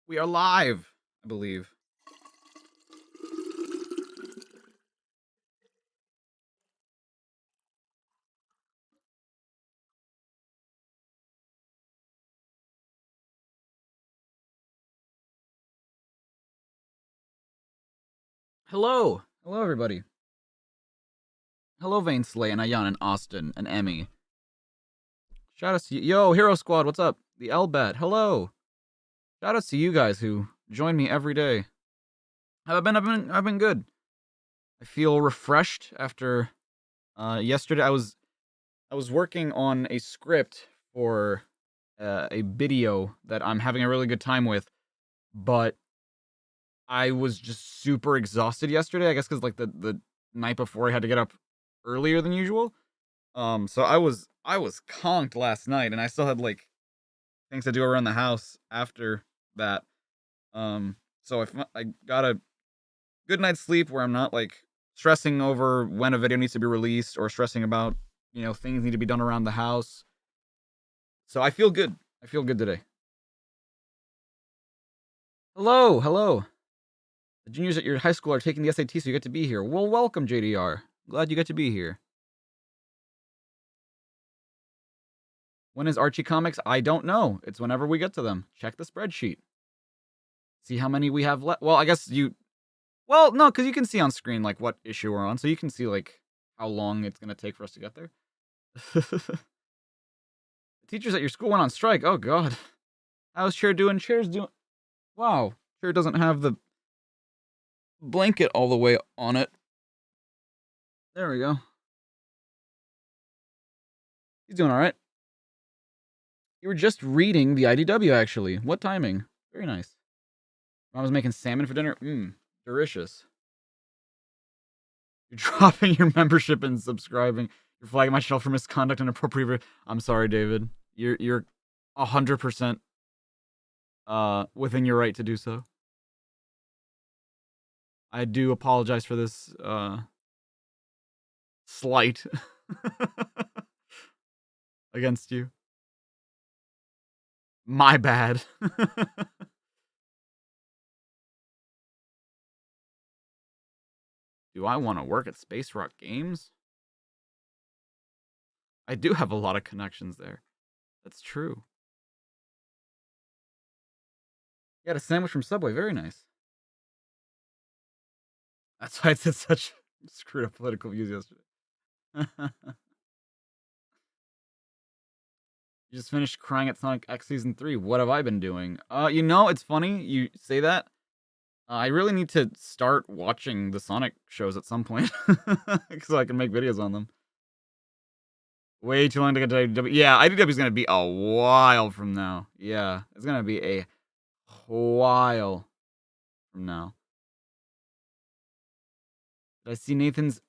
We are live, I believe. Hello. Hello, everybody. Hello, Vane Slay and Ayan and Austin and Emmy. Shout out to you. Yo, Hero Squad, what's up? The Elbat, hello. Shout out to you guys who join me every day. How have I been? I've been good. I feel refreshed after yesterday. I was working on a script for a video that I'm having a really good time with, but I was just super exhausted yesterday. I guess because like the night before I had to get up earlier than usual. So I was conked last night, and I still had like things to do around the house after that. So I got a good night's sleep where I'm not like stressing over when a video needs to be released or stressing about things need to be done around the house. So I feel good. I feel good today. Hello, hello. The juniors at your high school are taking the SAT, so you get to be here. Well, welcome, JDR. Glad you get to be here. When is Archie Comics? I don't know. It's whenever we get to them. Check the spreadsheet. See how many we have left. Well, I guess you... Well, no, because you can see on screen, like, what issue we're on, so you can see, like, how long it's going to take for us to get there. The teachers at your school went on strike. Oh, God. How's Chair doing? Chair's doing... Wow. Chair doesn't have the blanket all the way on it. There we go. He's doing all right. You were just reading the IDW, actually. What timing? Very nice. Mom was making salmon for dinner. Delicious. You're dropping your membership and subscribing. You're flagging my channel for misconduct and inappropriate. I'm sorry, David. You're 100% within your right to do so. I do apologize for this slight against you. My bad. Do I want to work at Space Rock Games? I do have a lot of connections there. That's true. You got a sandwich from Subway. Very nice. That's why I said such screwed up political views yesterday. You just finished crying at Sonic X Season 3. What have I been doing? It's funny you say that. I really need to start watching the Sonic shows at some point so I can make videos on them. Way too long to get to IDW. Yeah, IDW is going to be a while from now. Yeah, it's going to be a while from now. Did I see Nathan's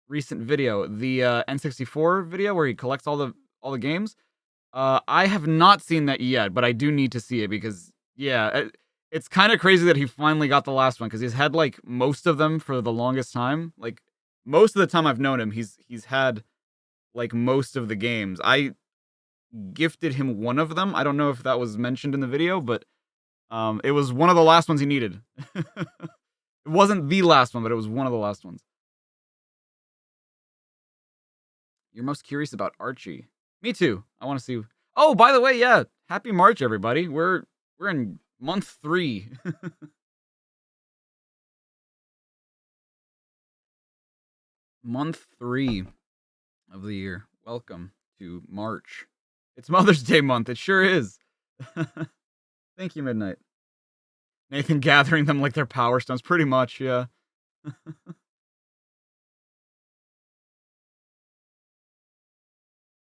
recent video, the N64 video where he collects all the games? I have not seen that yet, but I do need to see it because it's kind of crazy that he finally got the last one because he's had like most of them for the longest time. Like most of the time I've known him, he's had like most of the games. I gifted him one of them. I don't know if that was mentioned in the video, but it was one of the last ones he needed. It wasn't the last one, but it was one of the last ones. You're most curious about Archie. Me too. I want to see. Oh, by the way, yeah. Happy March, everybody. We're in month 3. Month 3 of the year. Welcome to March. It's Mother's Day month. It sure is. Thank you, Midnight. Nathan gathering them like they're power stones. Pretty much, yeah.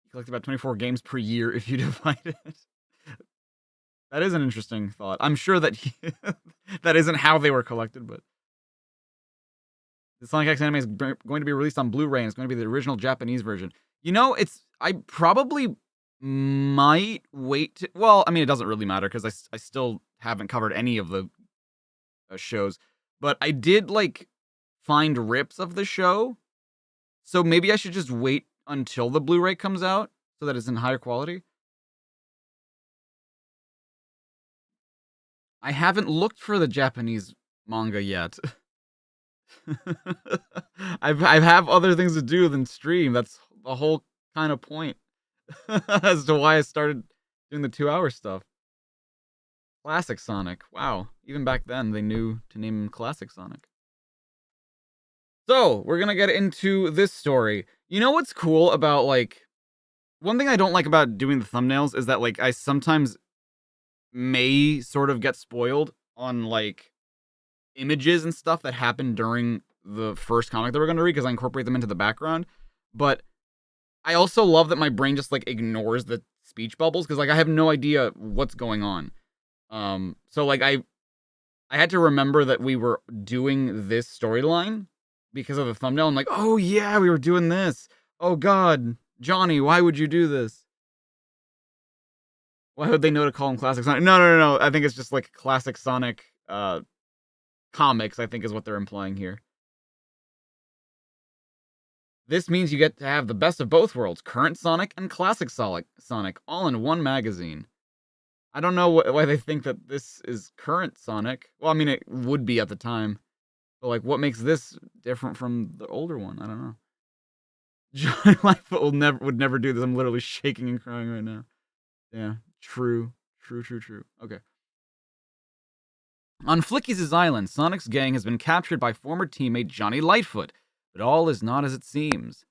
You collect about 24 games per year if you divide it. That is an interesting thought. I'm sure that that isn't how they were collected, but the Sonic X anime is going to be released on Blu-ray, and it's going to be the original Japanese version. I probably might wait. Well, I mean, it doesn't really matter because I still haven't covered any of the shows, but I did like find rips of the show, so maybe I should just wait until the Blu-ray comes out so that it's in higher quality. I haven't looked for the Japanese manga yet. I have other things to do than stream. That's the whole kind of point as to why I started doing the 2-hour stuff. Classic Sonic. Wow. Even back then, they knew to name him Classic Sonic. So, we're gonna get into this story. You know what's cool about, like... One thing I don't like about doing the thumbnails is that, like, I sometimes may sort of get spoiled on, like, images and stuff that happen during the first comic that we're gonna read, because I incorporate them into the background. But I also love that my brain just, like, ignores the speech bubbles, because, like, I have no idea what's going on. So, like, I had to remember that we were doing this storyline because of the thumbnail. I'm like, oh yeah, we were doing this. Oh god, Johnny, why would you do this? Why would they know to call him Classic Sonic? No. I think it's just like Classic Sonic comics, I think is what they're implying here. This means you get to have the best of both worlds, current Sonic and Classic Sonic, all in one magazine. I don't know why they think that this is current Sonic. Well, I mean, it would be at the time. But, like, what makes this different from the older one? I don't know. Johnny Lightfoot would never do this. I'm literally shaking and crying right now. Yeah, true. Okay. On Flickies Island, Sonic's gang has been captured by former teammate Johnny Lightfoot, but all is not as it seems.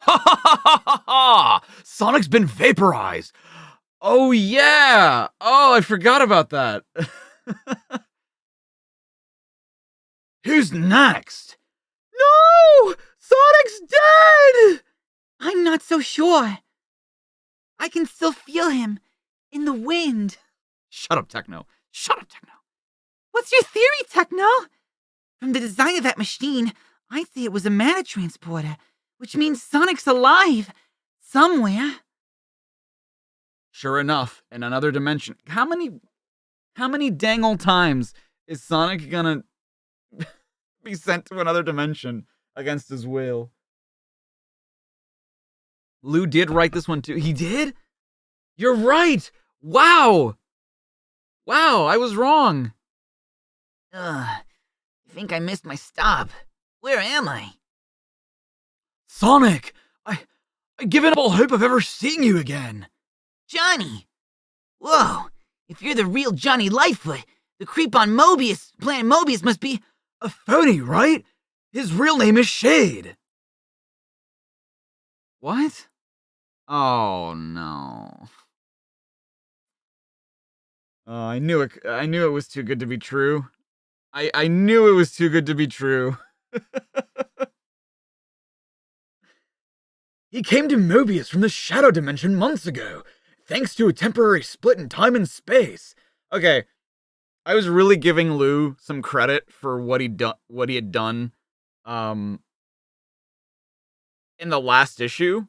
Ha ha ha ha ha ha! Sonic's been vaporized! Oh yeah! Oh, I forgot about that. Who's next? No! Sonic's dead! I'm not so sure. I can still feel him in the wind. Shut up, Techno. What's your theory, Techno? From the design of that machine, I'd say it was a mana transporter, which means Sonic's alive somewhere. Sure enough, in another dimension. How many dang old times is Sonic gonna be sent to another dimension against his will? Lou did write this one too. He did? You're right! Wow, I was wrong. I think I missed my stop. Where am I? Sonic! I've given up all hope of ever seeing you again. Johnny! Whoa! If you're the real Johnny Lightfoot, the creep on Planet Mobius must be a phony, right? His real name is Shade. What? Oh no. Oh, I knew it was too good to be true. I knew it was too good to be true. He came to Mobius from the Shadow Dimension months ago, thanks to a temporary split in time and space. Okay, I was really giving Lou some credit for what he had done, in the last issue,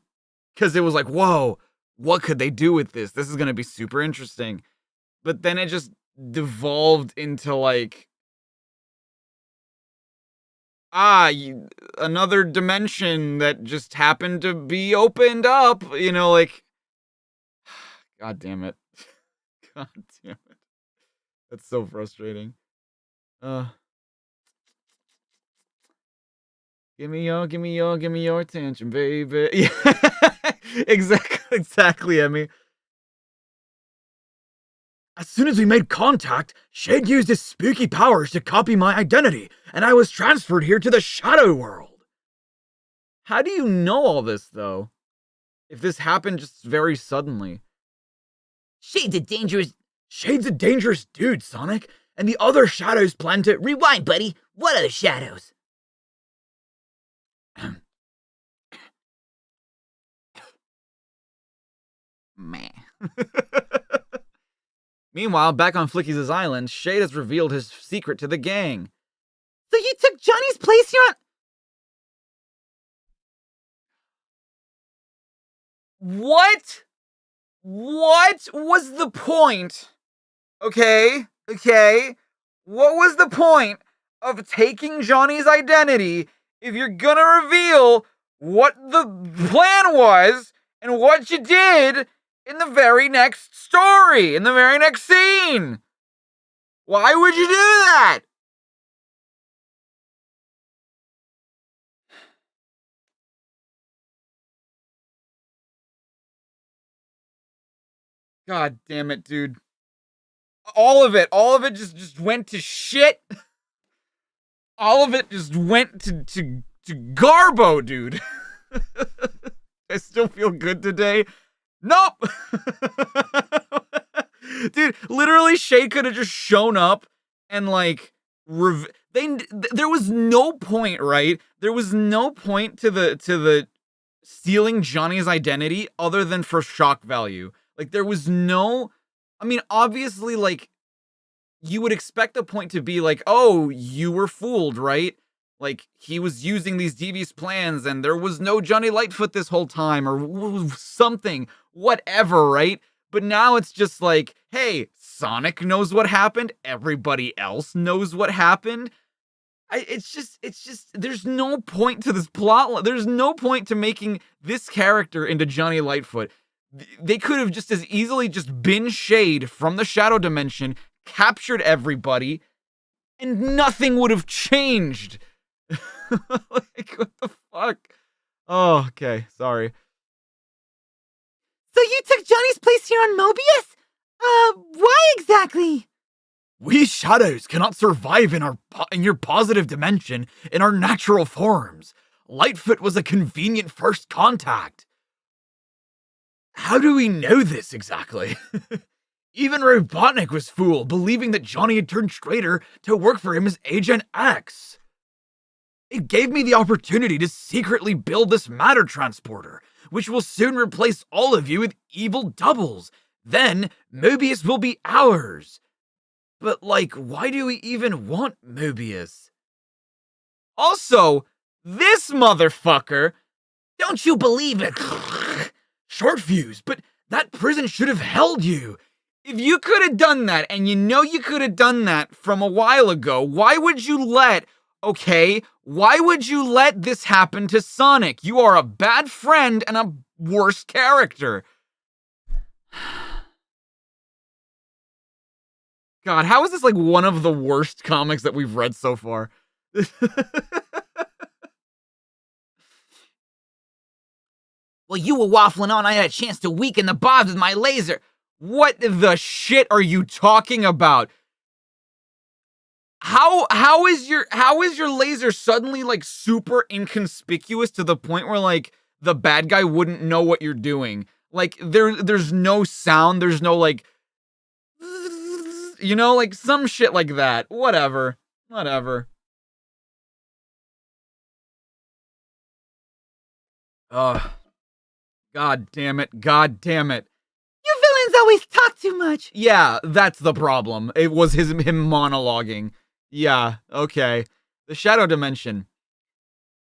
because it was like, whoa, what could they do with this? This is gonna be super interesting. But then it just devolved into like, another dimension that just happened to be opened up, you know, like, god damn it. God damn it. That's so frustrating. Give me your attention, baby. Yeah, exactly, Emmy. As soon as we made contact, Shade used his spooky powers to copy my identity, and I was transferred here to the Shadow World. How do you know all this, though? If this happened just very suddenly. Shade's a dangerous dude, Sonic, and the other shadows plan to... Rewind, buddy. What other shadows? Meh. Meanwhile, back on Flickies Island, Shade has revealed his secret to the gang. So you took Johnny's place here on... What? What was the point? Okay. What was the point of taking Johnny's identity if you're gonna reveal what the plan was and what you did in the very next story, in the very next scene? Why would you do that? God damn it, dude. All of it just went to shit. All of it just went to garbo, dude. I still feel good today. Nope. Dude, literally Shay could have just shown up and like there was no point, right? There was no point to the stealing Johnny's identity other than for shock value. Like there was no, I mean, obviously, like you would expect the point to be like, oh, you were fooled, right? Like he was using these devious plans and there was no Johnny Lightfoot this whole time or something, whatever, right? But now it's just like, hey, Sonic knows what happened. Everybody else knows what happened. It's just, there's no point to this plot. There's no point to making this character into Johnny Lightfoot. They could have just as easily just been Shade from the Shadow Dimension, captured everybody, and nothing would have changed. Like, what the fuck? Oh, okay, sorry. So you took Johnny's place here on Mobius? Why exactly? We shadows cannot survive in your positive dimension in our natural forms. Lightfoot was a convenient first contact. How do we know this exactly? Even Robotic was fooled, believing that Johnny had turned traitor to work for him as Agent X. It gave me the opportunity to secretly build this matter transporter, which will soon replace all of you with evil doubles. Then, Mobius will be ours. But, like, why do we even want Mobius? Also, this motherfucker. Don't you believe it? Short fuse, but that prison should have held you. If you could have done that, and you know you could have done that from a while ago, why would you let this happen to Sonic? You are a bad friend and a worse character. God, how is this like one of the worst comics that we've read so far? Well, you were waffling on. I had a chance to weaken the bobs with my laser. What the shit are you talking about? How is your laser suddenly like super inconspicuous to the point where like the bad guy wouldn't know what you're doing? Like there's no sound, there's no like, you know, like some shit like that. Whatever. Ugh. God damn it. You villains always talk too much. Yeah, that's the problem. It was him monologuing. Yeah, okay. The Shadow Dimension.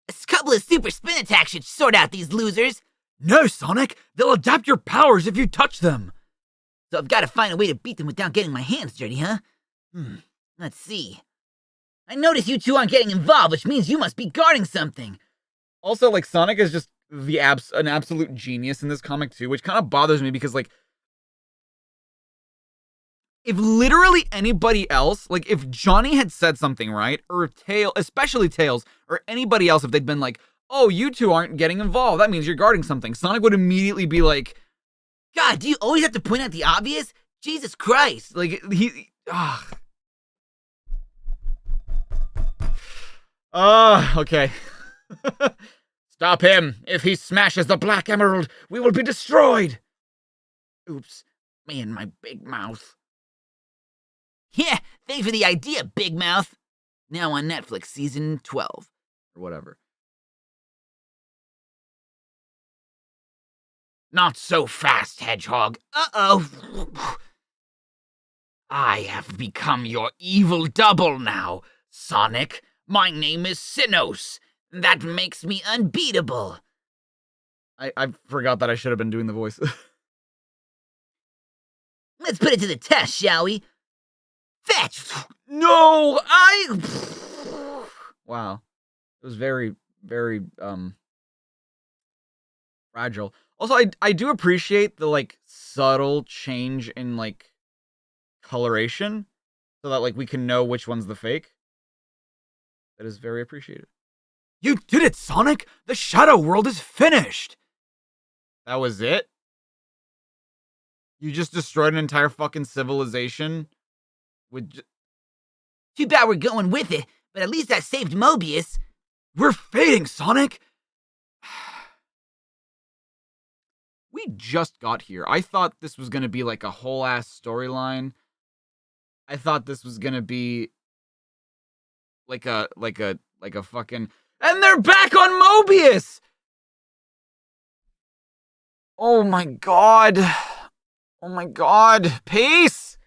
A couple of super spin attacks should sort out these losers. No, Sonic. They'll adapt your powers if you touch them. So I've got to find a way to beat them without getting my hands dirty, huh? Let's see. I notice you two aren't getting involved, which means you must be guarding something. Also, like, Sonic is just an absolute genius in this comic too, which kind of bothers me because, like, if literally anybody else, like, if Johnny had said something, right, or especially Tails, or anybody else, if they'd been like, oh, you two aren't getting involved, that means you're guarding something, Sonic would immediately be like, God, do you always have to point out the obvious? Jesus Christ. Like, okay. Stop him. If he smashes the Black Emerald, we will be destroyed. Oops. Me and my big mouth. Yeah, thanks for the idea, Big Mouth. Now on Netflix, season 12. Or whatever. Not so fast, Hedgehog. Uh-oh. I have become your evil double now, Sonic. My name is Sinos. That makes me unbeatable. I forgot that I should have been doing the voice. Let's put it to the test, shall we? Fetch! No, wow. It was very, very, fragile. Also, I do appreciate the, like, subtle change in, like, coloration. so that like we can know which one's the fake. That is very appreciated. You did it, Sonic! The Shadow World is finished! That was it? You just destroyed an entire fucking civilization with Too bad we're going with it, but at least I saved Mobius. We're fading, Sonic! We just got here. I thought this was gonna be like a whole ass storyline. I thought this was gonna be like a fucking, and they're back on Mobius! Oh my god. Oh my god. Peace!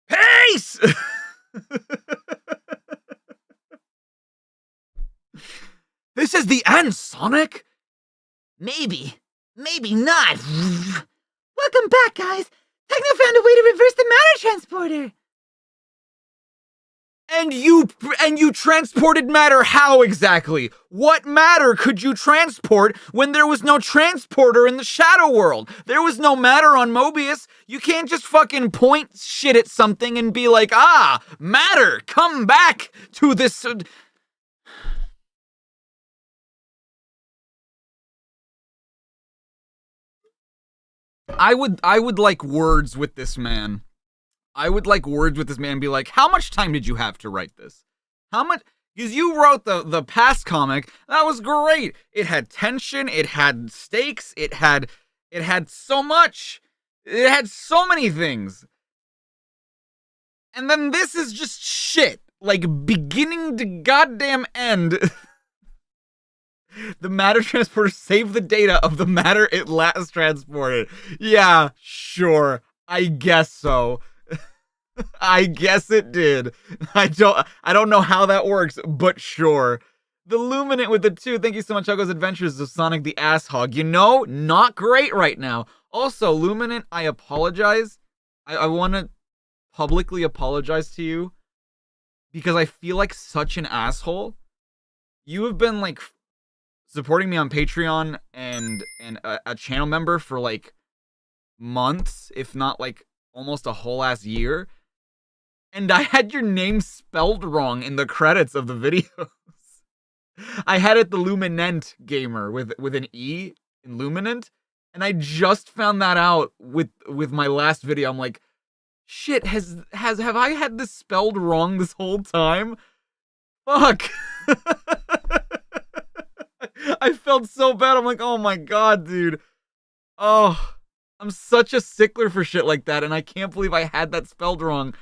Peace! This is the end, Sonic! Maybe not. Welcome back, guys. Techno found a way to reverse the matter transporter. And you transported matter how exactly? What matter could you transport when there was no transporter in the Shadow World? There was no matter on Mobius. You can't just fucking point shit at something and be like, matter, come back to this. I would like words with this man. I would like words with this man and be like, how much time did you have to write this? How much? Because you wrote the past comic. That was great. It had tension. It had stakes. It had so much. It had so many things. And then this is just shit. Like, beginning to goddamn end. The matter transporter saved the data of the matter it last transported. Yeah, sure. I guess so. I guess it did. I don't know how that works, but sure. The Luminant with the 2. Thank you so much, Hugo's Adventures of Sonic the Ass Hog. You know, not great right now. Also, Luminant, I apologize. I want to publicly apologize to you because I feel like such an asshole. You have been like supporting me on Patreon and a channel member for like months, if not like almost a whole ass year. And I had your name spelled wrong in the credits of the videos. I had it the Luminant Gamer with an E in Luminant, and I just found that out with my last video. I'm like, shit, have I had this spelled wrong this whole time? Fuck. I felt so bad. I'm like, oh my god, dude. Oh, I'm such a stickler for shit like that, and I can't believe I had that spelled wrong.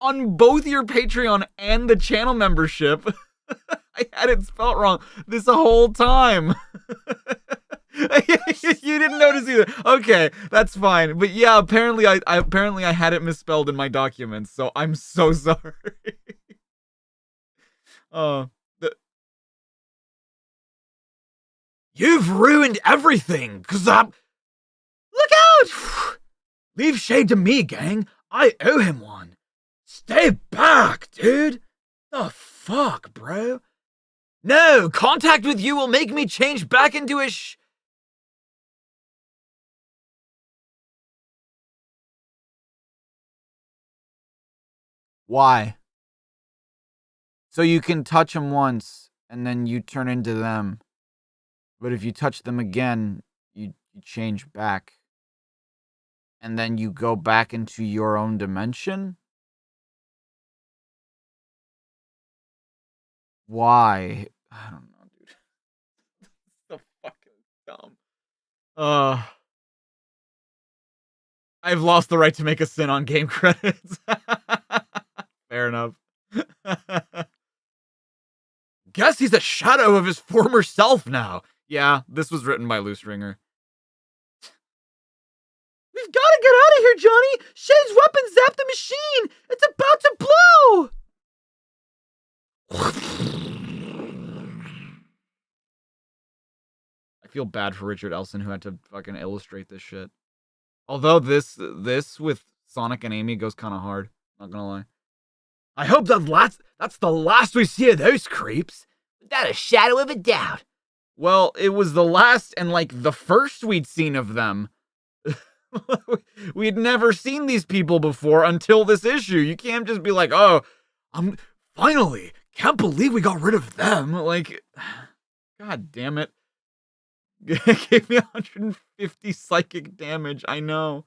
On both your Patreon and the channel membership, I had it spelled wrong this whole time. You didn't notice either. Okay, that's fine. But yeah, apparently I had it misspelled in my documents, so I'm so sorry. You've ruined everything, cause Look out! Leave shade to me, gang. I owe him one. Stay back, dude. The fuck, bro? No, contact with you will make me change back into a Why? So you can touch them once, and then you turn into them. But if you touch them again, you change back. And then you go back into your own dimension? Why? I don't know, dude. So fucking dumb. I've lost the right to make a sin on game credits. Fair enough. Guess he's a shadow of his former self now. Yeah, this was written by Loose Ringer. We've got to get out of here, Johnny! Shade's weapon zapped the machine! It's about to blow! I feel bad for Richard Elson who had to fucking illustrate this shit. Although this with Sonic and Amy goes kind of hard. Not gonna lie. I hope that's the last we see of those creeps. Without a shadow of a doubt. Well, it was the last and like the first we'd seen of them. We'd never seen these people before until this issue. You can't just be like, oh, finally, can't believe we got rid of them. like, God damn it. It gave me 150 psychic damage. I know.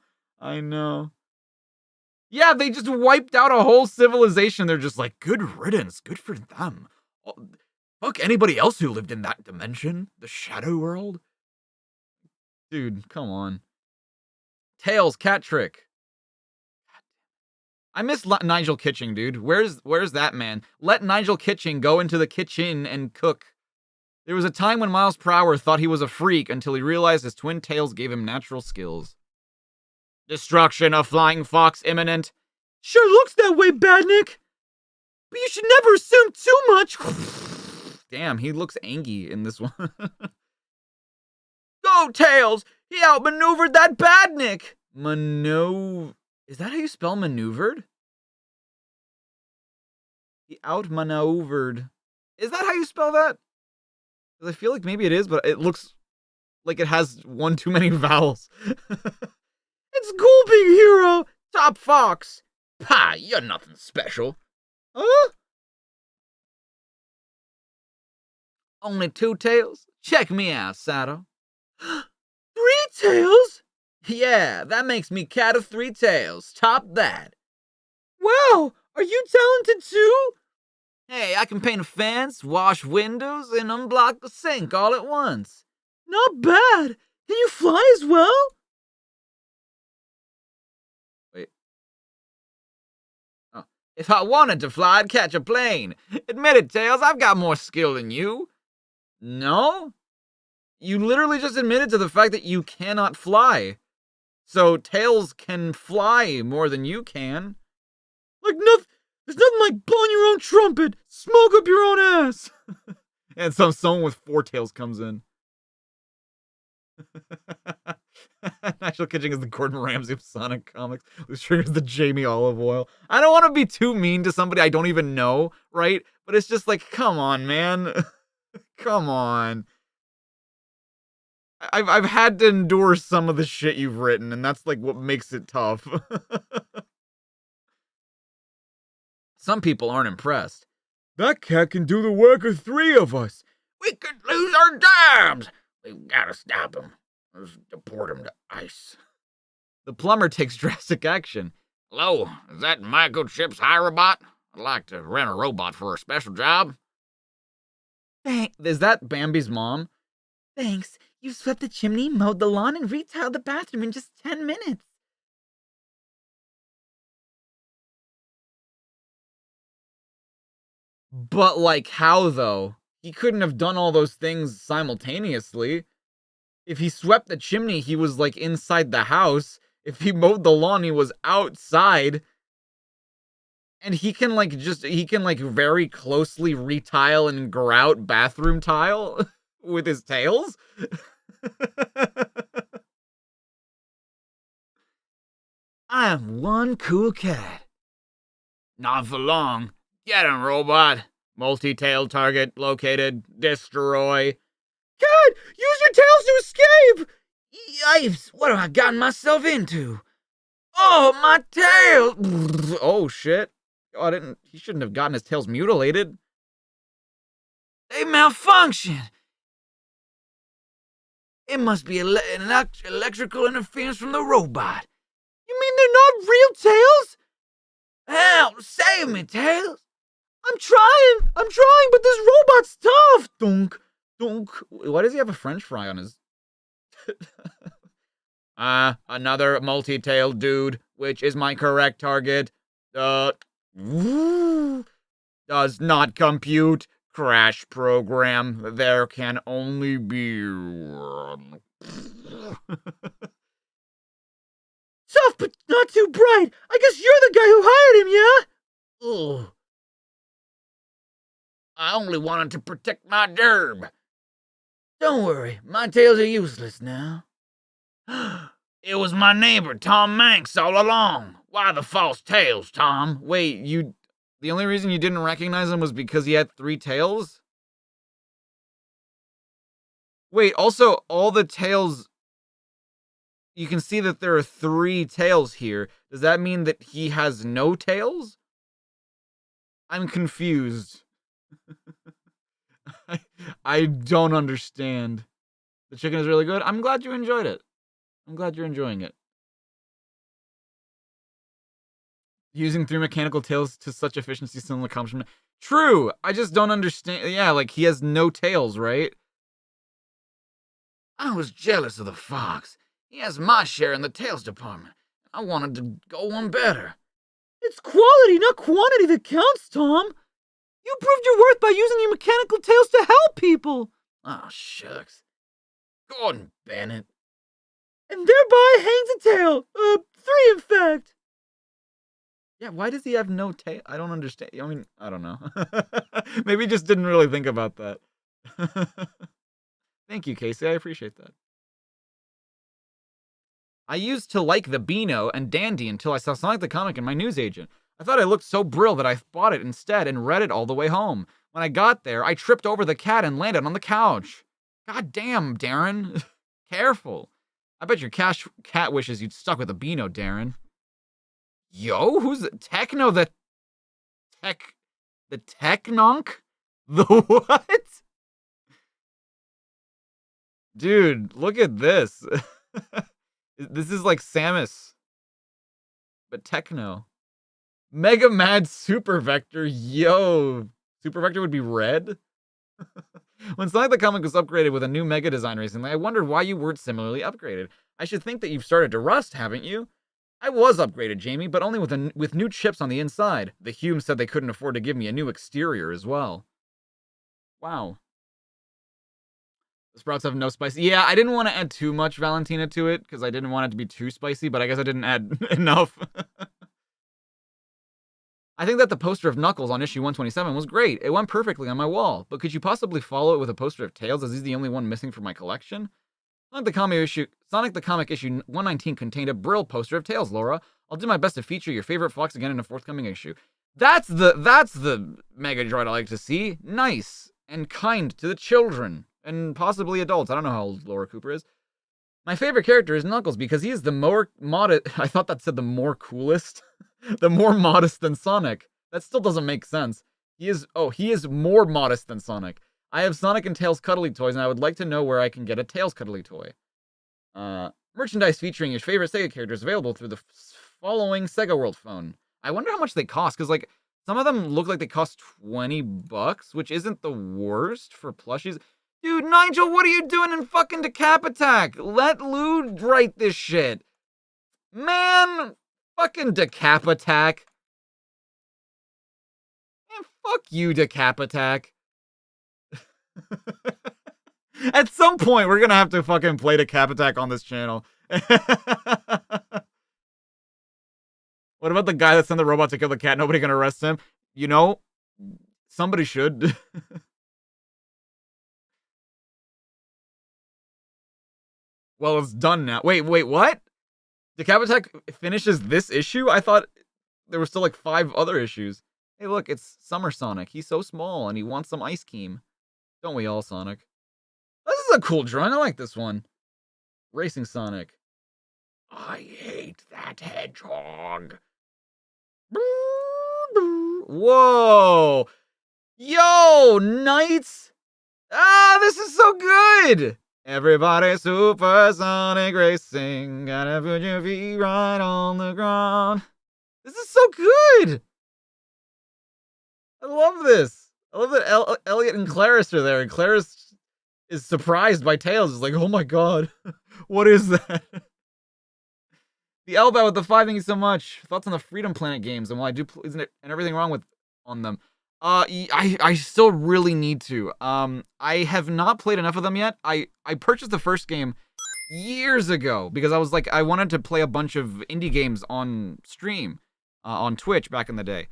Yeah, they just wiped out a whole civilization. They're just like, Good riddance, good for them. Fuck anybody else who lived in that dimension, the shadow world. dude, come on. Tails, cat trick. I miss Nigel Kitching, dude. Where's that man? Let Nigel Kitching go into the kitchen and cook. There was a time when Miles Prower thought he was a freak until he realized his twin tails gave him natural skills. Destruction of Flying Fox imminent. Sure looks that way, Badnik. But you should never assume too much. Damn, he looks angry in this one. Go, Tails! He outmaneuvered that Badnik! Is that how you spell maneuvered? He outmaneuvered. Is that how you spell that? Because I feel like maybe it is, but it looks like it has one too many vowels. It's cool, big hero! Top Fox! Pah, you're nothing special. Huh? Only 2 tails? Check me out, Sato. 3 tails? Yeah, that makes me cat of 3 tails. Top that. Wow, are you talented too? Hey, I can paint a fence, wash windows, and unblock the sink all at once. Not bad. Can you fly as well? Wait. Oh. If I wanted to fly, I'd catch a plane. Admit it, Tails, I've got more skill than you. No? You literally just admitted to the fact that you cannot fly. So Tails can fly more than you can. Like nothing. There's nothing like blowing your own trumpet. Smoke up your own ass. And someone with 4 tails comes in. Nigel Kitching is the Gordon Ramsay of Sonic comics. Whose triggers the Jamie Olive Oil. I don't want to be too mean to somebody I don't even know, right? But it's just like, come on, man. Come on. I've had to endure some of the shit you've written, and that's like what makes it tough. Some people aren't impressed. That cat can do the work of 3 of us. We could lose our jobs. We've got to stop him. Let's deport him to ice. The plumber takes drastic action. Hello, is that Microchip's iRobot? I'd like to rent a robot for a special job. Is that Bambi's mom? Thanks. You swept the chimney, mowed the lawn, and retiled the bathroom in just 10 minutes. But, like, how, though? He couldn't have done all those things simultaneously. If he swept the chimney, he was, like, inside the house. If he mowed the lawn, he was outside. And he can, like, very closely retile and grout bathroom tile with his tails? I'm one cool cat. Not for long. Get him, robot. Multi-tail target located. Destroy. Cat, use your tails to escape! Yipes, what have I gotten myself into? Oh, my tail! Oh, shit. Oh, he shouldn't have gotten his tails mutilated. They malfunction. It must be electrical interference from the robot. You mean they're not real tails? Help, save me, Tails. I'm trying, but this robot's tough. Dunk, dunk. Why does he have a french fry on his... Another multi-tailed dude, which is my correct target. Does not compute. Crash program. There can only be one. Tough, but not too bright. I guess you're the guy who hired him, yeah? Ugh. I only wanted to protect my derb. Don't worry, my tails are useless now. It was my neighbor, Tom Manx, all along. Why the false tails, Tom? Wait, the only reason you didn't recognize him was because he had 3 tails? Wait, also, all the tails... you can see that there are 3 tails here. Does that mean that he has no tails? I'm confused. I don't understand. The chicken is really good. I'm glad you enjoyed it. I'm glad you're enjoying it. Using 3 mechanical tails to such efficiency similar comes from... True! I just don't understand. Yeah, like, he has no tails, right? I was jealous of the fox. He has my share in the tails department. I wanted to go one better. It's quality, not quantity that counts, Tom. You proved your worth by using your mechanical tails to help people. Oh, shucks. Gordon Bennett. And thereby hangs a tail. 3, in fact. Yeah, why does he have no tail? I don't understand. I mean, I don't know. Maybe he just didn't really think about that. Thank you, Casey. I appreciate that. I used to like the Beano and Dandy until I saw Sonic the Comic in my newsagent. I thought it looked so brill that I bought it instead and read it all the way home. When I got there, I tripped over the cat and landed on the couch. God damn, Darren. Careful. I bet your cat wishes you'd stuck with the Beano, Darren. Yo, who's the Techno the Technonk? The what? Dude, look at this. This is like Samus. But Techno. Mega Mad Super Vector. Yo. Super Vector would be red? When Sonic the Comic was upgraded with a new Mega design recently, I wondered why you weren't similarly upgraded. I should think that you've started to rust, haven't you? I was upgraded, Jamie, but only with new chips on the inside. The Humes said they couldn't afford to give me a new exterior as well. Wow. The Sprouts have no spicy. Yeah, I didn't want to add too much Valentina to it, because I didn't want it to be too spicy, but I guess I didn't add enough. I think that the poster of Knuckles on issue 127 was great. It went perfectly on my wall, but could you possibly follow it with a poster of Tails, as he's the only one missing from my collection? Sonic the Comic issue 119 contained a Brill poster of Tails, Laura. I'll do my best to feature your favorite Fox again in a forthcoming issue. That's the Mega Droid I like to see. Nice and kind to the children and possibly adults. I don't know how old Laura Cooper is. My favorite character is Knuckles because he is the more modest. I thought that said the more coolest. The more modest than Sonic. That still doesn't make sense. He is more modest than Sonic. I have Sonic and Tails cuddly toys, and I would like to know where I can get a Tails cuddly toy. Merchandise featuring your favorite Sega characters available through the following Sega World phone. I wonder how much they cost, because, like, some of them look like they cost $20, which isn't the worst for plushies. Dude, Nigel, what are you doing in fucking Decap Attack? Let Lou write this shit. Man, fucking Decap Attack. Man, fuck you, Decap Attack. At some point, we're gonna have to fucking play Decap Attack on this channel. What about the guy that sent the robot to kill the cat? Nobody gonna arrest him? You know, somebody should. Well, it's done now. Wait, what? Decap Attack finishes this issue? I thought there were still like 5 other issues. Hey, look, it's Summer Sonic. He's so small and he wants some ice cream. Don't we all, Sonic? This is a cool drawing. I like this one. Racing Sonic. I hate that hedgehog. Whoa! Yo, Knights! Ah, this is so good! Everybody supersonic racing. Gotta put your feet right on the ground. This is so good! I love this. I love that Elliot and Claris are there, and Claris is surprised by Tails. It's like, oh my god, what is that? The Elba with the 5, thank you so much. Thoughts on the Freedom Planet games and why I do, isn't it, and everything wrong with on them? I still really need to. I have not played enough of them yet. I purchased the first game years ago because I was like, I wanted to play a bunch of indie games on stream, on Twitch back in the day.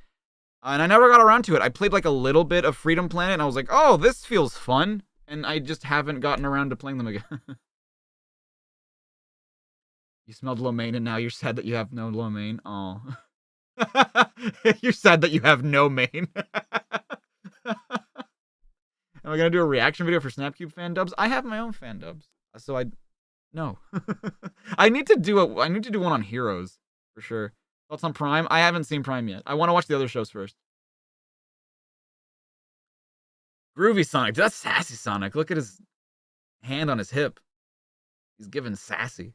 And I never got around to it. I played like a little bit of Freedom Planet and I was like, oh, this feels fun. And I just haven't gotten around to playing them again. You smelled lo mein and now you're sad that you have no lo mein. Oh. You're sad that you have no main. Am I gonna do a reaction video for Snapcube fan dubs? I have my own fan dubs. So No. I need to do one on Heroes for sure. Thoughts on Prime? I haven't seen Prime yet. I want to watch the other shows first. Groovy Sonic. That's sassy Sonic. Look at his hand on his hip. He's giving sassy.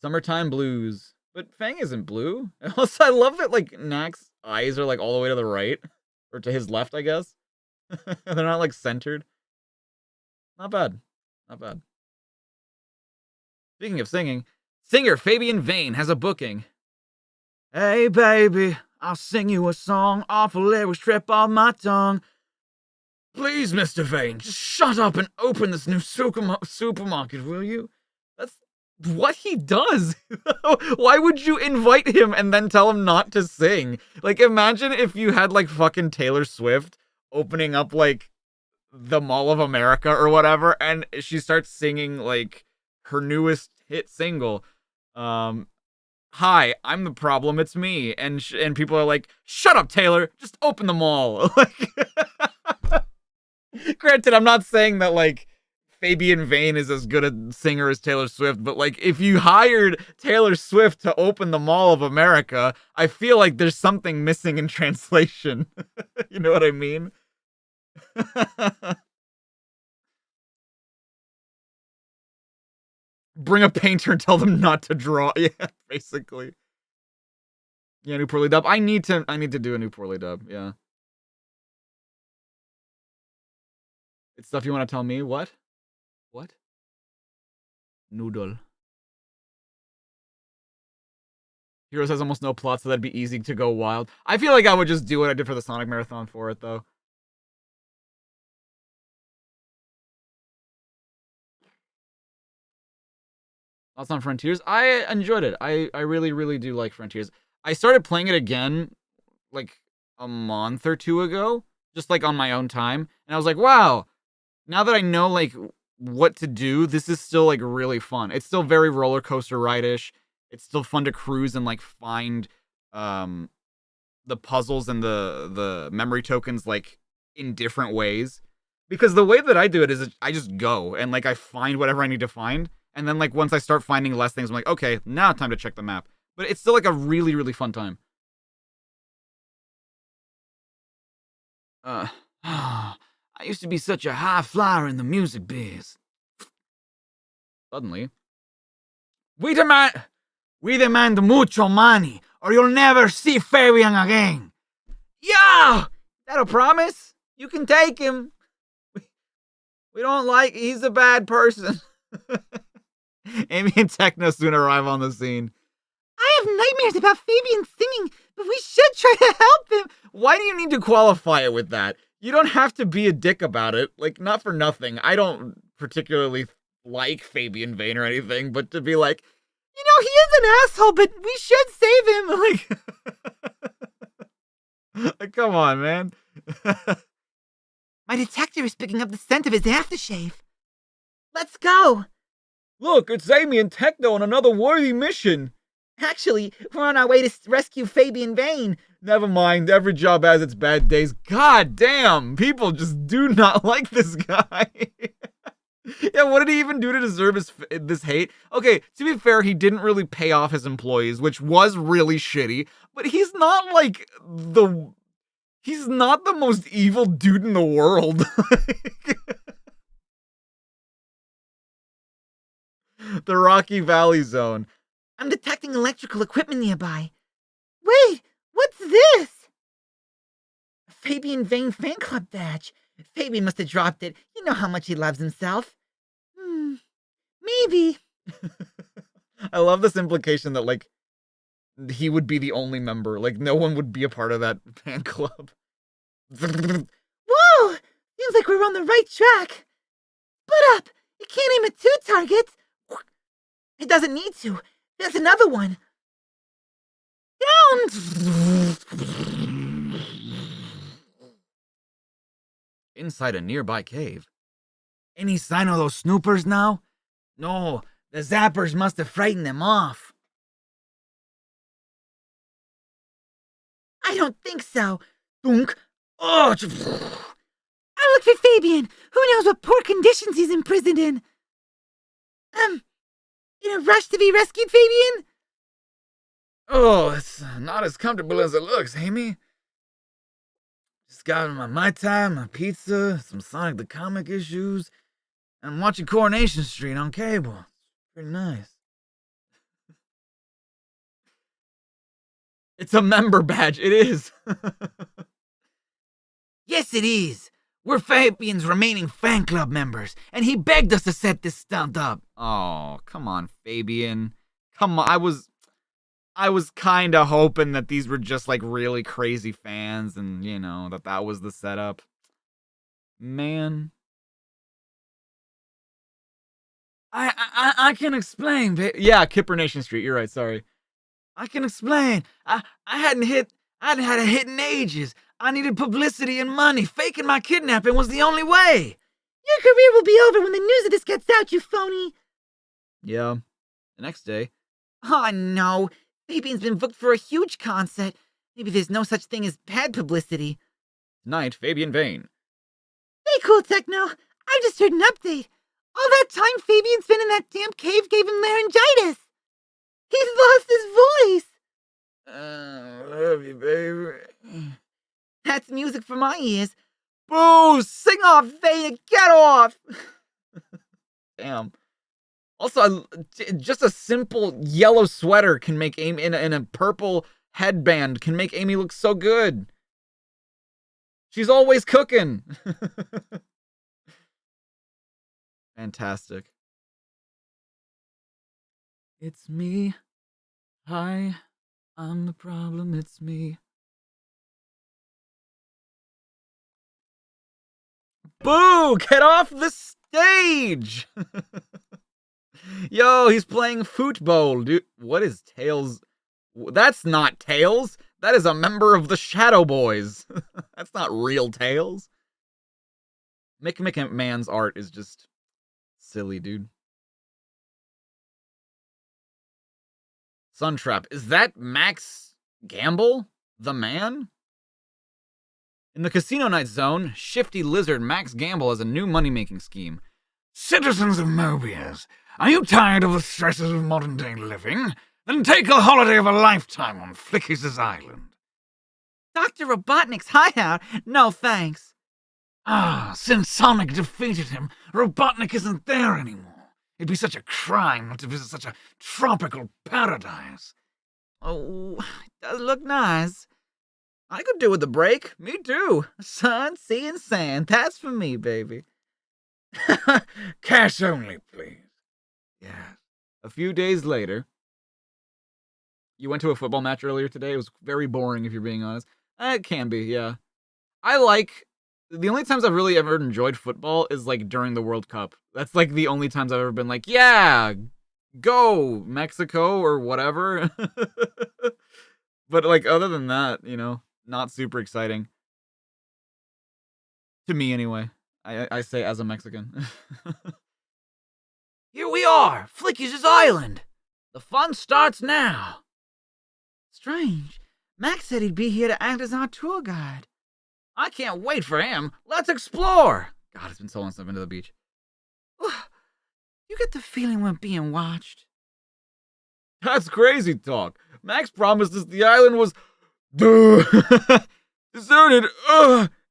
Summertime Blues. But Fang isn't blue. Also, I love that, like, Knack's eyes are, like, all the way to the right. Or to his left, I guess. They're not, like, centered. Not bad. Not bad. Speaking of singing, singer Fabian Vane has a booking. Hey, baby, I'll sing you a song off a lyric strip off my tongue. Please, Mr. Vane, just shut up and open this new supermarket, will you? That's what he does. Why would you invite him and then tell him not to sing? Like, imagine if you had, like, fucking Taylor Swift opening up, like, the Mall of America or whatever, and she starts singing, like, her newest hit single. Hi, I'm the problem, it's me. And people are like, shut up, Taylor, just open the mall. Like, granted, I'm not saying that, like, Fabian Vane is as good a singer as Taylor Swift, but, like, if you hired Taylor Swift to open the Mall of America, I feel like there's something missing in translation. You know what I mean? Bring a painter and tell them not to draw. Yeah, basically. Yeah, new poorly dub. I need to do a new poorly dub. Yeah. It's stuff you want to tell me? What? What? Noodle. Heroes has almost no plot, so that'd be easy to go wild. I feel like I would just do what I did for the Sonic Marathon for it, though. Thoughts on Frontiers? I enjoyed it. I really, really do like Frontiers. I started playing it again, like, a month or two ago, just, like, on my own time. And I was like, wow, now that I know, like, what to do, this is still, like, really fun. It's still very roller coaster ride-ish. It's still fun to cruise and, like, find the puzzles and the memory tokens, like, in different ways. Because the way that I do it is I just go and, like, I find whatever I need to find. And then, like, once I start finding less things, I'm like, okay, now time to check the map. But it's still, like, a really, really fun time. I used to be such a high flyer in the music biz. Suddenly. We demand mucho money, or you'll never see Fabian again. Yeah! That a promise? You can take him. We don't like, he's a bad person. Amy and Techno soon arrive on the scene. I have nightmares about Fabian singing, but we should try to help him. Why do you need to qualify it with that? You don't have to be a dick about it. Like, not for nothing. I don't particularly like Fabian Vane or anything, but to be like, you know, he is an asshole, but we should save him. Like, come on, man. My detector is picking up the scent of his aftershave. Let's go. Look, it's Amy and Techno on another worthy mission. Actually, we're on our way to rescue Fabian Vane. Never mind, every job has its bad days. God damn, people just do not like this guy. Yeah, what did he even do to deserve this hate? Okay, to be fair, he didn't really pay off his employees, which was really shitty, but he's not like he's not the most evil dude in the world. The Rocky Valley Zone. I'm detecting electrical equipment nearby. Wait, what's this? A Fabian Vane fan club badge. Fabian must have dropped it. You know how much he loves himself. Maybe. I love this implication that, like, he would be the only member. Like, no one would be a part of that fan club. Whoa! Seems like we're on the right track. Split up! It can't aim at 2 targets. It doesn't need to. There's another one. Down! Inside a nearby cave. Any sign of those snoopers now? No, the zappers must have frightened them off. I don't think so. Dunk. Oh! I look for Fabian. Who knows what poor conditions he's imprisoned in? In a rush to be rescued, Fabian? Oh, it's not as comfortable as it looks, Amy. Just got my Mai Tai, my pizza, some Sonic the Comic issues, and I'm watching Coronation Street on cable. Pretty nice. It's a member badge. It is. Yes, it is. We're Fabian's remaining fan club members, and he begged us to set this stunt up. Oh, come on, Fabian. Come on. I was kind of hoping that these were just like really crazy fans and, you know, that was the setup. Man. I can explain, Yeah, Kipper Nation Street. You're right. Sorry. I can explain. I hadn't had a hit in ages. I needed publicity and money. Faking my kidnapping was the only way. Your career will be over when the news of this gets out, you phony. Yeah. The next day. Oh, no. Fabian's been booked for a huge concert. Maybe there's no such thing as bad publicity. Tonight, Fabian Vane. Hey, cool techno. I just heard an update. All that time Fabian's been in that damn cave gave him laryngitis. He's lost his voice. Love you, baby. That's music for my ears. Boo! Sing off, Vane, get off! Damn. Also, just a simple yellow sweater can make Amy, in a purple headband, can make Amy look so good. She's always cooking. Fantastic. It's me. Hi. I'm the problem. It's me. Boo! Get off the stage! Yo, he's playing football, dude. What is Tails? That's not Tails. That is a member of the Shadow Boys. That's not real Tails. Mick McMahon's art is just silly, dude. Suntrap. Is that Max Gamble? The man? In the Casino Night Zone, shifty lizard Max Gamble has a new money-making scheme. Citizens of Mobius, are you tired of the stresses of modern-day living? Then take a holiday of a lifetime on Flickies Island. Dr. Robotnik's hideout? No, thanks. Since Sonic defeated him, Robotnik isn't there anymore. It'd be such a crime not to visit such a tropical paradise. Oh, it does look nice. I could do with a break. Me too. Sun, sea, and sand. That's for me, baby. Cash only, please. Yeah. A few days later. You went to a football match earlier today? It was very boring, if you're being honest. It can be, yeah. The only times I've really ever enjoyed football is, like, during the World Cup. That's, like, the only times I've ever been like, yeah, go, Mexico, or whatever. But, like, other than that, you know, not super exciting. To me, anyway. I say as a Mexican. Here we are, Flickies Island. The fun starts now. Strange. Max said he'd be here to act as our tour guide. I can't wait for him. Let's explore. God, it's been so long since I've been to the beach. You get the feeling we're being watched. That's crazy talk. Max promised us the island was deserted.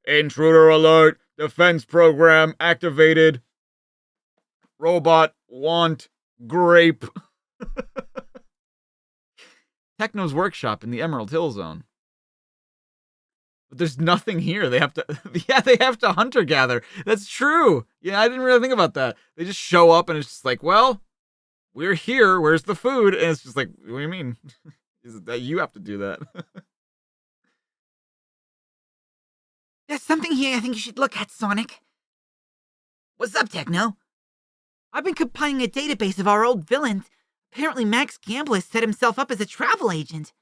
Intruder alert. Defense program activated. Robot want grape. Techno's workshop in the Emerald Hill Zone. But there's nothing here. They have to hunter gather. That's true. Yeah, I didn't really think about that. They just show up and it's just like, well, we're here. Where's the food? And it's just like, what do you mean? Is it that you have to do that? There's something here I think you should look at, Sonic. What's up, Techno? I've been compiling a database of our old villains. Apparently Max Gamble has set himself up as a travel agent.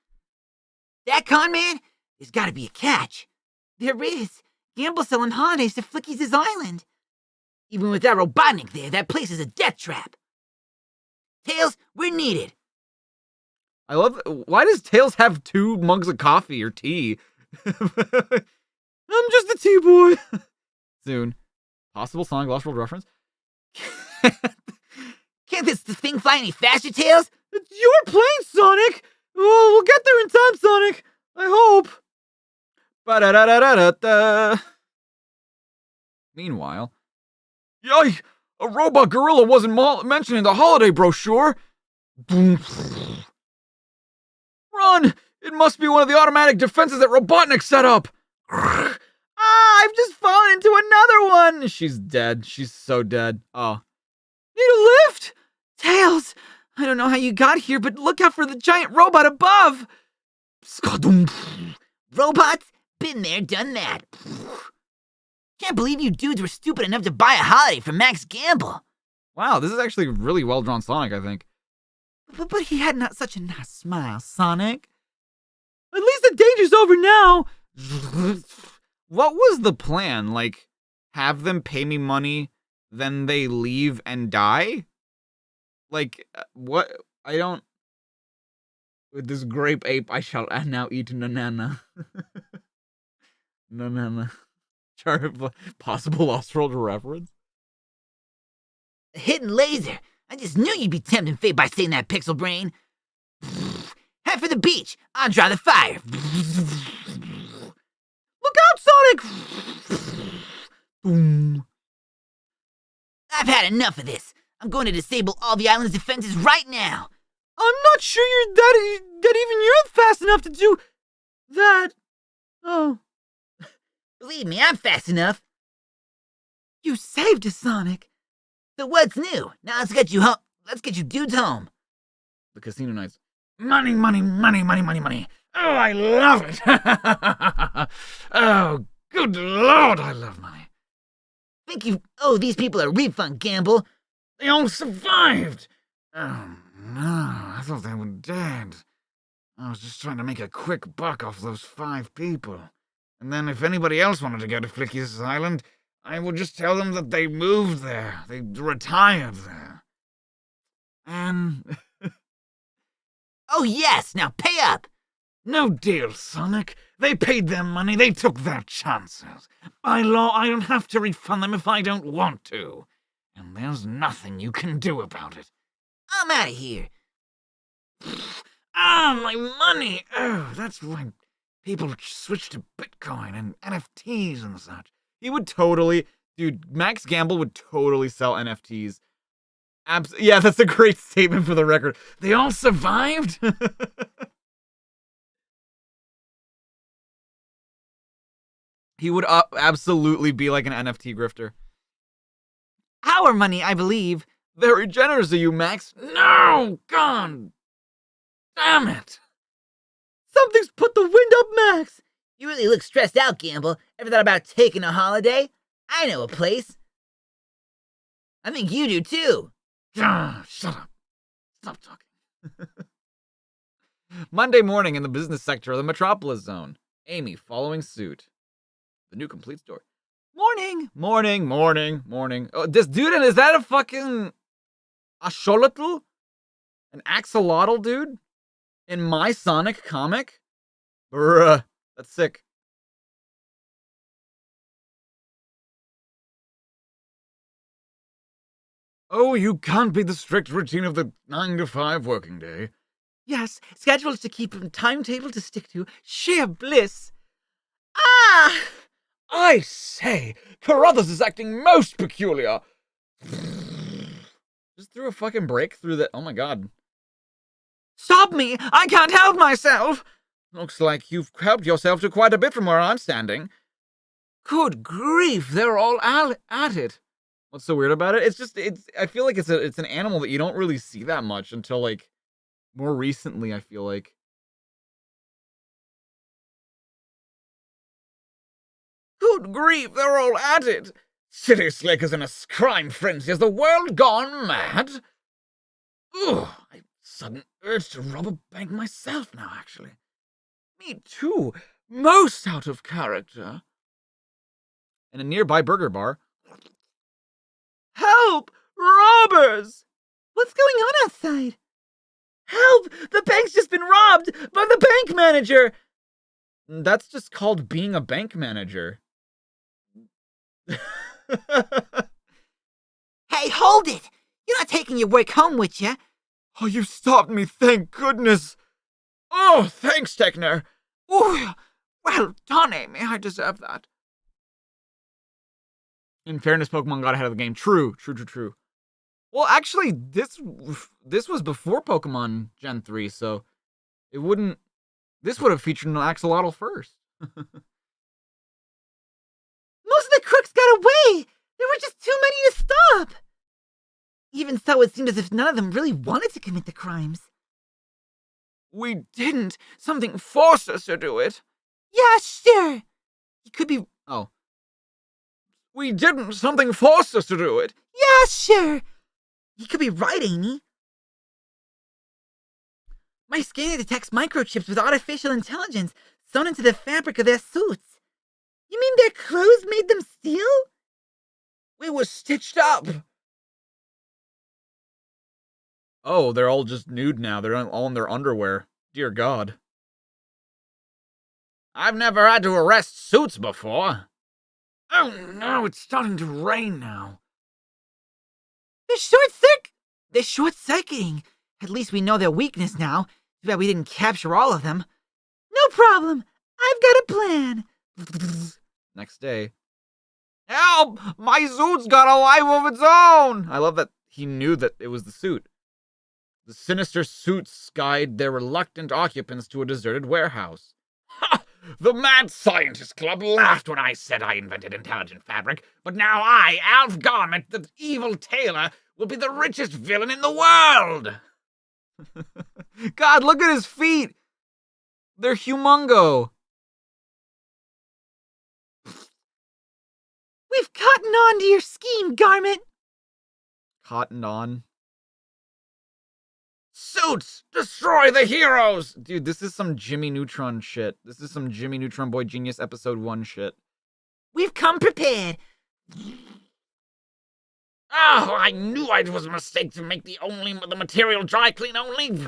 That con man? There's gotta be a catch. There is. Gamble's selling holidays to Flickies Island. Even with that Robotnik there, that place is a death trap. Tails, we're needed. I love. Why does Tails have 2 mugs of coffee or tea? I'm just a tea boy. Soon. Possible Sonic Lost World reference. Can't this thing fly any faster, Tails? It's your plane, Sonic! We'll get there in time, Sonic! I hope! Ba-da-da-da-da-da. Meanwhile, Yikes! A robot gorilla wasn't mentioned in the holiday brochure. Run! It must be one of the automatic defenses that Robotnik set up. I've just fallen into another one! she's dead. She's so dead. Oh. Need a lift? Tails, I don't know how you got here, but look out for the giant robot above! Robots? Been there, done that. Can't believe you dudes were stupid enough to buy a holiday for Max Gamble. Wow, this is actually really well drawn Sonic, I think. But he had not such a nice smile, Sonic. At least the danger's over now! What was the plan? Like, have them pay me money, then they leave and die? Like, what? I don't... With this grape ape, I shall now eat banana. Banana. Possible Lost World reference? A hidden laser. I just knew you'd be tempting fate by saying that, Pixel Brain. Head for the beach. I'll draw the fire. Look out, Sonic! Boom. I've had enough of this. I'm going to disable all the island's defenses right now. I'm not sure you're that even you're fast enough to do that. Oh. Believe me, I'm fast enough. You saved us, Sonic. So what's new? Now let's get you home. Let's get you dudes home. The casino nights. Money, money, money, money, money, money. Oh, I love it. Oh, good Lord, I love money. Think you owe these people a refund, Gamble. They all survived. Oh, no, I thought they were dead. I was just trying to make a quick buck off those 5 people. And then if anybody else wanted to go to Flickies Island, I would just tell them that they moved there. They retired there. And... Oh yes, now pay up. No deal, Sonic. They paid their money. They took their chances. By law, I don't have to refund them if I don't want to. And there's nothing you can do about it. I'm out of here. Ah, my money! Oh, that's why people switch to Bitcoin and NFTs and such. He would totally... Dude, Max Gamble would totally sell NFTs. Yeah, that's a great statement for the record. They all survived? He would absolutely be like an NFT grifter. Our money, I believe. Very generous of you, Max. No! Gone! Damn it! Something's put the wind up, Max. You really look stressed out, Gamble. Ever thought about taking a holiday? I know a place. I think you do too. Ah, shut up. Stop talking. Monday morning in the business sector of the Metropolis Zone. Amy following suit. The new complete story. Morning. Morning. Oh, this dude, is that a fucking axolotl? An axolotl, dude? In my Sonic comic? Bruh, that's sick. Oh, you can't beat the strict routine of the 9 to 5 working day. Yes, schedules to keep and timetable to stick to. Sheer bliss. Ah! I say, Carruthers is acting most peculiar. Just threw a fucking break through the... Oh my god. Stop me! I can't help myself! Looks like you've helped yourself to quite a bit from where I'm standing. Good grief, they're all at it. What's so weird about it? I feel like it's an animal that you don't really see that much until, like, more recently, I feel like. Good grief, they're all at it. City slickers in a crime frenzy. Has the world gone mad? Ugh, I have a sudden urge to rob a bank myself now, actually. Me too. Most out of character. In a nearby burger bar. Help! Robbers! What's going on outside? Help! The bank's just been robbed by the bank manager! That's just called being a bank manager. Hey, hold it! You're not taking your work home with you. Oh, you stopped me, thank goodness. Oh, thanks, Techner. Ooh, well done, Amy. I deserve that. In fairness, Pokemon got ahead of the game. True. Well, actually, this was before Pokemon Gen 3, so it wouldn't... This would have featured an axolotl first. Most of the crooks got away! There were just too many to stop! Even so, it seemed as if none of them really wanted to commit the crimes. We didn't. Something forced us to do it. Yeah, sure. He could be... Oh. We didn't. Something forced us to do it. Yeah, sure. You could be right, Amy. My scanner detects microchips with artificial intelligence sewn into the fabric of their suits. You mean their clothes made them steal? We were stitched up. Oh, they're all just nude now. They're all in their underwear. Dear God. I've never had to arrest suits before. Oh no, it's starting to rain now. They're short-circuiting. At least we know their weakness now. Too bad we didn't capture all of them. No problem. I've got a plan. Next day. Help! My suit's got a life of its own! I love that he knew that it was the suit. The sinister suits guide their reluctant occupants to a deserted warehouse. Ha! The Mad Scientist Club laughed when I said I invented intelligent fabric, but now I, Alf Garment, the evil tailor, will be the richest villain in the world! God, look at his feet! They're humongo! We've cottoned on to your scheme, Garment! Cottoned on? Suits! Destroy the heroes! Dude, this is some Jimmy Neutron shit. This is some Jimmy Neutron Boy Genius episode 1 shit. We've come prepared. Oh, I knew it was a mistake to make the material dry clean only.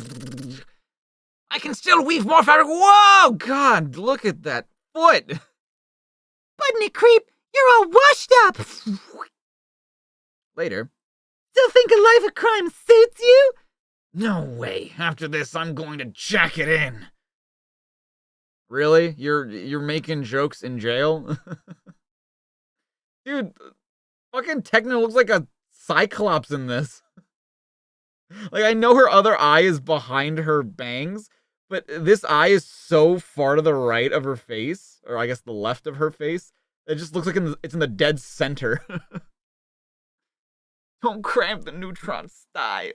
I can still weave more fabric. Whoa, God, look at that foot. Budnik creep, you're all washed up. Later. Still think a life of crime suits you? No way. After this, I'm going to jack it in. Really? You're making jokes in jail? Dude, fucking Techno looks like a Cyclops in this. Like, I know her other eye is behind her bangs, but this eye is so far to the right of her face, or I guess the left of her face, it just looks like it's in the dead center. Don't cramp the Neutron style.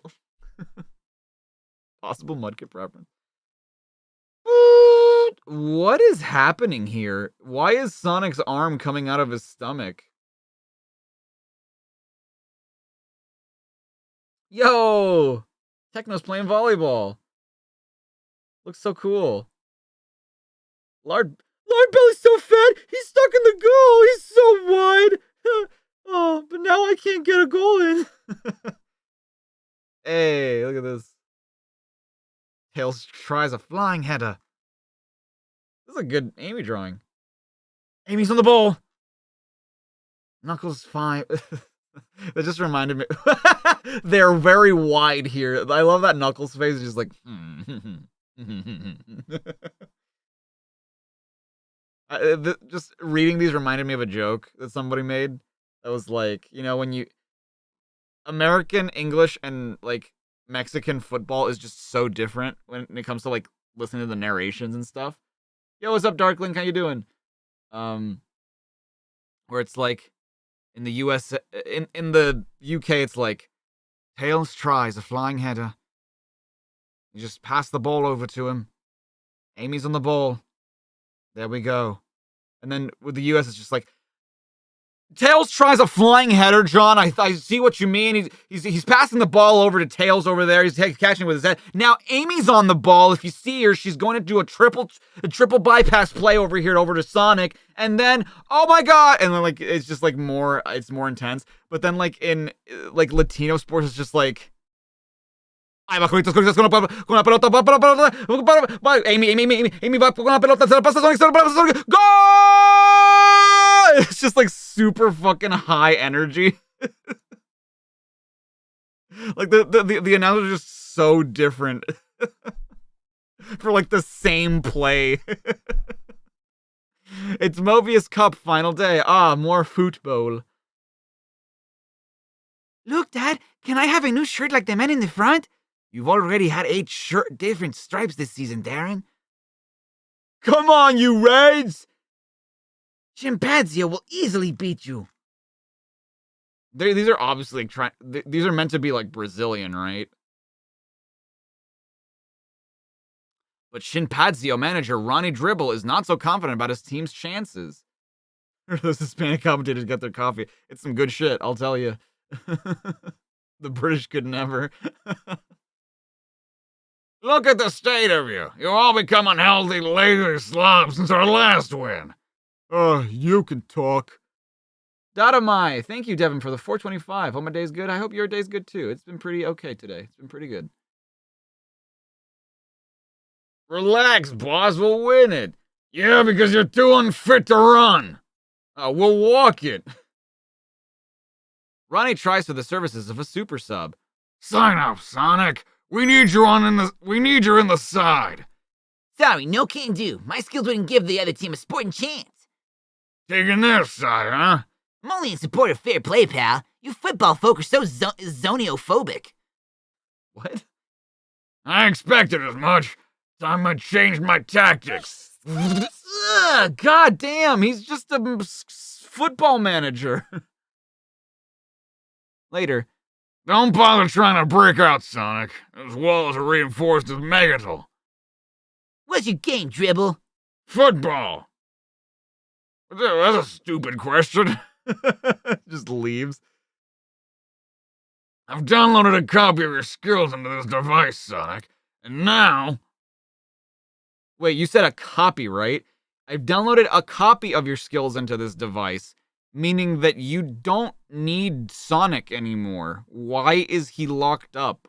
Possible Mudkip reference. What is happening here? Why is Sonic's arm coming out of his stomach? Yo! Techno's playing volleyball. Looks so cool. Lard Belly's so fat, he's stuck in the goal. He's so wide. Oh, but now I can't get a goal in. Hey, look at this. Tails tries a flying header. This is a good Amy drawing. Amy's on the ball. Knuckles 5. That just reminded me. They're very wide here. I love that Knuckles face. Just like. Just reading these reminded me of a joke that somebody made. That was like, you know, when you. American English and like Mexican football is just so different when it comes to like listening to the narrations and stuff. Yo, what's up, Darkling? How you doing? Where it's like in the US, in the UK, it's like Tails tries a flying header. You just pass the ball over to him. Amy's on the ball. There we go. And then with the US, it's just like Tails tries a flying header, John. I see what you mean. He's passing the ball over to Tails over there. He's catching it with his head. Now Amy's on the ball. If you see her, she's going to do a triple bypass play over here over to Sonic. And then, oh my God! And then like it's just like more intense. But then like in like Latino sports, it's just like. Amy va con la pelota, se la pasa Sonic, goal! It's just like super fucking high energy. Like the announcers are just so different for like the same play. It's Mobius Cup final day. Ah, more football. Look, Dad, can I have a new shirt like the men in the front? You've already had 8 different stripes this season, Darren. Come on, you Reds! Chimpanzee will easily beat you. These are obviously these are meant to be like Brazilian, right? But Shinpadzio manager Ronnie Dribble is not so confident about his team's chances. Those Hispanic commentators get their coffee. It's some good shit, I'll tell you. The British could never. Look at the state of you. You all become unhealthy, lazy slobs since our last win. You can talk. Datamai, thank you, Devin, for the 425. Hope my day's good. I hope your day's good too. It's been pretty okay today. It's been pretty good. Relax, boss. We'll win it. Yeah, because you're too unfit to run. We'll walk it. Ronnie tries for the services of a super sub. Sign up, Sonic. We need you in the side. Sorry, no can do. My skills wouldn't give the other team a sporting chance. Taking their side, huh? I'm only in support of fair play, pal. You football folk are so zoniophobic. What? I expected as much. Time I changed my tactics. God damn, he's just a football manager. Later. Don't bother trying to break out, Sonic, as well as reinforced with Megatal. What's your game, Dribble? Football. That's a stupid question. Just leaves. I've downloaded a copy of your skills into this device, Sonic, and now... Wait, you said a copy, right? I've downloaded a copy of your skills into this device, meaning that you don't need Sonic anymore. Why is he locked up?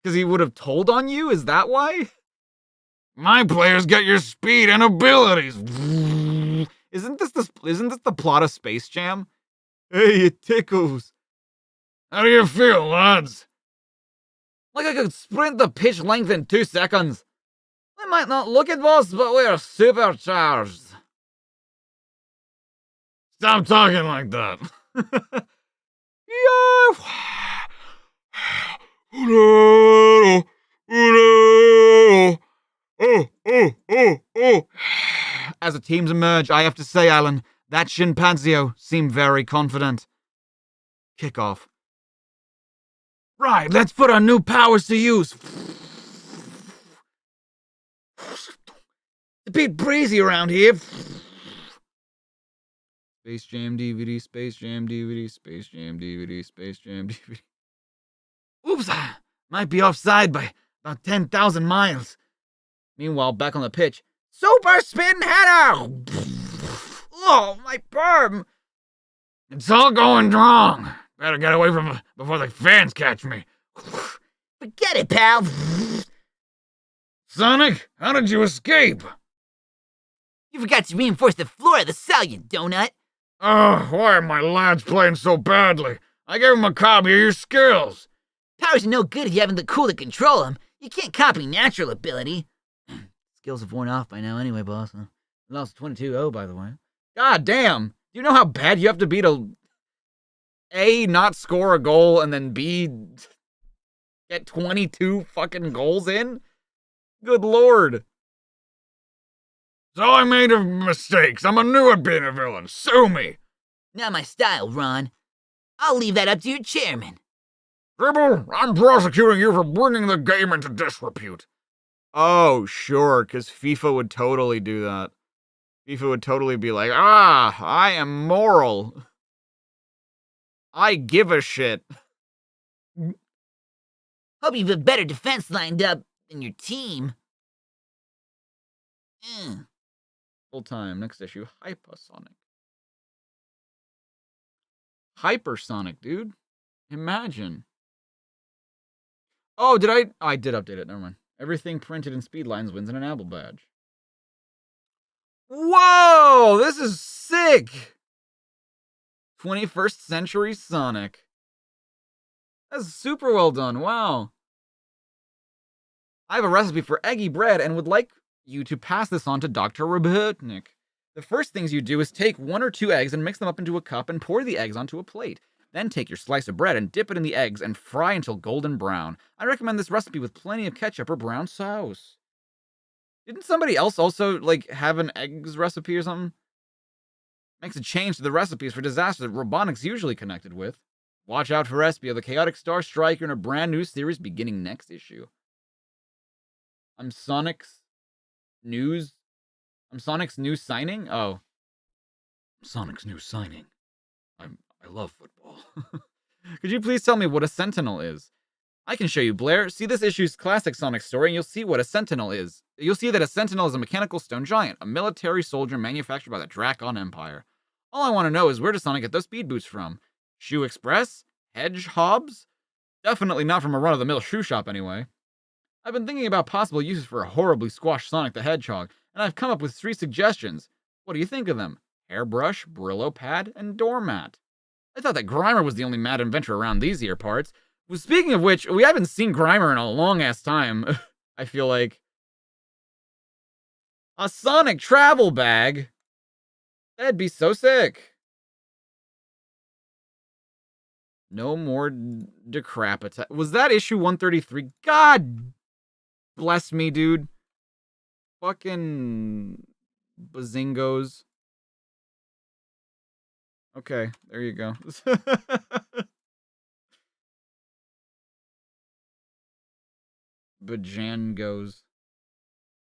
Because he would have told on you? Is that why? My players get your speed and abilities. Isn't this the plot of Space Jam? Hey, it tickles. How do you feel, lads? Like I could sprint the pitch length in 2 seconds. We might not look it, boss, but we're supercharged. Stop talking like that. As the teams emerge, I have to say, Alan, that Shinpadzio seemed very confident. Kickoff. Right, let's put our new powers to use. It's a bit breezy around here. Space Jam DVD, Space Jam DVD, Space Jam DVD, Space Jam DVD. Oops, I might be offside by about 10,000 miles. Meanwhile, back on the pitch. Super spin header! Oh, my perm! It's all going wrong. Better get away from it before the fans catch me. Forget it, pal. Sonic, how did you escape? You forgot to reinforce the floor of the cell, you donut. Oh, why are my lads playing so badly? I gave them a copy of your skills. Powers are no good if you haven't the cool to control them. You can't copy natural ability. Skills have worn off by now anyway, boss. Lost 22-0, by the way. God damn. Do you know how bad you have to be to A, not score a goal, and then B, get 22 fucking goals in? Good lord. So I made mistakes. I'm a new at being a villain. Sue me. Not my style, Ron. I'll leave that up to your chairman. Dribble, I'm prosecuting you for bringing the game into disrepute. Oh, sure, because FIFA would totally do that. FIFA would totally be like, I am moral. I give a shit. Hope you've a better defense lined up than your team. Full time, next issue, Hypersonic. Hypersonic, dude. Imagine. Oh, I did update it, never mind. Everything printed in speed lines wins an apple badge. Whoa, this is sick! 21st century Sonic. That's super well done. Wow. I have a recipe for eggy bread and would like you to pass this on to Dr. Robotic. The first things you do is take 1 or 2 eggs and mix them up into a cup and pour the eggs onto a plate. Then take your slice of bread and dip it in the eggs and fry until golden brown. I recommend this recipe with plenty of ketchup or brown sauce. Didn't somebody else also, have an eggs recipe or something? Makes a change to the recipes for disaster that Robotic's usually connected with. Watch out for Espio, the chaotic star striker in a brand new series beginning next issue. I'm Sonic's new signing? Oh. Sonic's new signing. I love football. Could you please tell me what a Sentinel is? I can show you, Blair. See this issue's classic Sonic story, and you'll see what a Sentinel is. You'll see that a Sentinel is a mechanical stone giant, a military soldier manufactured by the Drakon Empire. All I want to know is, where does Sonic get those speed boots from? Shoe Express? Hedge Hobbs? Definitely not from a run-of-the-mill shoe shop, anyway. I've been thinking about possible uses for a horribly squashed Sonic the Hedgehog, and I've come up with 3 suggestions. What do you think of them? Hairbrush, Brillo pad, and doormat. I thought that Grimer was the only mad inventor around these here parts. Well, speaking of which, we haven't seen Grimer in a long-ass time, I feel like. A Sonic travel bag? That'd be so sick. No more decrapita. Was that issue 133? God bless me, dude. Fucking bazingos. Okay, there you go. Bajangos.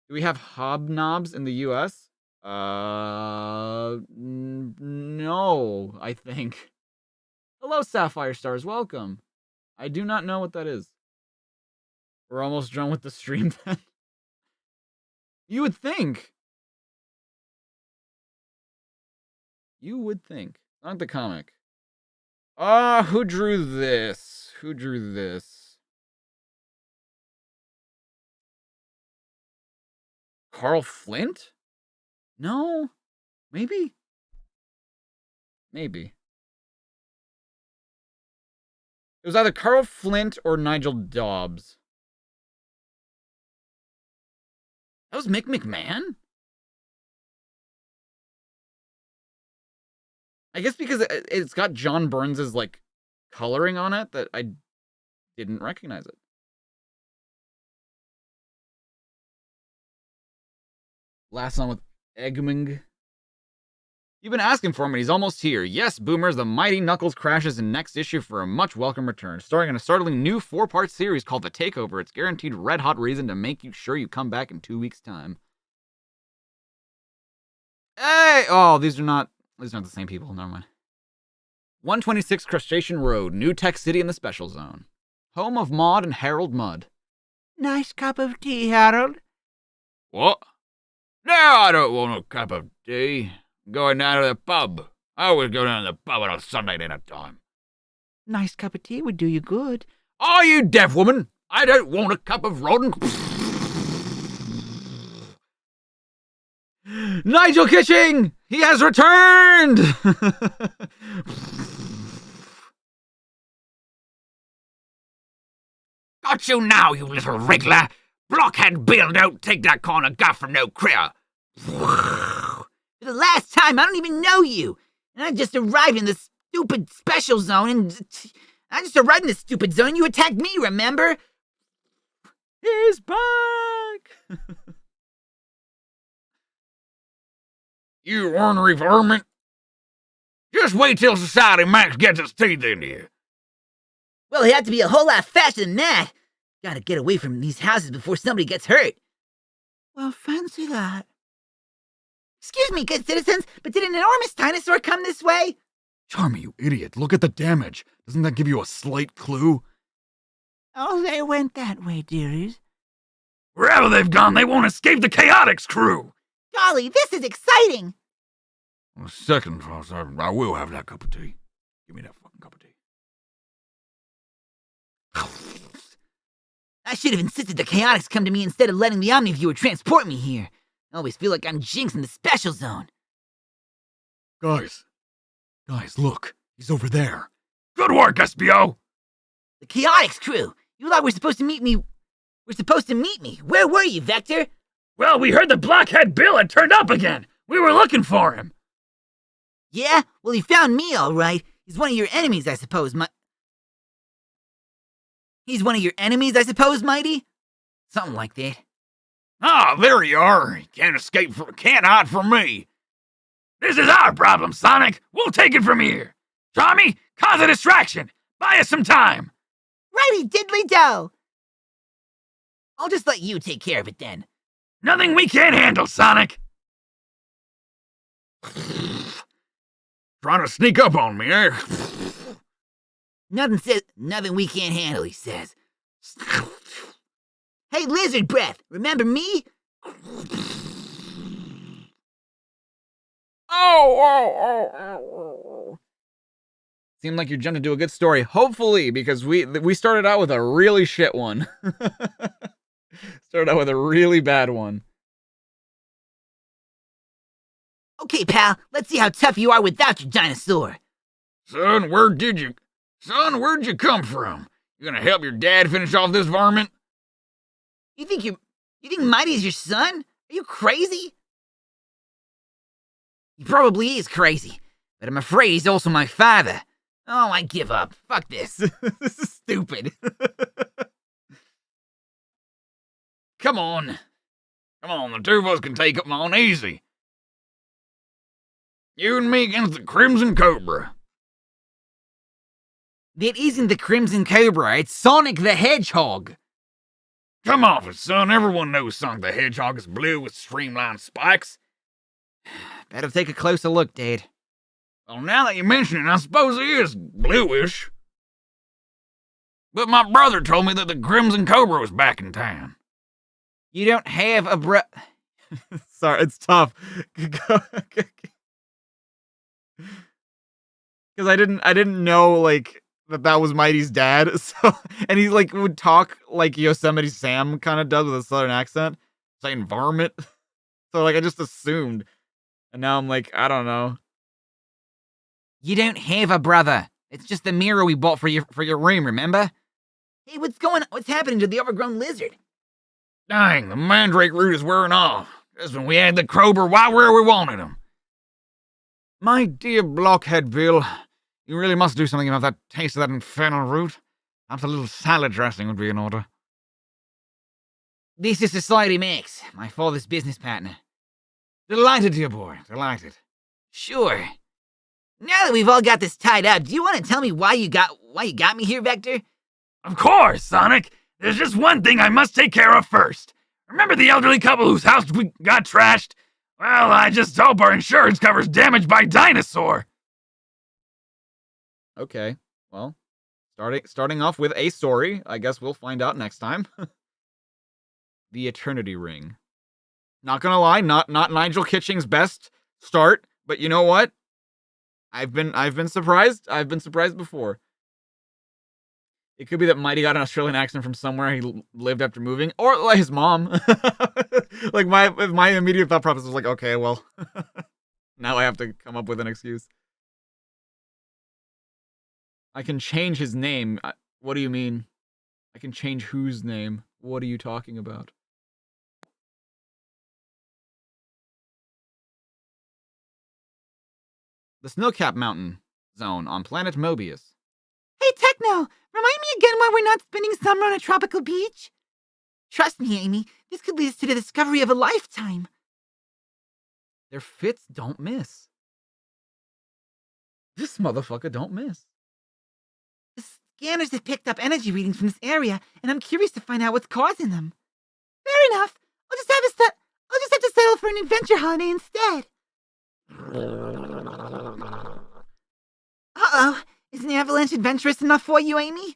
Do we have hobnobs in the US? No, I think. Hello, Sapphire Stars, welcome. I do not know what that is. We're almost done with the stream then. You would think. You would think. Not the comic. Who drew this? Who drew this? Carl Flint? No? Maybe? Maybe. It was either Carl Flint or Nigel Dobbs. That was Mick McMahon? I guess because it's got John Burns' coloring on it that I didn't recognize it. Last one with Eggming. You've been asking for him, and he's almost here. Yes, Boomers, the mighty Knuckles crashes in next issue for a much welcome return, starring in a startling new 4-part series called The Takeover. It's guaranteed red-hot reason to make you sure you come back in 2 weeks' time. Hey! Oh, these are not the same people. Never mind. 126 Crustacean Road, New Tech City in the Special Zone. Home of Maud and Harold Mudd. Nice cup of tea, Harold. What? No, I don't want a cup of tea. I'm going down to the pub. I always go down to the pub on a Sunday dinner time. Nice cup of tea would do you good. Are you deaf, woman? I don't want a cup of rotten... Nigel Kitching! He has returned! Got you now, you little wriggler! Blockhead Bill, don't take that kind of guff from no critter! For the last time, I don't even know you! And I just arrived in this stupid special zone, and you attacked me, remember? He's back! You ornery varmint! Just wait till Society Max gets its teeth into you. Well, it had to be a whole lot faster than that. Gotta get away from these houses before somebody gets hurt. Well, fancy that. Excuse me, good citizens, but did an enormous dinosaur come this way? Charmy, you idiot. Look at the damage. Doesn't that give you a slight clue? Oh, they went that way, dearies. Wherever they've gone, they won't escape the Chaotix crew! Golly, this is exciting! On second thought, I will have that cup of tea. Give me that fucking cup of tea. I should have insisted the Chaotix come to me instead of letting the Omniviewer transport me here. I always feel like I'm Jinx in the special zone. Guys, look. He's over there. Good work, SBO! The Chaotix crew. You thought we're supposed to meet me. Where were you, Vector? Well, we heard the blockhead Bill had turned up again. We were looking for him. Yeah? Well, he found me, all right. He's one of your enemies, I suppose, Mighty? Something like that. Ah, there you are. You can't hide from me. This is our problem, Sonic. We'll take it from here. Tommy, cause a distraction. Buy us some time. Righty diddly do. I'll just let you take care of it then. Nothing we can't handle, Sonic. Trying to sneak up on me, eh? Nothing we can't handle, he says. Hey, Lizard Breath, remember me? Oh. Seemed like you jumped into a good story. Hopefully, because we started out with a really shit one. Started out with a really bad one. Okay, pal, let's see how tough you are without your dinosaur. Son, where'd you come from? You gonna help your dad finish off this varmint? You think Mighty's your son? Are you crazy? He probably is crazy, but I'm afraid he's also my father. Oh, I give up. Fuck this. This is stupid. Come on, the two of us can take them on easy. You and me against the Crimson Cobra. That isn't the Crimson Cobra, it's Sonic the Hedgehog. Come off it, son. Everyone knows Sonic the Hedgehog is blue with streamlined spikes. Better take a closer look, Dad. Well, now that you mention it, I suppose he is bluish. But my brother told me that the Crimson Cobra was back in town. You don't have a Sorry, it's tough. Because I didn't know, like, that was Mighty's dad, so, and he, like, would talk like Yosemite Sam kind of does with a southern accent, saying varmint, so, like, I just assumed, and now I'm like, I don't know. You don't have a brother. It's just the mirror we bought for your room, remember? Hey, what's happening to the overgrown lizard? Dang, the mandrake root is wearing off. Just when we had the Cobra right where we wanted him. My dear blockhead Bill, you really must do something about that taste of that infernal root. Perhaps a little salad dressing would be in order. This is Society Max, my father's business partner. Delighted, dear boy, delighted. Sure. Now that we've all got this tied up, do you want to tell me why you got me here, Vector? Of course, Sonic. There's just one thing I must take care of first. Remember the elderly couple whose house we got trashed? Well, I just hope our insurance covers damage by dinosaur. Okay, well, starting off with a story. I guess we'll find out next time. The Eternity Ring. Not gonna lie, not Nigel Kitching's best start, but you know what? I've been surprised. I've been surprised before. It could be that Mighty got an Australian accent from somewhere he lived after moving, or like his mom. Like my immediate thought process was like, okay, well, now I have to come up with an excuse. I can change his name. What do you mean? I can change whose name? What are you talking about? The Snowcap Mountain Zone on planet Mobius. Hey, Techno! Remind me again why we're not spending summer on a tropical beach? Trust me, Amy, this could lead us to the discovery of a lifetime. Their fits don't miss. This motherfucker don't miss. The scanners have picked up energy readings from this area, and I'm curious to find out what's causing them. Fair enough. I'll just have to settle for an adventure holiday instead. Uh-oh. Isn't the avalanche adventurous enough for you, Amy?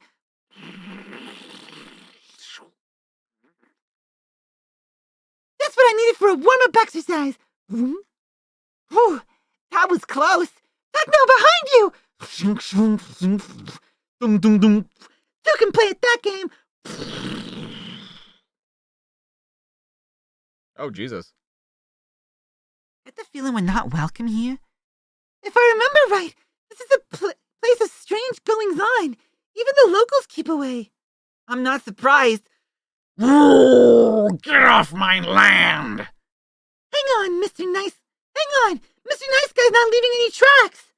That's what I needed for a warm-up exercise. Whew, that was close. Techno, behind you! Two can play at that game. Oh, Jesus. Get the feeling we're not welcome here? If I remember right, this is a place of strange goings-on. Even the locals keep away. I'm not surprised. Ooh, get off my land! Hang on, Mr. Nice. Hang on! Mr. Nice Guy's not leaving any tracks!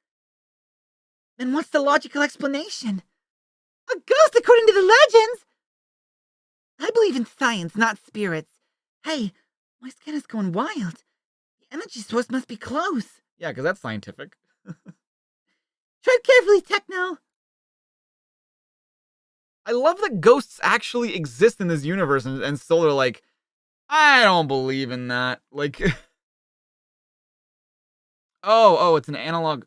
Then what's the logical explanation? A ghost according to the legends! I believe in science, not spirits. Hey, my skin is going wild. The energy source must be close. Yeah, because that's scientific. Tread carefully, Techno. I love that ghosts actually exist in this universe, and still they're like, I don't believe in that. Like, oh, it's an analog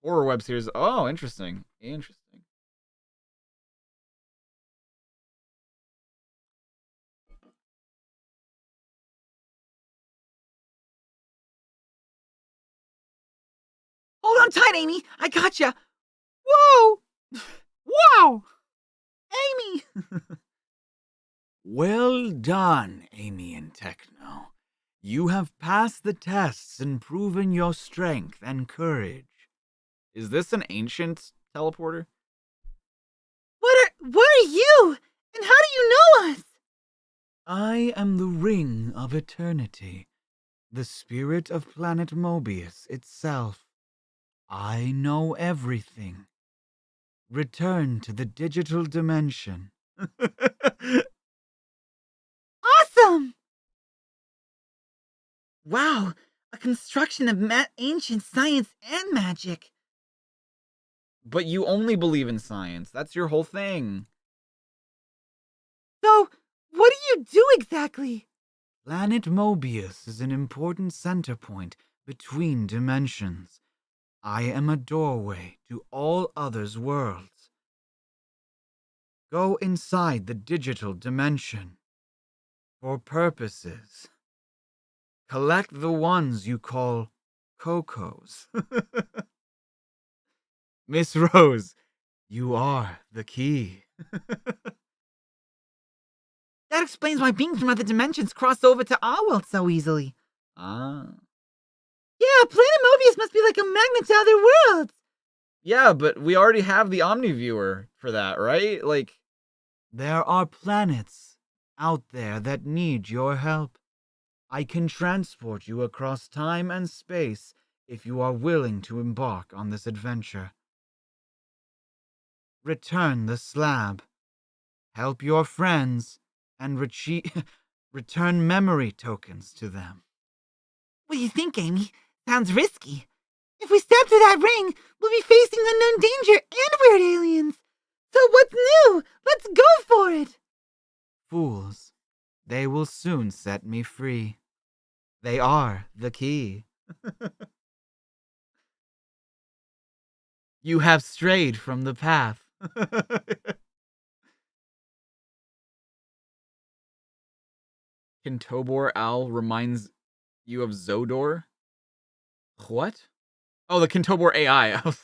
horror web series. Oh, interesting. Hold on tight, Amy. I gotcha. Whoa! Wow! Amy! Well done, Amy and Techno. You have passed the tests and proven your strength and courage. Is this an ancient teleporter? What are you? And how do you know us? I am the Ring of Eternity, the spirit of planet Mobius itself. I know everything. Return to the digital dimension. Awesome! Wow, a construction of ancient science and magic. But you only believe in science. That's your whole thing. So, what do you do exactly? Planet Mobius is an important center point between dimensions. I am a doorway to all others' worlds. Go inside the digital dimension. For purposes. Collect the ones you call Cocos. Miss Rose, you are the key. That explains why beings from other dimensions cross over to our world so easily. Ah. Yeah, Planet Mobius must be like a magnet to other worlds. Yeah, but we already have the OmniViewer for that, right? Like, there are planets out there that need your help. I can transport you across time and space if you are willing to embark on this adventure. Return the slab. Help your friends and return memory tokens to them. What do you think, Amy? Sounds risky. If we step through that ring, we'll be facing unknown danger and weird aliens. So what's new? Let's go for it! Fools. They will soon set me free. They are the key. You have strayed from the path. Kintobor Owl reminds you of Zodor? What? Oh, the Kintobor AI. I was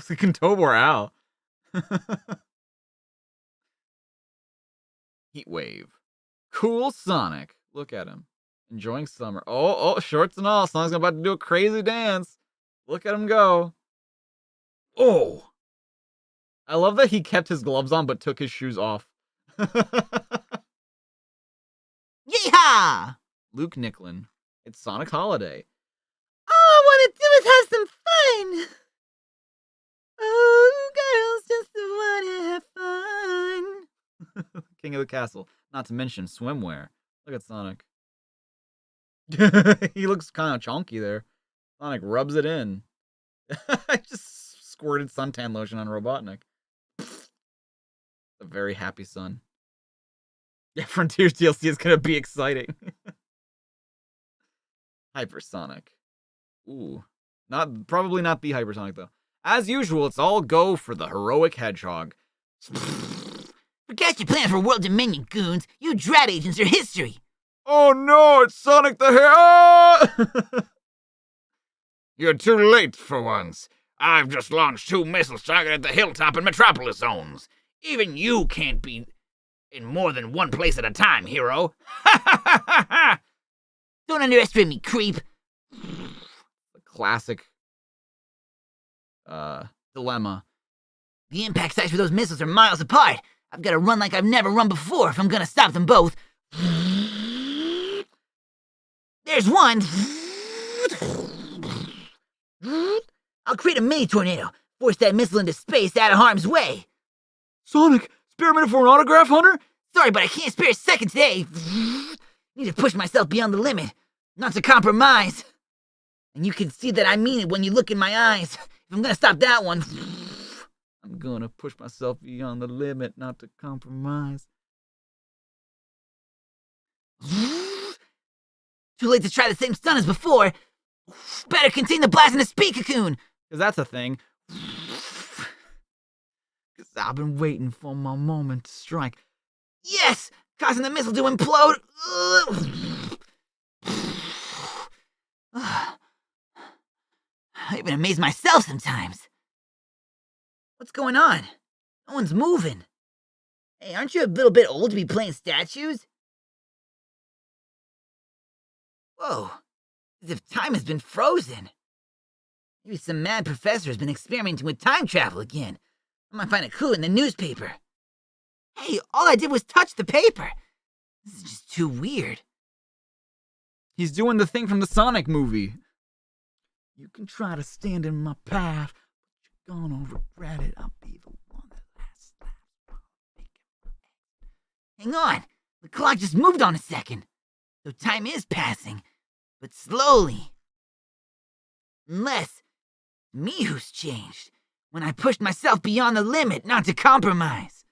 the Kintobor Owl. Heatwave. Cool Sonic. Look at him. Enjoying summer. Oh, shorts and all. Sonic's about to do a crazy dance. Look at him go. Oh. I love that he kept his gloves on but took his shoes off. Yeehaw! Luke Nicklin. It's Sonic Holiday. All I want to do is have some fun. Oh, girls just want to have fun. King of the Castle. Not to mention swimwear. Look at Sonic. He looks kind of chunky there. Sonic rubs it in. I just squirted suntan lotion on Robotnik. A very happy sun. Yeah, Frontiers DLC is gonna be exciting. Hypersonic. Ooh. Probably not the Hypersonic, though. As usual, it's all go for the heroic hedgehog. Forget your plan for World Dominion, goons. You dread agents are history. Oh no, it's Sonic the Hedgehog! You're too late for once. I've just launched 2 missiles targeted at the Hilltop and Metropolis zones. Even you can't be in more than one place at a time, hero. Don't underestimate me, creep. The classic dilemma. The impact sites for those missiles are miles apart. I've got to run like I've never run before if I'm gonna stop them both. There's one. I'll create a mini tornado. Force that missile into space out of harm's way. Sonic, spare a minute for an autograph, Hunter? Sorry, but I can't spare a second today. Need to push myself beyond the limit, not to compromise. And you can see that I mean it when you look in my eyes. If I'm gonna stop that one, I'm gonna push myself beyond the limit, not to compromise. Too late to try the same stunt as before. Better contain the blast in a speed cocoon. Cause that's a thing. Cause I've been waiting for my moment to strike. Yes! Causing the missile to implode. I even amaze myself sometimes. What's going on? No one's moving. Hey, aren't you a little bit old to be playing statues? Whoa, as if time has been frozen. Maybe some mad professor has been experimenting with time travel again. I might find a clue in the newspaper. Hey, all I did was touch the paper. This is just too weird. He's doing the thing from the Sonic movie. You can try to stand in my path, but you're gonna regret it. I'll be the one that lasts. Hang on, the clock just moved on a second. So time is passing, but slowly. Unless, me who's changed, when I pushed myself beyond the limit not to compromise.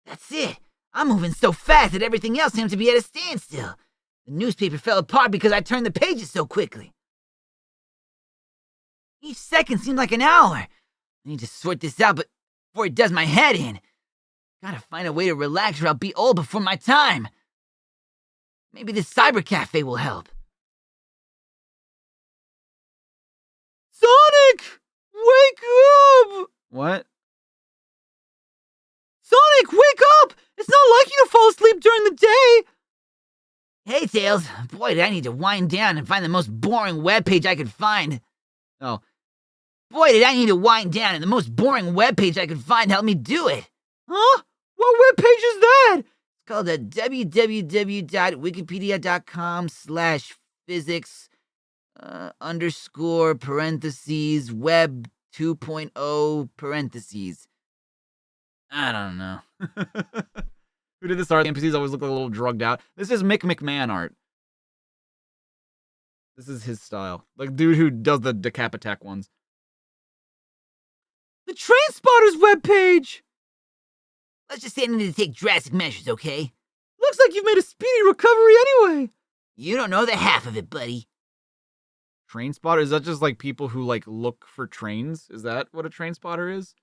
That's it. I'm moving so fast that everything else seems to be at a standstill. The newspaper fell apart because I turned the pages so quickly. Each second seemed like an hour. I need to sort this out before it does my head in. Gotta find a way to relax or I'll be old before my time. Maybe this cyber cafe will help. Sonic! Wake up! What? Sonic, wake up! It's not like you to fall asleep during the day! Hey, Tails. Boy, did I need to wind down and find the most boring webpage I could find. Oh. Boy, did I need to wind down and the most boring webpage I could find helped me do it. Huh? What webpage is that? It's called a www.wikipedia.com/physics _ parentheses web 2.0 parentheses. I don't know. Who did this art? The NPCs always look like a little drugged out. This is Mick McMahon art. This is his style. Like dude who does the Decapitac ones. The Train Spotters webpage! Let's just say I need to take drastic measures, okay? Looks like you've made a speedy recovery anyway. You don't know the half of it, buddy. Train spotter? Is that just like people who like look for trains? Is that what a train spotter is?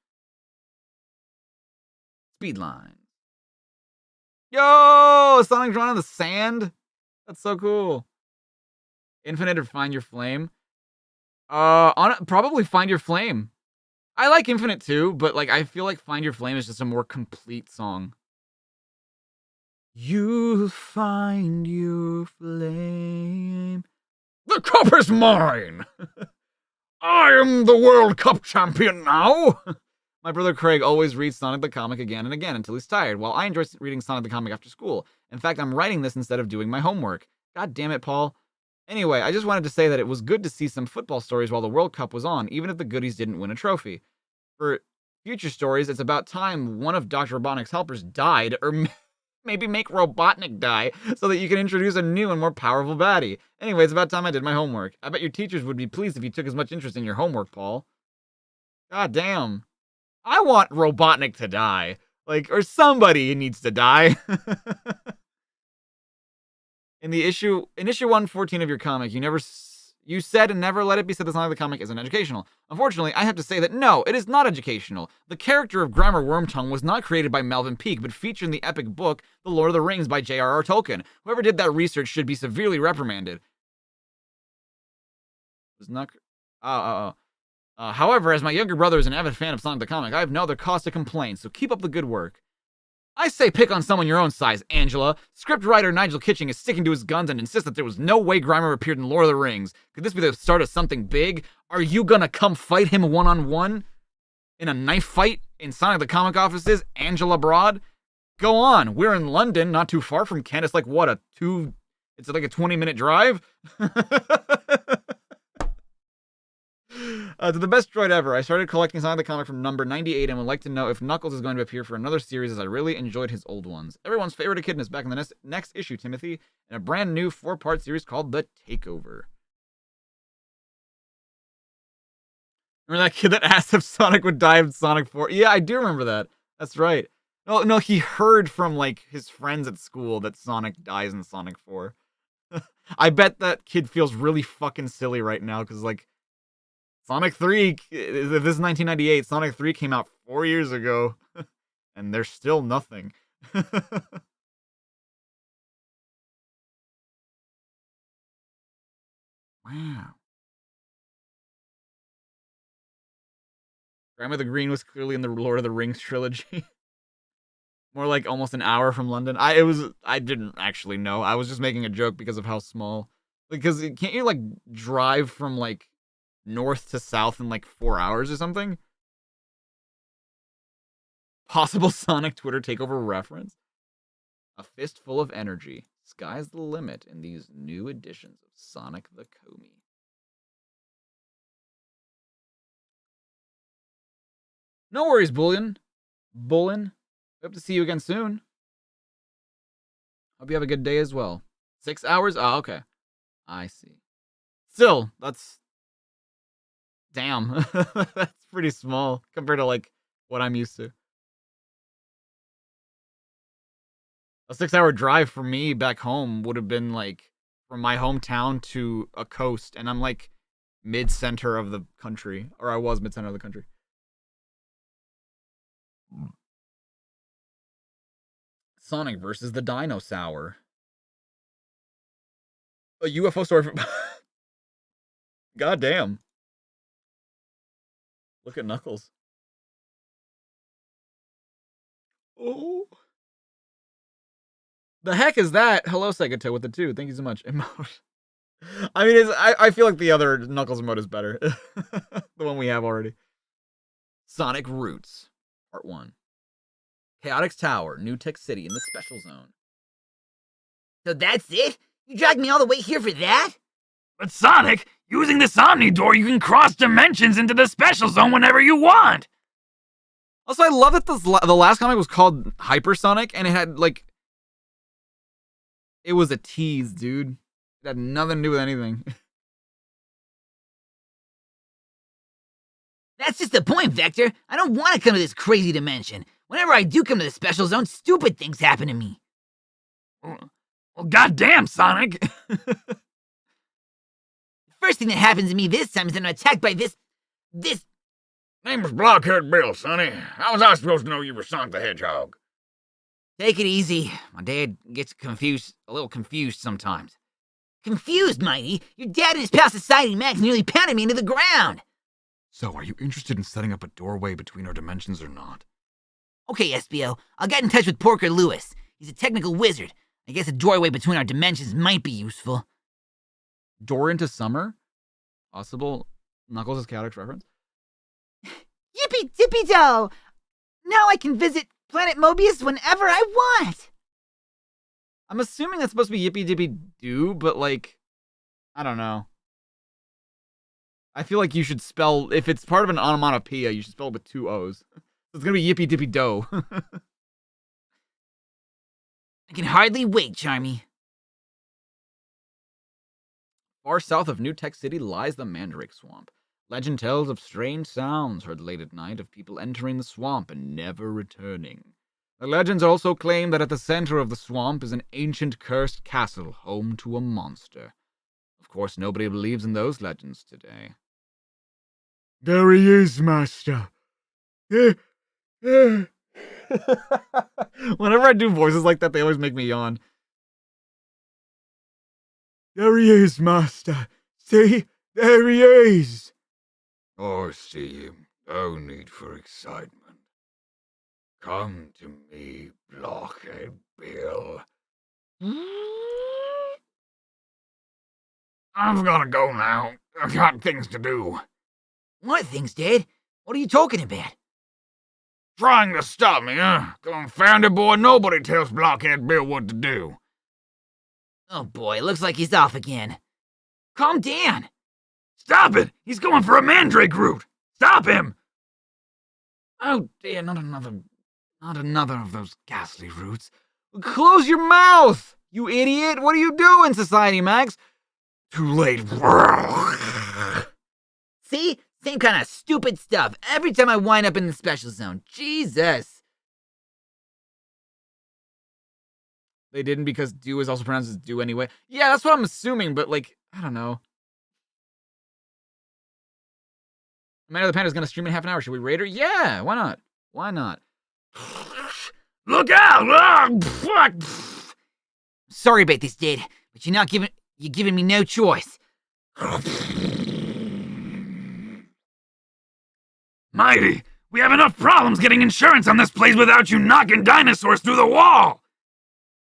Speed line. Yo! Sonic drawn on the sand? That's so cool. Infinite or Find Your Flame? Probably Find Your Flame. I like Infinite too, but like I feel like Find Your Flame is just a more complete song. You'll find your flame. The cup is mine! I am the World Cup champion now! My brother Craig always reads Sonic the Comic again and again until he's tired, while I enjoy reading Sonic the Comic after school. In fact, I'm writing this instead of doing my homework. God damn it, Paul. Anyway, I just wanted to say that it was good to see some football stories while the World Cup was on, even if the goodies didn't win a trophy. For future stories, it's about time one of Dr. Robotnik's helpers died, or maybe make Robotnik die, so that you can introduce a new and more powerful baddie. Anyway, it's about time I did my homework. I bet your teachers would be pleased if you took as much interest in your homework, Paul. God damn. I want Robotnik to die. Like, or somebody needs to die. In issue 114 of your comic, you said and never let it be said that Sonic the Comic isn't educational. Unfortunately, I have to say that no, it is not educational. The character of Grimer Wormtongue was not created by Melvin Peake, but featured in the epic book, The Lord of the Rings by J.R.R. Tolkien. Whoever did that research should be severely reprimanded. Was not... However, as my younger brother is an avid fan of Sonic the Comic, I have no other cause to complain, so keep up the good work. I say pick on someone your own size, Angela. Scriptwriter Nigel Kitching is sticking to his guns and insists that there was no way Grimer appeared in Lord of the Rings. Could this be the start of something big? Are you gonna come fight him one-on-one? in a knife fight in Sonic the Comic offices, Angela Broad. Go on. We're in London, not too far from Kent. It's like, what, it's like a 20-minute drive? To the best droid ever. I started collecting Sonic the Comic from number 98 and would like to know if Knuckles is going to appear for another series, as I really enjoyed his old ones. Everyone's favorite echidna is back in the next issue, Timothy, in a brand new 4-part series called The Takeover. Remember that kid that asked if Sonic would die in Sonic 4? Yeah, I do remember that. That's right. No, he heard from, like, his friends at school that Sonic dies in Sonic 4. I bet that kid feels really fucking silly right now, because, like, Sonic 3, this is 1998, Sonic 3 came out 4 years ago, and there's still nothing. Wow. Grandmother Green was clearly in the Lord of the Rings trilogy. More like almost an hour from London. I didn't actually know. I was just making a joke because of how small. Because can't you, like, drive from, like, north to south in, like, 4 hours or something? Possible Sonic Twitter takeover reference? A fistful of energy. Sky's the limit in these new editions of Sonic the Comey. No worries, Bullion. Hope to see you again soon. Hope you have a good day as well. 6 hours? Oh, okay. I see. Still, that's... Damn. That's pretty small compared to, like, what I'm used to. A 6-hour drive for me back home would have been, like, from my hometown to a coast, and I'm, like, mid-center of the country. Or I was mid-center of the country. Sonic versus the Dinosaur. A UFO story from... God damn. Look at Knuckles. Oh. The heck is that? Hello, Segato with the 2. Thank you so much. Emote. I mean, I feel like the other Knuckles emote is better. The one we have already. Sonic Roots. Part 1. Chaotix Tower, New Tech City in the Special Zone. So that's it? You dragged me all the way here for that? But Sonic, using this Omni Door, you can cross dimensions into the Special Zone whenever you want. Also, I love that the last comic was called Hypersonic, and it had, like... It was a tease, dude. It had nothing to do with anything. That's just the point, Vector. I don't want to come to this crazy dimension. Whenever I do come to the Special Zone, stupid things happen to me. Well, goddamn, Sonic. First thing that happens to me this time is that I'm attacked by this... Name was Blockhead Bill, Sonny. How was I supposed to know you were Sonic the Hedgehog? Take it easy. My dad gets a little confused sometimes. Confused, Mighty? Your dad and his pal Society Max nearly pounded me into the ground. So, are you interested in setting up a doorway between our dimensions or not? Okay, SBO, I'll get in touch with Porker Lewis. He's a technical wizard. I guess a doorway between our dimensions might be useful. Door into Summer? Possible Knuckles' Chaotix reference? Yippee dippy do! Now I can visit Planet Mobius whenever I want! I'm assuming that's supposed to be Yippee Dippy Doo, but, like, I don't know. I feel like you should spell, if it's part of an onomatopoeia, you should spell it with 2 O's. It's gonna be Yippee Dippy Doe. I can hardly wait, Charmy. Far south of New Tech City lies the Mandrake Swamp. Legend tells of strange sounds heard late at night of people entering the swamp and never returning. The legends also claim that at the center of the swamp is an ancient cursed castle home to a monster. Of course, nobody believes in those legends today. There he is, Master. Whenever I do voices like that, they always make me yawn. There he is, Master. See? There he is. I see him. No need for excitement. Come to me, Blockhead Bill. I've gotta go now. I've got things to do. What things, Dad? What are you talking about? Trying to stop me, huh? Confounded boy, nobody tells Blockhead Bill what to do. Oh boy, looks like he's off again. Calm down. Stop it! He's going for a mandrake root! Stop him! Oh dear, not another of those ghastly roots. Close your mouth, you idiot! What are you doing, Society Max? Too late. See? Same kind of stupid stuff every time I wind up in the special zone. Jesus. They didn't because do is also pronounced as do anyway. Yeah, that's what I'm assuming, but like, I don't know. Amanda the Panda is going to stream in half an hour. Should we raid her? Yeah, why not? Why not? Look out! Sorry about this, Dad, but you're giving me no choice. Mighty, we have enough problems getting insurance on this place without you knocking dinosaurs through the wall!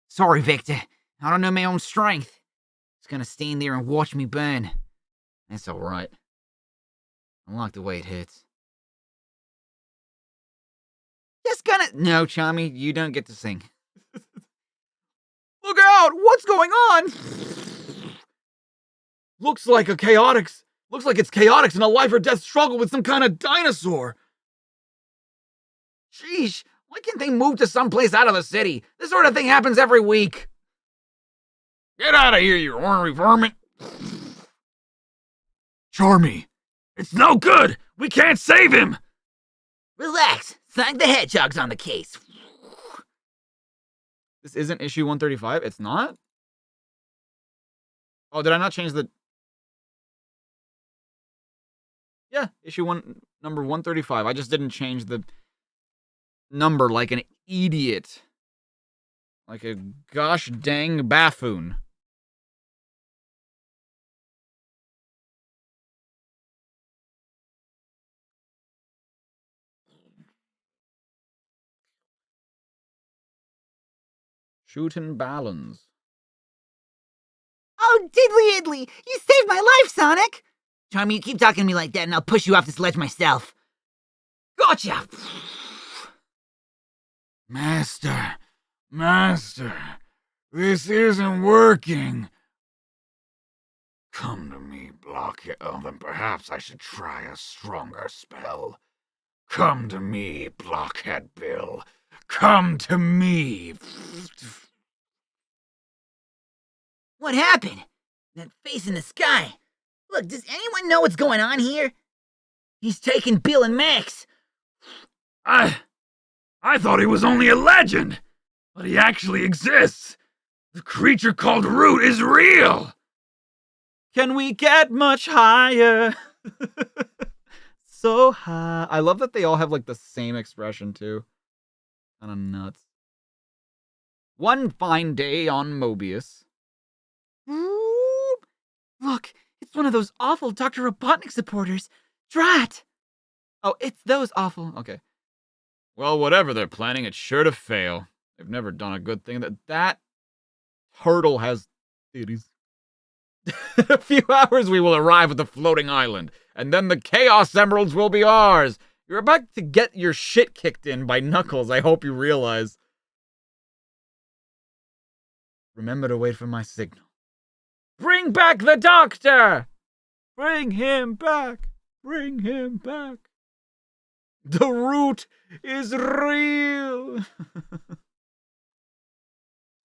Sorry, Victor. I don't know my own strength. Just gonna stand there and watch me burn. That's alright. I like the way it hits. Just gonna... No, Chami, you don't get to sing. Look out! What's going on? Looks like it's chaotic in a life or death struggle with some kind of dinosaur. Sheesh, why can't they move to someplace out of the city? This sort of thing happens every week. Get out of here, you ornery varmint! Charmy, it's no good! We can't save him! Relax, Sonic the Hedgehog's on the case. This isn't issue 135? It's not? Oh, did I not change the... Yeah, issue 1, number 135. I just didn't change the number like an idiot. Like a gosh dang buffoon. Shooting balance. Oh, diddly idly! You saved my life, Sonic! Charmy, you keep talking to me like that and I'll push you off this ledge myself. Gotcha! Master, this isn't working. Come to me, Blockhead. Oh, then perhaps I should try a stronger spell. Come to me, Blockhead Bill. Come to me. What happened? That face in the sky. Look, does anyone know what's going on here? He's taking Bill and Max. I thought he was only a legend, but he actually exists. The creature called Root is real. Can we get much higher? So high. I love that they all have like the same expression too. Kind of nuts. One fine day on Mobius. Look, it's one of those awful Dr. Robotnik supporters. Drat! Oh, it's those awful. Okay. Well, whatever they're planning, it's sure to fail. They've never done a good thing. That turtle has titties. In a few hours, we will arrive at the floating island, and then the Chaos Emeralds will be ours. You're about to get your shit kicked in by Knuckles, I hope you realize. Remember to wait for my signal. Bring back the doctor! Bring him back! Bring him back! The root is real!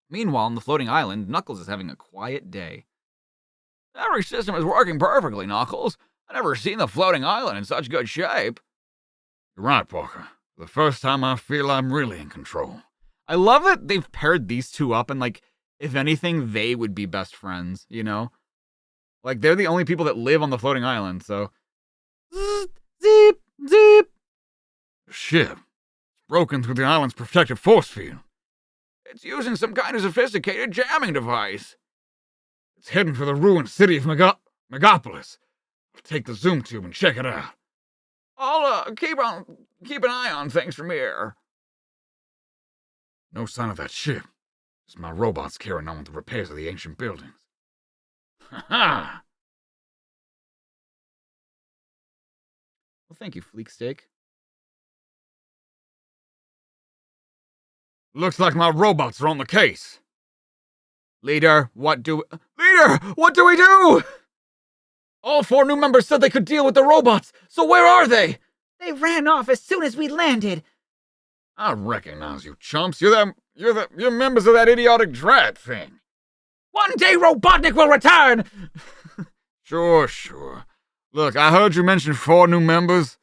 Meanwhile, on the floating island, Knuckles is having a quiet day. Every system is working perfectly, Knuckles. I've never seen the floating island in such good shape. You're right, Parker. For the first time, I feel I'm really in control. I love that they've paired these two up, and, like, if anything, they would be best friends, you know? Like, they're the only people that live on the floating island, so... Zip! Zip! The ship. It's broken through the island's protective force field. It's using some kind of sophisticated jamming device. It's heading for the ruined city of Megapolis. I'll take the zoom tube and check it out. I'll keep an eye on things from here. No sign of that ship. It's my robots carrying on with the repairs of the ancient buildings. Ha ha! Well, thank you, Fleek Steak. Looks like my robots are on the case. Leader, what do we do? All 4 new members said they could deal with the robots, so where are they? They ran off as soon as we landed. I recognize you, chumps. You're members of that idiotic drat thing. One day Robotic will return! Sure. Look, I heard you mention 4 new members.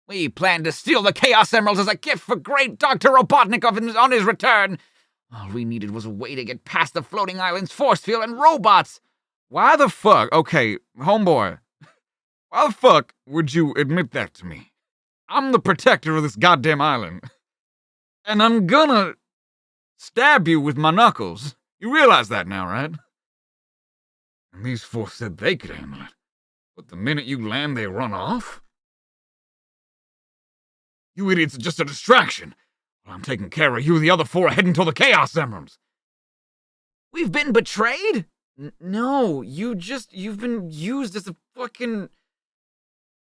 We plan to steal the Chaos Emeralds as a gift for great Dr. Robotnikov on his return. All we needed was a way to get past the floating island's force field and robots. Why the fuck? Okay, homeboy. Why the fuck would you admit that to me? I'm the protector of this goddamn island. And I'm gonna stab you with my knuckles. You realize that now, right? And these 4 said they could handle it. But the minute you land, they run off? You idiots are just a distraction. Well, I'm taking care of you. The other 4 are heading toward the Chaos Emeralds. We've been betrayed? No, you've been used as a fucking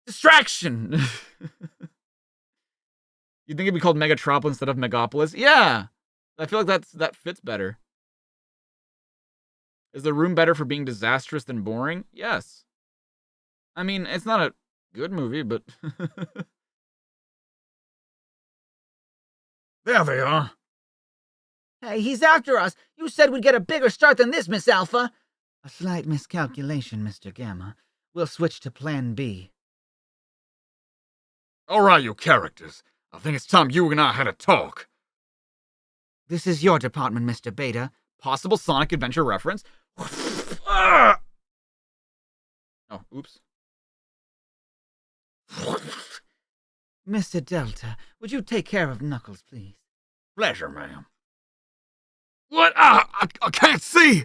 distraction. You think it'd be called Megatropolis instead of Megapolis? Yeah. I feel like that fits better. Is the room better for being disastrous than boring? Yes. I mean, it's not a good movie, but... There they are. Hey, he's after us. You said we'd get a bigger start than this, Miss Alpha. A slight miscalculation, Mr. Gamma. We'll switch to Plan B. All right, you characters. I think it's time you and I had a talk. This is your department, Mr. Beta. Possible Sonic Adventure reference. Oh, oops. Mr. Delta, would you take care of Knuckles, please? Pleasure, ma'am. What? I can't see!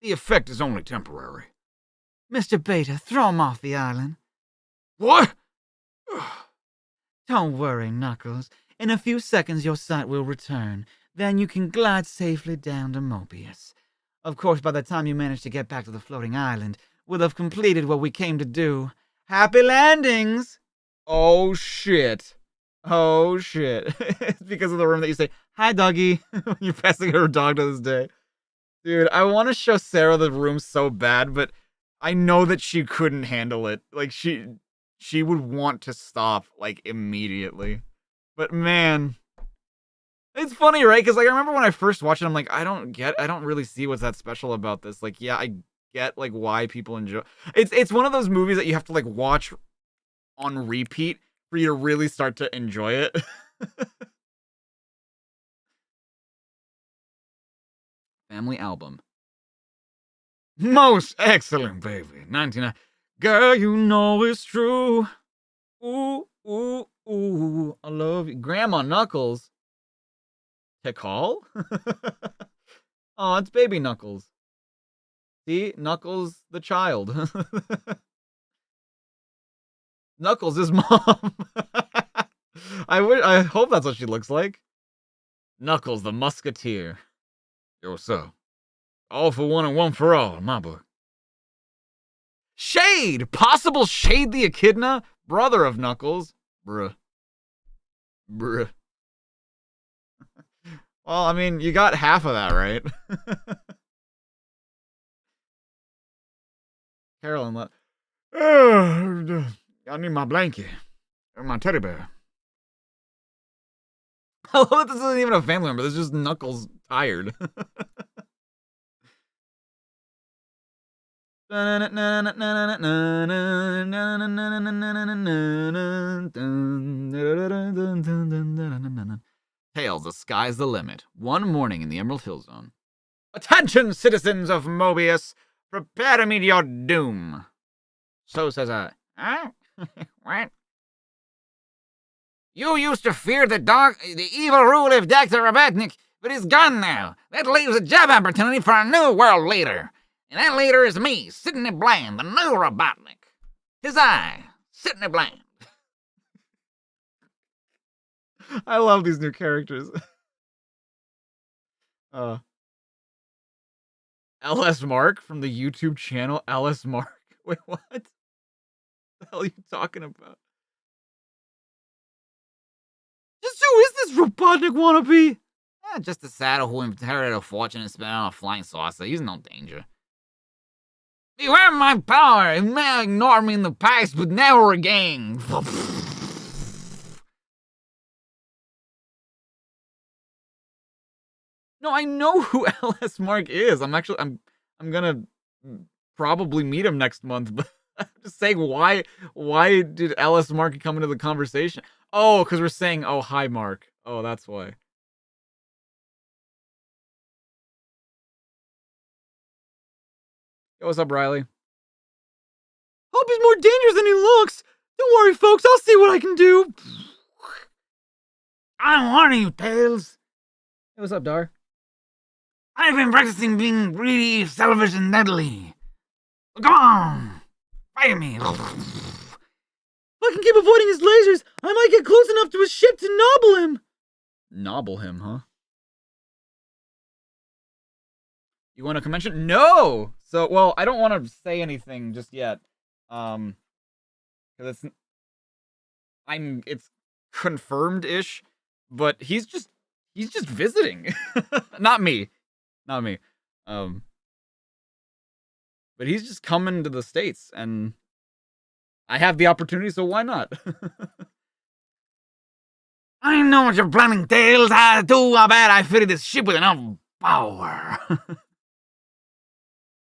The effect is only temporary. Mr. Beta, throw him off the island. What? Don't worry, Knuckles. In a few seconds your sight will return. Then you can glide safely down to Mobius. Of course, by the time you manage to get back to the floating island, we'll have completed what we came to do. Happy landings! Oh, shit. It's because of the room that you say, hi, doggy, when you're passing her dog to this day. Dude, I want to show Sarah the room so bad, but I know that she couldn't handle it. Like, she would want to stop, like, immediately. But, man, it's funny, right? Because, like, I remember when I first watched it, I'm like, I don't really see what's that special about this. Like, yeah, I get, like, why people enjoy... It's one of those movies that you have to, like, watch on repeat for you to really start to enjoy it. Family album. Most excellent, baby. 99. Girl, you know it's true. Ooh, ooh, ooh. I love you. Grandma Knuckles. Tikal? Oh, it's baby Knuckles. See? Knuckles the child. Knuckles is mom. I hope that's what she looks like. Knuckles the Musketeer. Yo, so. All for one and one for all, in my book. Shade! Possible Shade the Echidna? Brother of Knuckles. Bruh. Well, I mean, you got half of that, right? Carolyn left. I need my blanket. And my teddy bear. I love that this isn't even a family member. This is just Knuckles tired. Tails, the sky's the limit. One morning in the Emerald Hill Zone. Attention, citizens of Mobius! Prepare to meet your doom. So says I. Huh? What? You used to fear the evil rule of Dr. Robotnik, but he's gone now. That leaves a job opportunity for a new world leader. And that leader is me, Sidney Bland, the new Robotnik. 'Tis I, Sidney Bland. I love these new characters. LS Mark from the YouTube channel LS Mark. Wait, what? What the hell are you talking about? Just who is this Robotnik wannabe? Just a saddle who inherited a fortune and spent it on a flying saucer. He's no danger. Beware my power! It may ignore me in the past, but never again. No, I know who LS Mark is. I'm gonna probably meet him next month, but I'm just saying why did LS Mark come into the conversation? Oh, because we're saying, oh, hi Mark. Oh, that's why. Yo, what's up, Riley? Hope he's more dangerous than he looks. Don't worry, folks. I'll see what I can do. I'm warning you, Tails. Hey, what's up, Dar? I've been practicing being greedy, selfish, and deadly. Come on! Fight me! If I can keep avoiding his lasers, I might get close enough to his ship to nobble him. Nobble him, huh? You want a convention? No! So, well, I don't want to say anything just yet. Because it's confirmed-ish, but he's just visiting. Not me. But he's just coming to the States, and I have the opportunity, so why not? I know what you're planning, Tails. I bet I fitted this ship with enough power.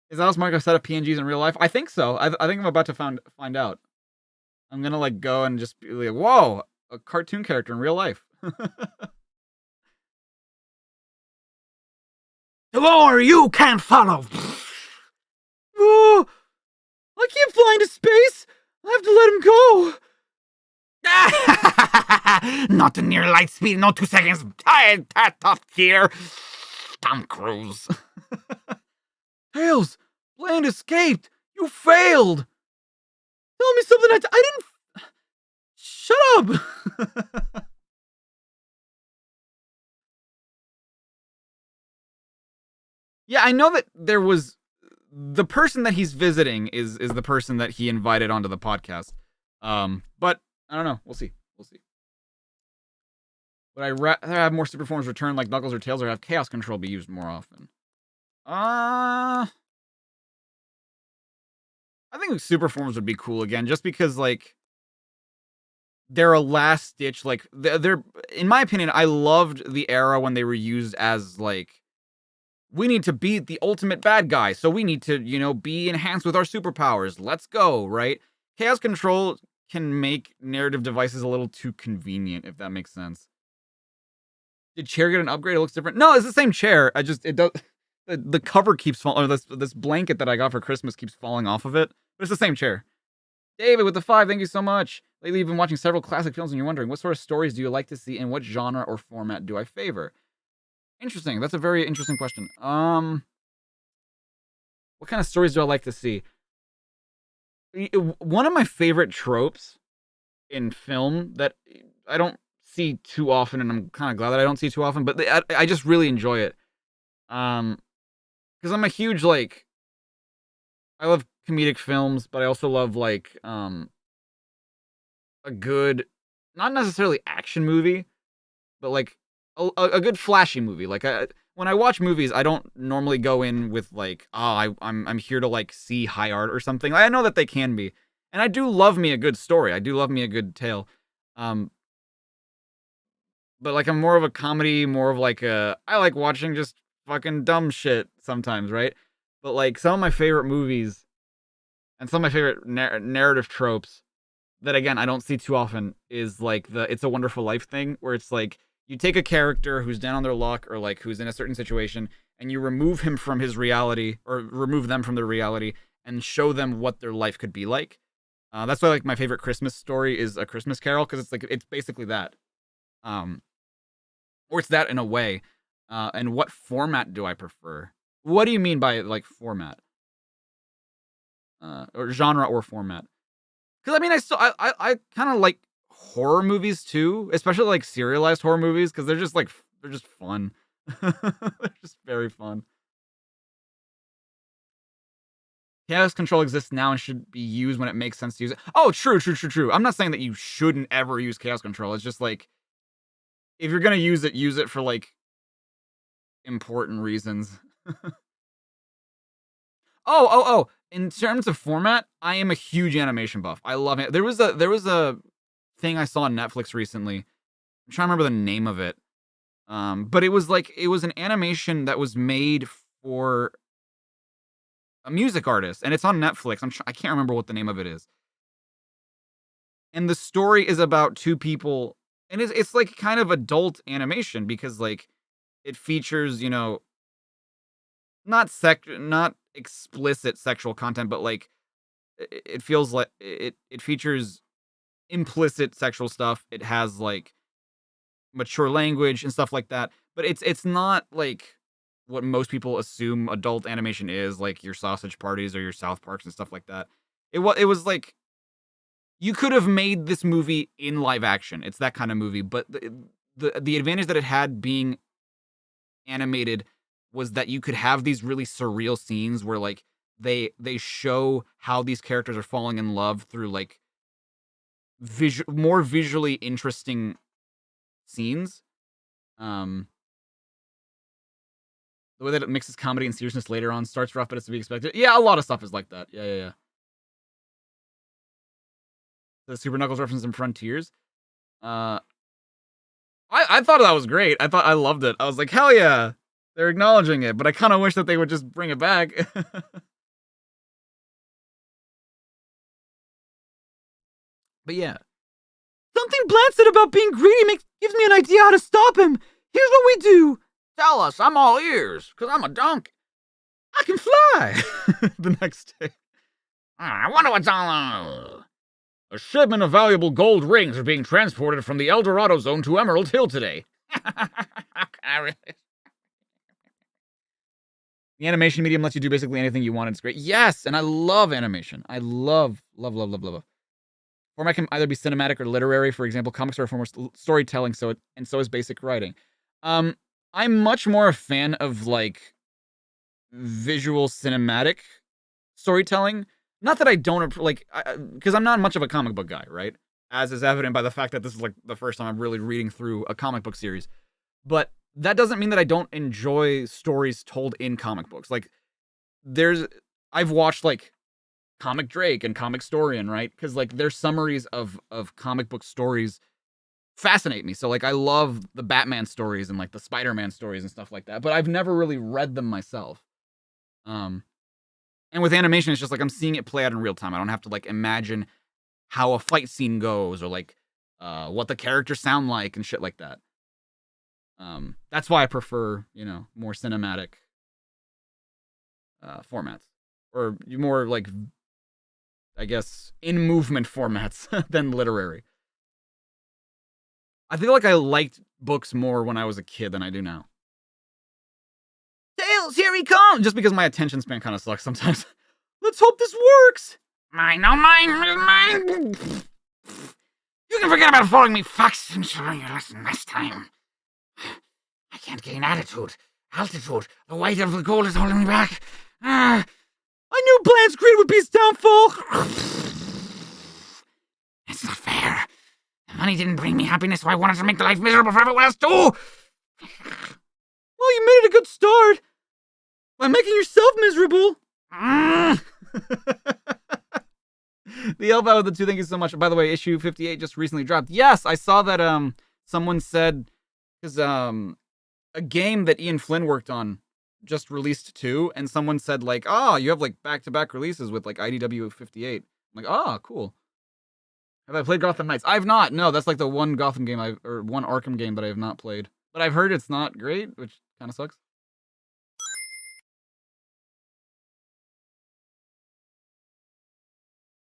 Is Alice Mark a set of PNGs in real life? I think so. I think I'm about to find out. I'm gonna like go and just be like, whoa, a cartoon character in real life. The lower you can't follow. Oh, I can't fly into space. I have to let him go. Not in near light speed, no 2 seconds. Tough here. Tom Cruise. Tails, Bland escaped. You failed. Tell me something I didn't. Shut up. Yeah, I know that there was the person that he's visiting is the person that he invited onto the podcast. But I don't know. We'll see. Would I rather have more super forms return like Knuckles or Tails, or have Chaos Control be used more often? I think super forms would be cool again, just because like they're a last ditch. Like they're in my opinion, I loved the era when they were used as like, we need to beat the ultimate bad guy, so we need to, be enhanced with our superpowers. Let's go, right? Chaos Control can make narrative devices a little too convenient, if that makes sense. Did chair get an upgrade? It looks different. No, it's the same chair. It does. The cover keeps falling, or this blanket that I got for Christmas keeps falling off of it. But it's the same chair. David with the 5, thank you so much. Lately, you've been watching several classic films, and you're wondering, what sort of stories do you like to see, and what genre or format do I favor? Interesting. That's a very interesting question. What kind of stories do I like to see? One of my favorite tropes in film that I don't see too often, and I'm kind of glad that I don't see too often, but I just really enjoy it. Because I'm a huge, like, I love comedic films, but I also love, like, a good, not necessarily action movie, but, like, a good flashy movie. Like, when I watch movies, I don't normally go in with like, I'm here to like see high art or something. I know that they can be, and I do love me a good story. I do love me a good tale. But like, I'm more of a comedy, more of like I like watching just fucking dumb shit sometimes, right? But like some of my favorite movies and some of my favorite narrative tropes that again I don't see too often is like the It's a Wonderful Life thing, where it's like, you take a character who's down on their luck or like who's in a certain situation and you remove him from his reality or remove them from their reality and show them what their life could be like. That's why like my favorite Christmas story is A Christmas Carol, because it's basically that. Or it's that in a way. And what format do I prefer? What do you mean by like format? Or genre or format? Because I mean, I kind of like horror movies too, especially like serialized horror movies, because they're just fun. They're just very fun. Chaos Control exists now and should be used when it makes sense to use it. Oh, true. I'm not saying that you shouldn't ever use Chaos Control. It's just like, if you're gonna use it for like important reasons. Oh. In terms of format, I am a huge animation buff. I love it. There was a thing I saw on Netflix recently. I'm trying to remember the name of it. But it was an animation that was made for a music artist, and it's on Netflix. I can't remember what the name of it is. And the story is about two people, and it's like kind of adult animation because like it features, you know, not explicit sexual content, but like it feels like it features implicit sexual stuff. It has like mature language and stuff like that, but it's not like what most people assume adult animation is, like your Sausage Parties or your South Parks and stuff like that. It was like you could have made this movie in live action. It's that kind of movie, but the advantage that it had being animated was that you could have these really surreal scenes where like they show how these characters are falling in love through like more visually interesting scenes. The way that it mixes comedy and seriousness later on starts rough, but it's to be expected. Yeah, a lot of stuff is like that. Yeah. The Super Knuckles reference in Frontiers. I thought that was great. I loved it. I was like, hell yeah. They're acknowledging it, but I kind of wish that they would just bring it back. But yeah. Something Bland said about being greedy gives me an idea how to stop him. Here's what we do. Tell us, I'm all ears, because I'm a donkey. I can fly. The next day. I wonder what's all. A shipment of valuable gold rings are being transported from the El Dorado zone to Emerald Hill today. The animation medium lets you do basically anything you want. It's great. Yes, and I love animation. I love. Format can either be cinematic or literary. For example, comics are a form of storytelling, so is basic writing. I'm much more a fan of like visual cinematic storytelling. Not that I don't like, because I'm not much of a comic book guy, right? As is evident by the fact that this is like the first time I'm really reading through a comic book series. But that doesn't mean that I don't enjoy stories told in comic books. Like, I've watched like Comic Drake and Comic Storian, right? Because like their summaries of comic book stories fascinate me. So like I love the Batman stories and like the Spider-Man stories and stuff like that. But I've never really read them myself. And with animation, it's just like I'm seeing it play out in real time. I don't have to like imagine how a fight scene goes or like what the characters sound like and shit like that. That's why I prefer, you know, more cinematic formats, or more like, I guess, in movement formats than literary. I feel like I liked books more when I was a kid than I do now. Tails, here he comes! Just because my attention span kind of sucks sometimes. Let's hope this works! Mine. You can forget about following me, fox, and learn your lesson next time. I can't gain altitude. The weight of the goal is holding me back. I knew Bland's greed would be his downfall! It's not fair. The money didn't bring me happiness, so I wanted to make the life miserable for everyone else too! Well, you made it a good start. By making yourself miserable. The Elbow with the two, thank you so much. By the way, issue 58 just recently dropped. Yes, I saw that someone said, because a game that Ian Flynn worked on just released 2, and someone said like, oh, you have like back-to-back releases with like IDW 58. I'm like, oh, cool. Have I played Gotham Knights? I've not. No, that's like the one Gotham game or one Arkham game that I have not played. But I've heard it's not great, which kind of sucks.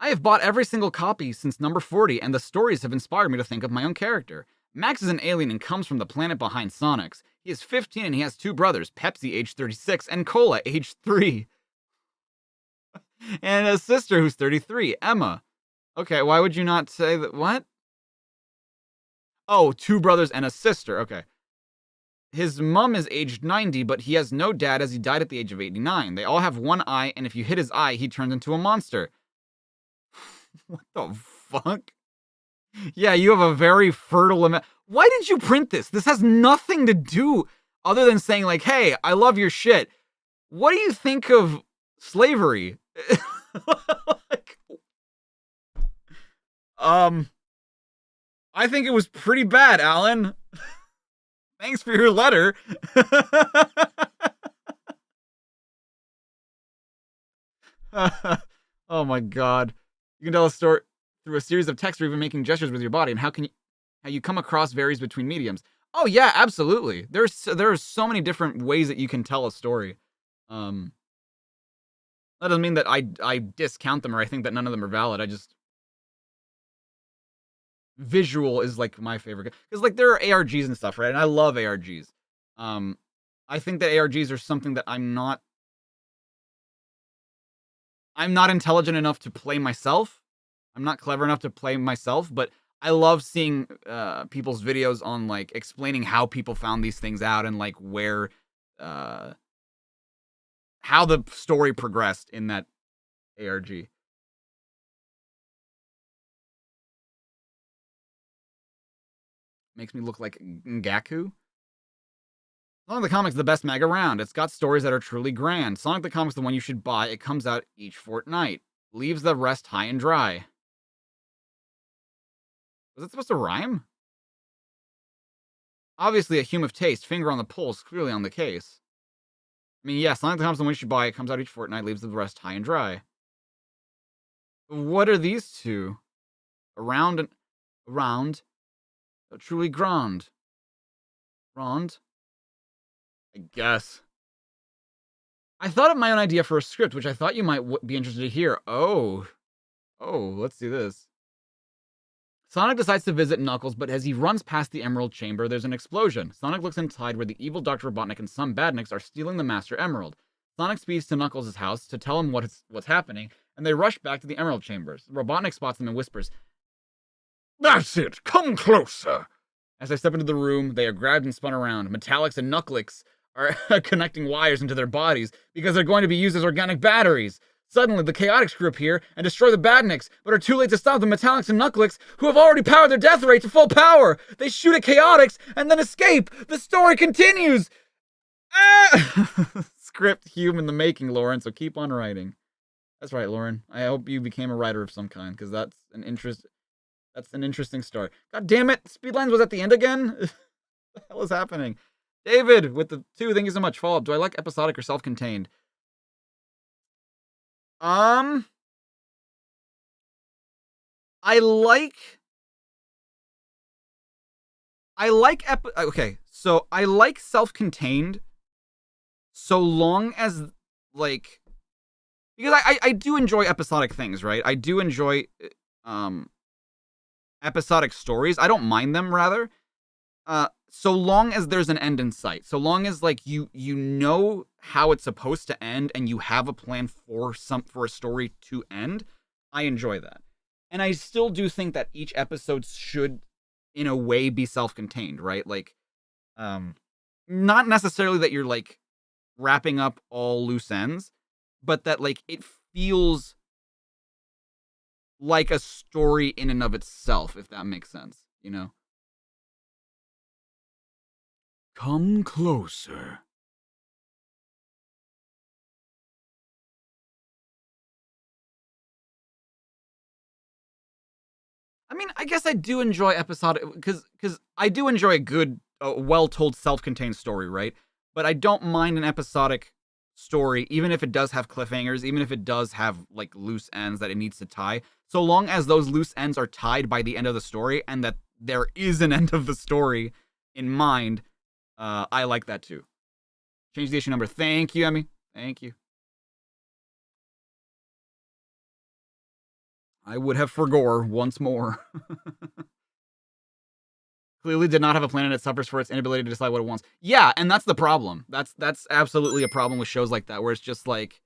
I have bought every single copy since number 40, and the stories have inspired me to think of my own character. Max is an alien and comes from the planet behind Sonic's. He is 15 and he has 2 brothers, Pepsi, age 36, and Cola, age 3. And a sister who's 33, Emma. Okay, why would you not say that? What? Oh, 2 brothers and a sister. Okay. His mom is aged 90, but he has no dad as he died at the age of 89. They all have one eye, and if you hit his eye, he turns into a monster. What the fuck? Yeah, you have a very fertile... Why did you print this? This has nothing to do... other than saying like, "Hey, I love your shit. What do you think of slavery?" Like, I think it was pretty bad, Alan. Thanks for your letter. Oh my god. You can tell a story through a series of texts or even making gestures with your body, and how you come across varies between mediums. Oh yeah, absolutely. There are so many different ways that you can tell a story. That doesn't mean that I discount them or I think that none of them are valid. I just visual is like my favorite, because like there are ARGs and stuff, right? And I love ARGs. I think that ARGs are something that I'm not intelligent enough to play myself. I'm not clever enough to play myself, but I love seeing people's videos on like explaining how people found these things out and like where how the story progressed in that ARG. Makes me look like Ngaku. Sonic the Comic's the best mag around. It's got stories that are truly grand. Sonic the Comic's the one you should buy. It comes out each fortnight. Leaves the rest high and dry. Was it supposed to rhyme? Obviously a hume of taste. Finger on the pulse. Clearly on the case. I mean, yeah, Sonic the Comic's the one you should buy. It comes out each fortnight. Leaves the rest high and dry. What are these two? Around and around. Truly grand. Grand? I guess. I thought of my own idea for a script, which I thought you might be interested to hear. Oh, let's do this. Sonic decides to visit Knuckles, but as he runs past the Emerald Chamber, there's an explosion. Sonic looks inside where the evil Dr. Robotnik and some badniks are stealing the Master Emerald. Sonic speeds to Knuckles' house to tell him what's happening, and they rush back to the Emerald Chambers. Robotnik spots them and whispers, "That's it! Come closer!" As they step into the room, they are grabbed and spun around. Metallics and Knucklix are connecting wires into their bodies because they're going to be used as organic batteries. Suddenly, the Chaotix crew appear and destroy the Badniks, but are too late to stop the Metallics and Knucklix, who have already powered their death ray to full power. They shoot at Chaotix and then escape. The story continues. Script hume in the making, Lauren, so keep on writing. That's right, Lauren. I hope you became a writer of some kind, because that's an interesting story. God damn it, Speedlines was at the end again? What the hell is happening? David with the 2, thank you so much. Follow up. Do I like episodic or self-contained? I like okay, so I like self-contained so long as like, because I do enjoy episodic things, right? I do enjoy episodic stories. I don't mind them, rather. So long as there's an end in sight. So long as like you know how it's supposed to end and you have a plan for a story to end, I enjoy that. And I still do think that each episode should in a way be self-contained, right? Like not necessarily that you're like wrapping up all loose ends, but that like it feels like a story in and of itself, if that makes sense, you know? Come closer. I mean, I guess I do enjoy episodic, because I do enjoy a good, well-told, self-contained story, right? But I don't mind an episodic story, even if it does have cliffhangers, even if it does have, like, loose ends that it needs to tie, so long as those loose ends are tied by the end of the story, and that there is an end of the story in mind, I like that too. Change the issue number. Thank you, Emmy. Thank you. I would have forgore once more. Clearly did not have a plan and it suffers for its inability to decide what it wants. Yeah, and that's the problem. That's absolutely a problem with shows like that, where it's just like,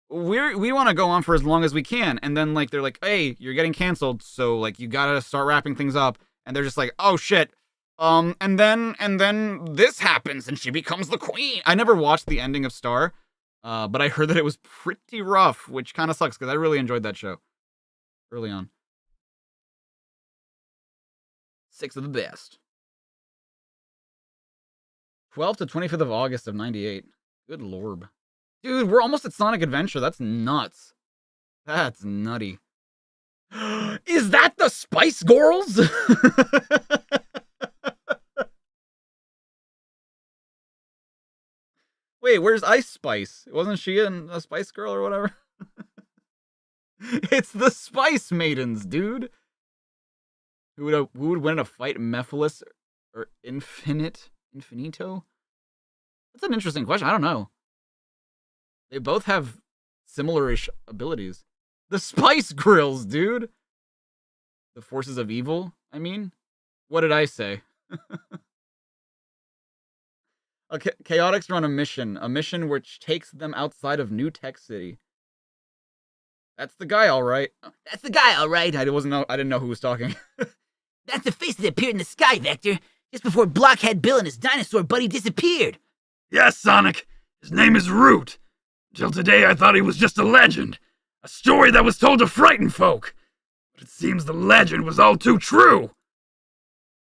we want to go on for as long as we can, and then like they're like, hey, you're getting canceled, so like you gotta start wrapping things up, and they're just like, oh shit. And then this happens and she becomes the queen. I never watched the ending of Star, but I heard that it was pretty rough, which kind of sucks because I really enjoyed that show early on. 6 of the best. 12th to 25th of August of 98. Good lord. Dude, we're almost at Sonic Adventure. That's nuts. That's nutty. Is that the Spice Girls? Wait, where's Ice Spice? Wasn't she a Spice Girl or whatever? It's the Spice Maidens, dude. Who would win in a fight, Mephiles or Infinito? That's an interesting question. I don't know. They both have similar-ish abilities. The Spice Girls, dude. The forces of evil, I mean. What did I say? Okay, Chaotix run a mission which takes them outside of New Tech City. That's the guy, all right. That's the guy, all right. I didn't know who was talking. That's the face that appeared in the sky, Vector, just before Blockhead Bill and his dinosaur buddy disappeared. Yes, Sonic. His name is Root. Till today, I thought he was just a legend. A story that was told to frighten folk. But it seems the legend was all too true.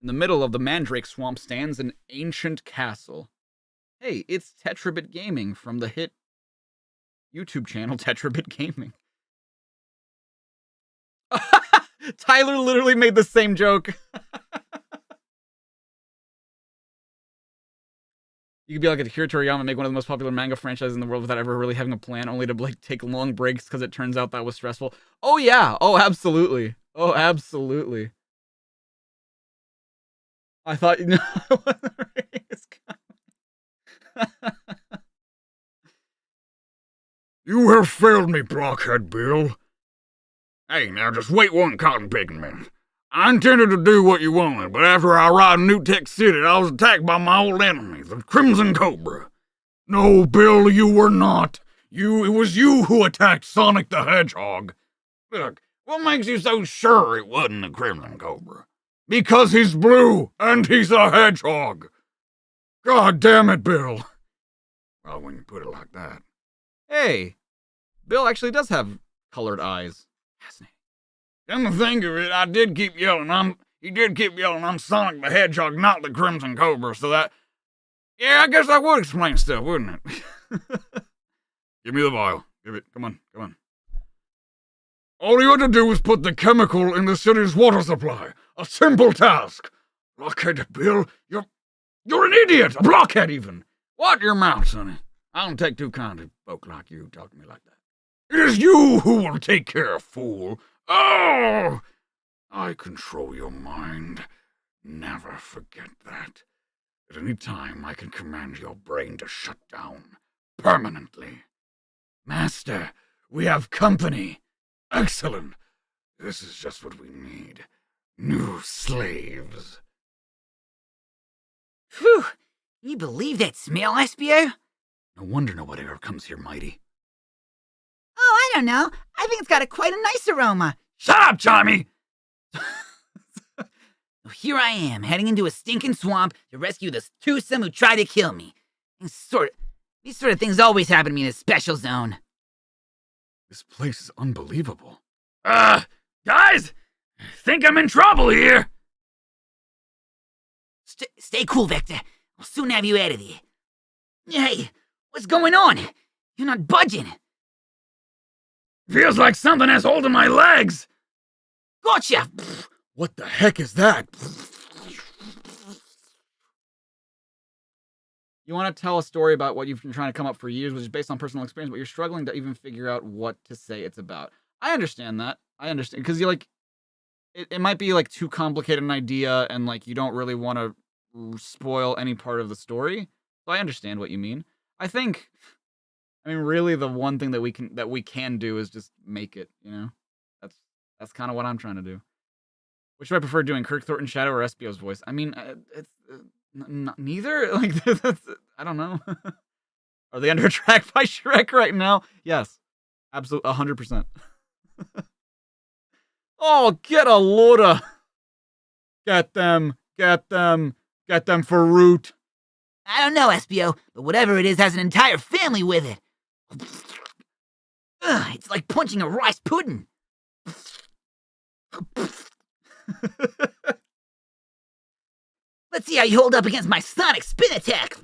In the middle of the Mandrake Swamp stands an ancient castle. Hey, it's Tetrabit Gaming from the hit YouTube channel Tetrabit Gaming. Tyler literally made the same joke. You could be like Akira Toriyama and make one of the most popular manga franchises in the world without ever really having a plan, only to like take long breaks because it turns out that was stressful. Oh yeah. Oh, absolutely. Oh, absolutely. I thought you know You have failed me, Blockhead Bill. Hey, now just wait one cotton-picking minute. I intended to do what you wanted, but after I arrived in New Tech City, I was attacked by my old enemy, the Crimson Cobra. No, Bill, you were not. It was you who attacked Sonic the Hedgehog. Look, what makes you so sure it wasn't the Crimson Cobra? Because he's blue, and he's a hedgehog. God damn it, Bill. Well, when you put it like that. Hey, Bill actually does have colored eyes. Fascinating. Come to think of it, he did keep yelling, I'm Sonic the Hedgehog, not the Crimson Cobra, so that... Yeah, I guess that would explain stuff, wouldn't it? Give me the vial. Give it. Come on. All you had to do was put the chemical in the city's water supply. A simple task. Blockhead Bill, you're an idiot! A blockhead, even! Watch your mouth, sonny. I don't take too kindly to folk like you who talk to me like that. It is you who will take care, fool. Oh! I control your mind. Never forget that. At any time, I can command your brain to shut down. Permanently. Master, we have company. Excellent. This is just what we need. New slaves. Phew! Can you believe that smell, SPO? No wonder nobody ever comes here, Mighty. Oh, I don't know. I think it's got quite a nice aroma. Shut up, Chimey! Here I am, heading into a stinking swamp to rescue the twosome who tried to kill me. These sort of things always happen to me in a special zone. This place is unbelievable. Guys! I think I'm in trouble here! Stay cool, Vector. I'll soon have you out of here. Hey, what's going on? You're not budging. Feels like something has hold of my legs! Gotcha! What the heck is that? You want to tell a story about what you've been trying to come up for years, which is based on personal experience, but you're struggling to even figure out what to say it's about. I understand that. I understand. Because you like, it might be like too complicated an idea and like you don't really want to spoil any part of the story. So I understand what you mean. I mean, really the one thing that we can do is just make it, you know? That's kind of what I'm trying to do. Which do I prefer doing, Kirk Thornton Shadow or SPO's voice? I mean, it's neither. Like, I don't know. Are they under attack by Shrek right now? Yes, absolutely, 100%. Oh, get a load of... Get them for Root. I don't know, SPO, but whatever it is has an entire family with it. Ugh, it's like punching a rice pudding. Let's see how you hold up against my sonic spin attack.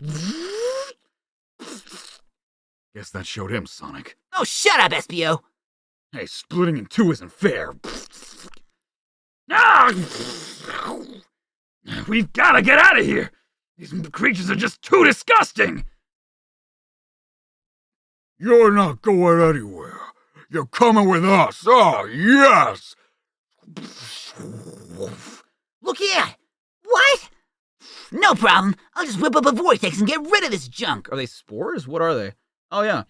Guess that showed him, Sonic. Oh, shut up, SPO. Hey, splitting in two isn't fair. Ah! We've got to get out of here. These creatures are just too disgusting. You're not going anywhere. You're coming with us. Oh, yes. Look here. What? No problem. I'll just whip up a vortex and get rid of this junk. Are they spores? What are they? Oh, yeah.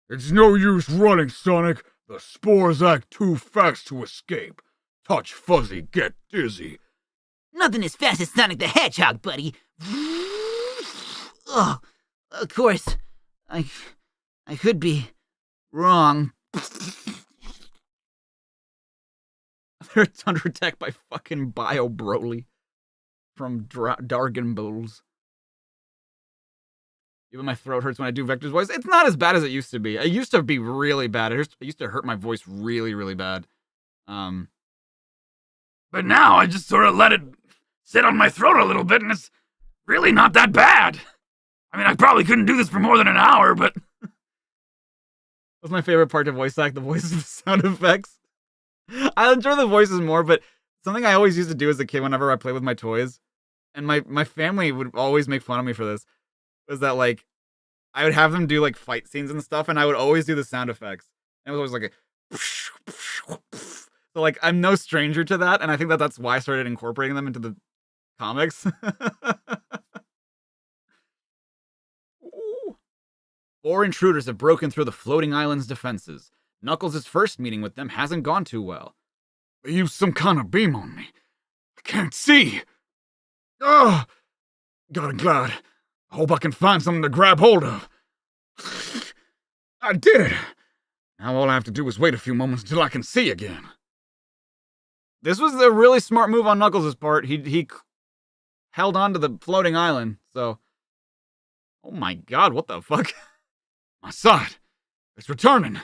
It's no use running, Sonic. The spores act too fast to escape. Touch Fuzzy, get dizzy. Nothing as fast as Sonic the Hedgehog, buddy. Oh, of course. I could be wrong. They're under attack by fucking Bio Broly from Dargan Bowls. Even my throat hurts when I do Vector's voice. It's not as bad as it used to be. It used to be really bad. It used to hurt my voice really, really bad. But now I just sort of let it sit on my throat a little bit, and it's really not that bad. I mean, I probably couldn't do this for more than an hour, but... That's my favorite part to voice act, the voices, the sound effects. I enjoy the voices more, but something I always used to do as a kid whenever I played with my toys, and my family would always make fun of me for this, was that, like, I would have them do, like, fight scenes and stuff, and I would always do the sound effects. And it was always like a... So, like, I'm no stranger to that, and I think that's why I started incorporating them into the comics. Four intruders have broken through the floating island's defenses. Knuckles' first meeting with them hasn't gone too well. They used some kind of beam on me. I can't see. Oh, God, I'm glad. I hope I can find something to grab hold of. I did it. Now all I have to do is wait a few moments until I can see again. This was a really smart move on Knuckles' part. He held on to the floating island, so... Oh my god, what the fuck? My sight. It's returning.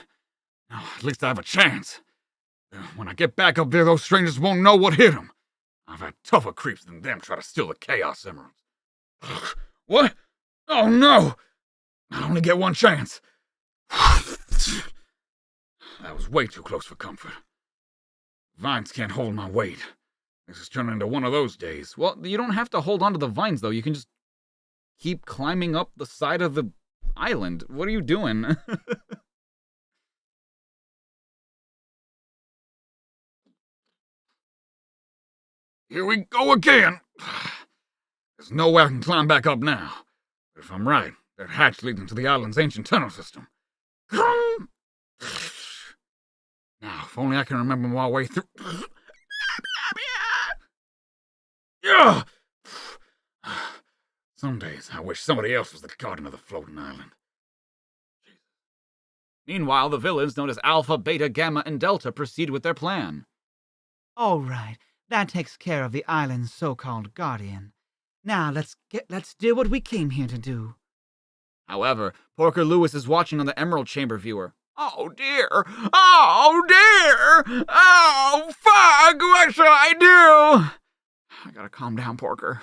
Now, at least I have a chance. When I get back up there, those strangers won't know what hit them. I've had tougher creeps than them try to steal the Chaos Emeralds. What? Oh no! I only get one chance. That was way too close for comfort. Vines can't hold my weight. This is turning into one of those days. Well, you don't have to hold on to the vines, though. You can just keep climbing up the side of the island. What are you doing? Here we go again. There's no way I can climb back up now. But if I'm right, that hatch leads into the island's ancient tunnel system. Now, if only I can remember my way through. Yeah. Some days I wish somebody else was the guardian of the floating island. Meanwhile, the villains known as Alpha, Beta, Gamma, and Delta proceed with their plan. All right, that takes care of the island's so-called guardian. Now let's do what we came here to do. However, Porker Lewis is watching on the Emerald Chamber viewer. Oh dear! Oh dear! Oh fuck! What shall I do? I gotta calm down, Porker.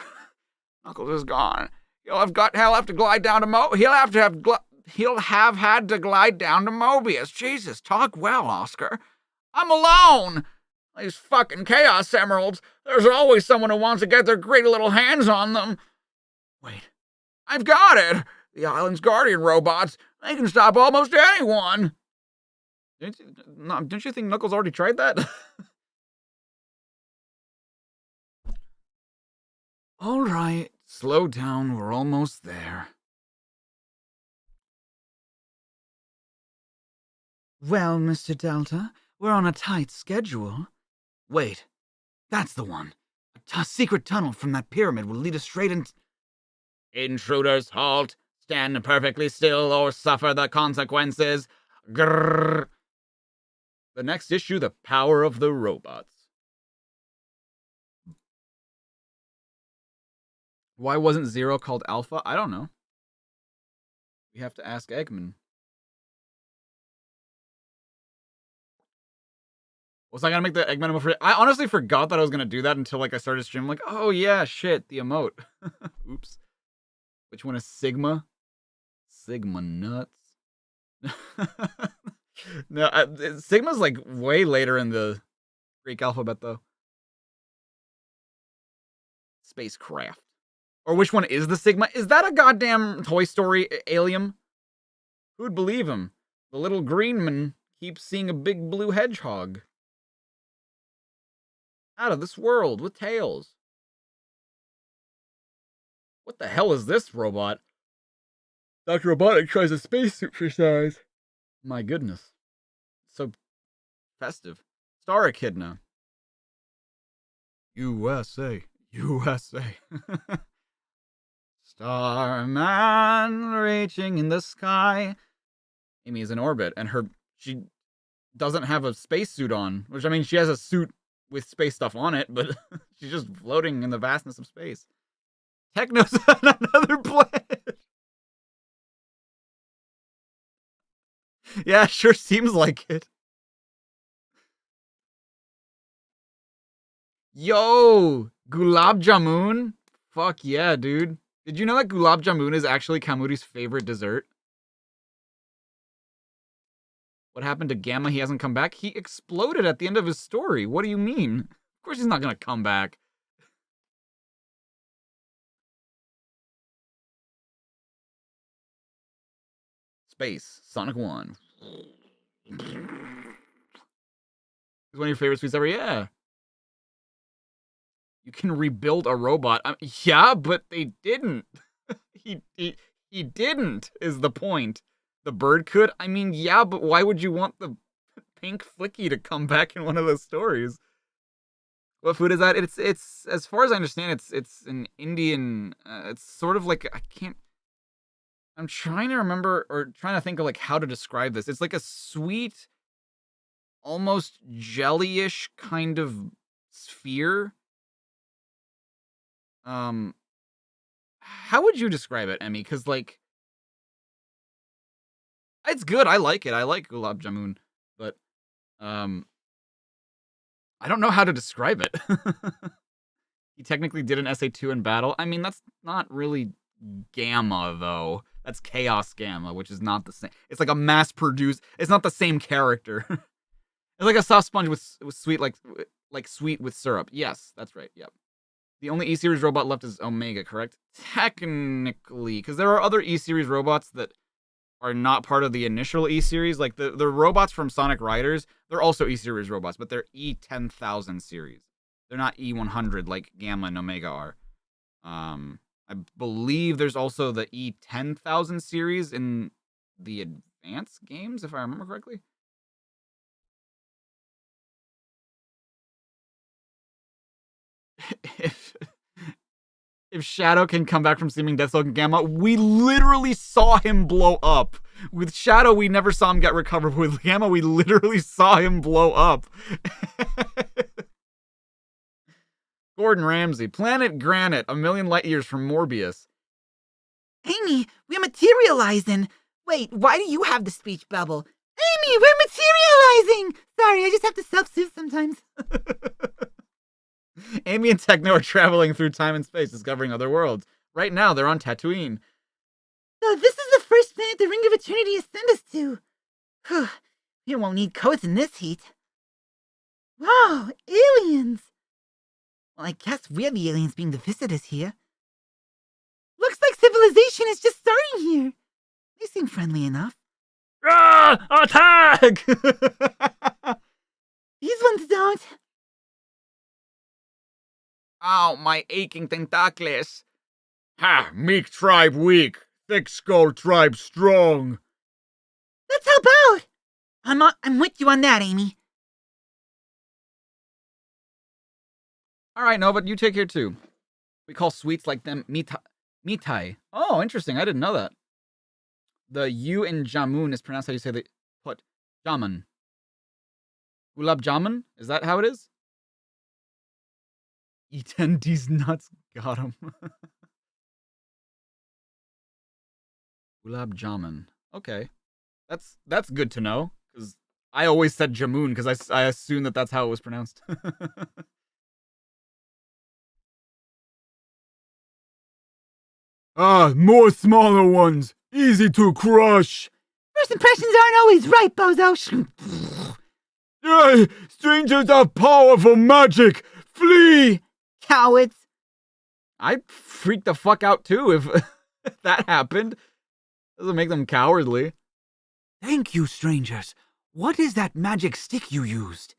Knuckles is gone. He'll have to glide down to He'll have had to glide down to Mobius. Jesus, talk well, Oscar. I'm alone. These fucking Chaos Emeralds. There's always someone who wants to get their greedy little hands on them. Wait, I've got it. The island's guardian robots. They can stop almost anyone. Didn't you think Knuckles already tried that? All right, slow down. We're almost there. Well, Mr. Delta, we're on a tight schedule. Wait, that's the one. A secret tunnel from that pyramid will lead us straight into... Intruders, halt. Stand perfectly still or suffer the consequences. Grrr. The next issue, The Power of the Robots. Why wasn't Zero called Alpha? I don't know. We have to ask Eggman. Was I gonna make the Eggman emote? I honestly forgot that I was gonna do that until like I started streaming. Like, oh yeah, shit, the emote. Oops. Which one is Sigma? Sigma nuts. No, Sigma's like way later in the Greek alphabet though. Spacecraft. Or which one is the Sigma? Is that a goddamn Toy Story alien? Who'd believe him? The little green man keeps seeing a big blue hedgehog. Out of this world with tails. What the hell is this robot? Dr. Robotic tries a spacesuit for size. My goodness. So festive. Star Echidna. USA. USA. Starman reaching in the sky. Amy is in orbit, and she doesn't have a spacesuit on. Which, I mean, she has a suit with space stuff on it, but she's just floating in the vastness of space. Techno's on another planet. Yeah, sure seems like it. Yo, Gulab Jamun? Fuck yeah, dude. Did you know that Gulab Jamun is actually Kamuri's favorite dessert? What happened to Gamma? He hasn't come back? He exploded at the end of his story. What do you mean? Of course he's not gonna come back. Space. Sonic 1. It's one of your favorite sweets ever? Yeah. You can rebuild a robot. Yeah, but they didn't. He didn't, is the point. The bird could? I mean, yeah, but why would you want the pink Flicky to come back in one of those stories? What food is that? It's as far as I understand, it's an Indian. It's sort of like I'm trying to remember or trying to think of like how to describe this. It's like a sweet, almost jellyish kind of sphere. How would you describe it, Emmy? Because like, it's good. I like it. I like Gulab Jamun, but I don't know how to describe it. He technically did an SA2 in battle. I mean, that's not really Gamma though. That's Chaos Gamma, which is not the same. It's like a mass-produced. It's not the same character. It's like a soft sponge with sweet, like sweet with syrup. Yes, that's right. Yep. The only E-Series robot left is Omega, correct? Technically, because there are other E-Series robots that are not part of the initial E-Series. Like the robots from Sonic Riders, they're also E-Series robots, but they're E10,000 series. They're not E100 like Gamma and Omega are. I believe there's also the E10,000 series in the advanced games, if I remember correctly. If Shadow can come back from seeming Deathstroke and Gamma, we literally saw him blow up. With Shadow, we never saw him get recovered. With Gamma, we literally saw him blow up. Gordon Ramsay, Planet Granite, a million light years from Morbius. Amy, we're materializing. Wait, why do you have the speech bubble? Amy, we're materializing! Sorry, I just have to self-soothe sometimes. Amy and Techno are traveling through time and space, discovering other worlds. Right now, they're on Tatooine. So this is the first planet the Ring of Eternity has sent us to. Whew, we won't need coats in this heat. Wow, aliens! Well, I guess we're the aliens being the visitors here. Looks like civilization is just starting here. They seem friendly enough. Ah! Attack! These ones don't. Ow, my aching tentacles. Ha! Meek tribe weak. Thick skull tribe strong. Let's help out. I'm with you on that, Amy. All right, no, but you take care too. We call sweets like them mitai. Oh, interesting. I didn't know that. The U in Jamun is pronounced how you say the put. Jamun. Gulab Jamun? Is that how it is? Eat these nuts. Got him. Gulab Jamun. Okay. That's good to know, because I always said Jamoon because I assumed that's how it was pronounced. More smaller ones. Easy to crush. First impressions aren't always right, bozo. Strangers have powerful magic. Flee. Cowards. I'd freak the fuck out too if that happened. Doesn't make them cowardly. Thank you, strangers. What is that magic stick you used?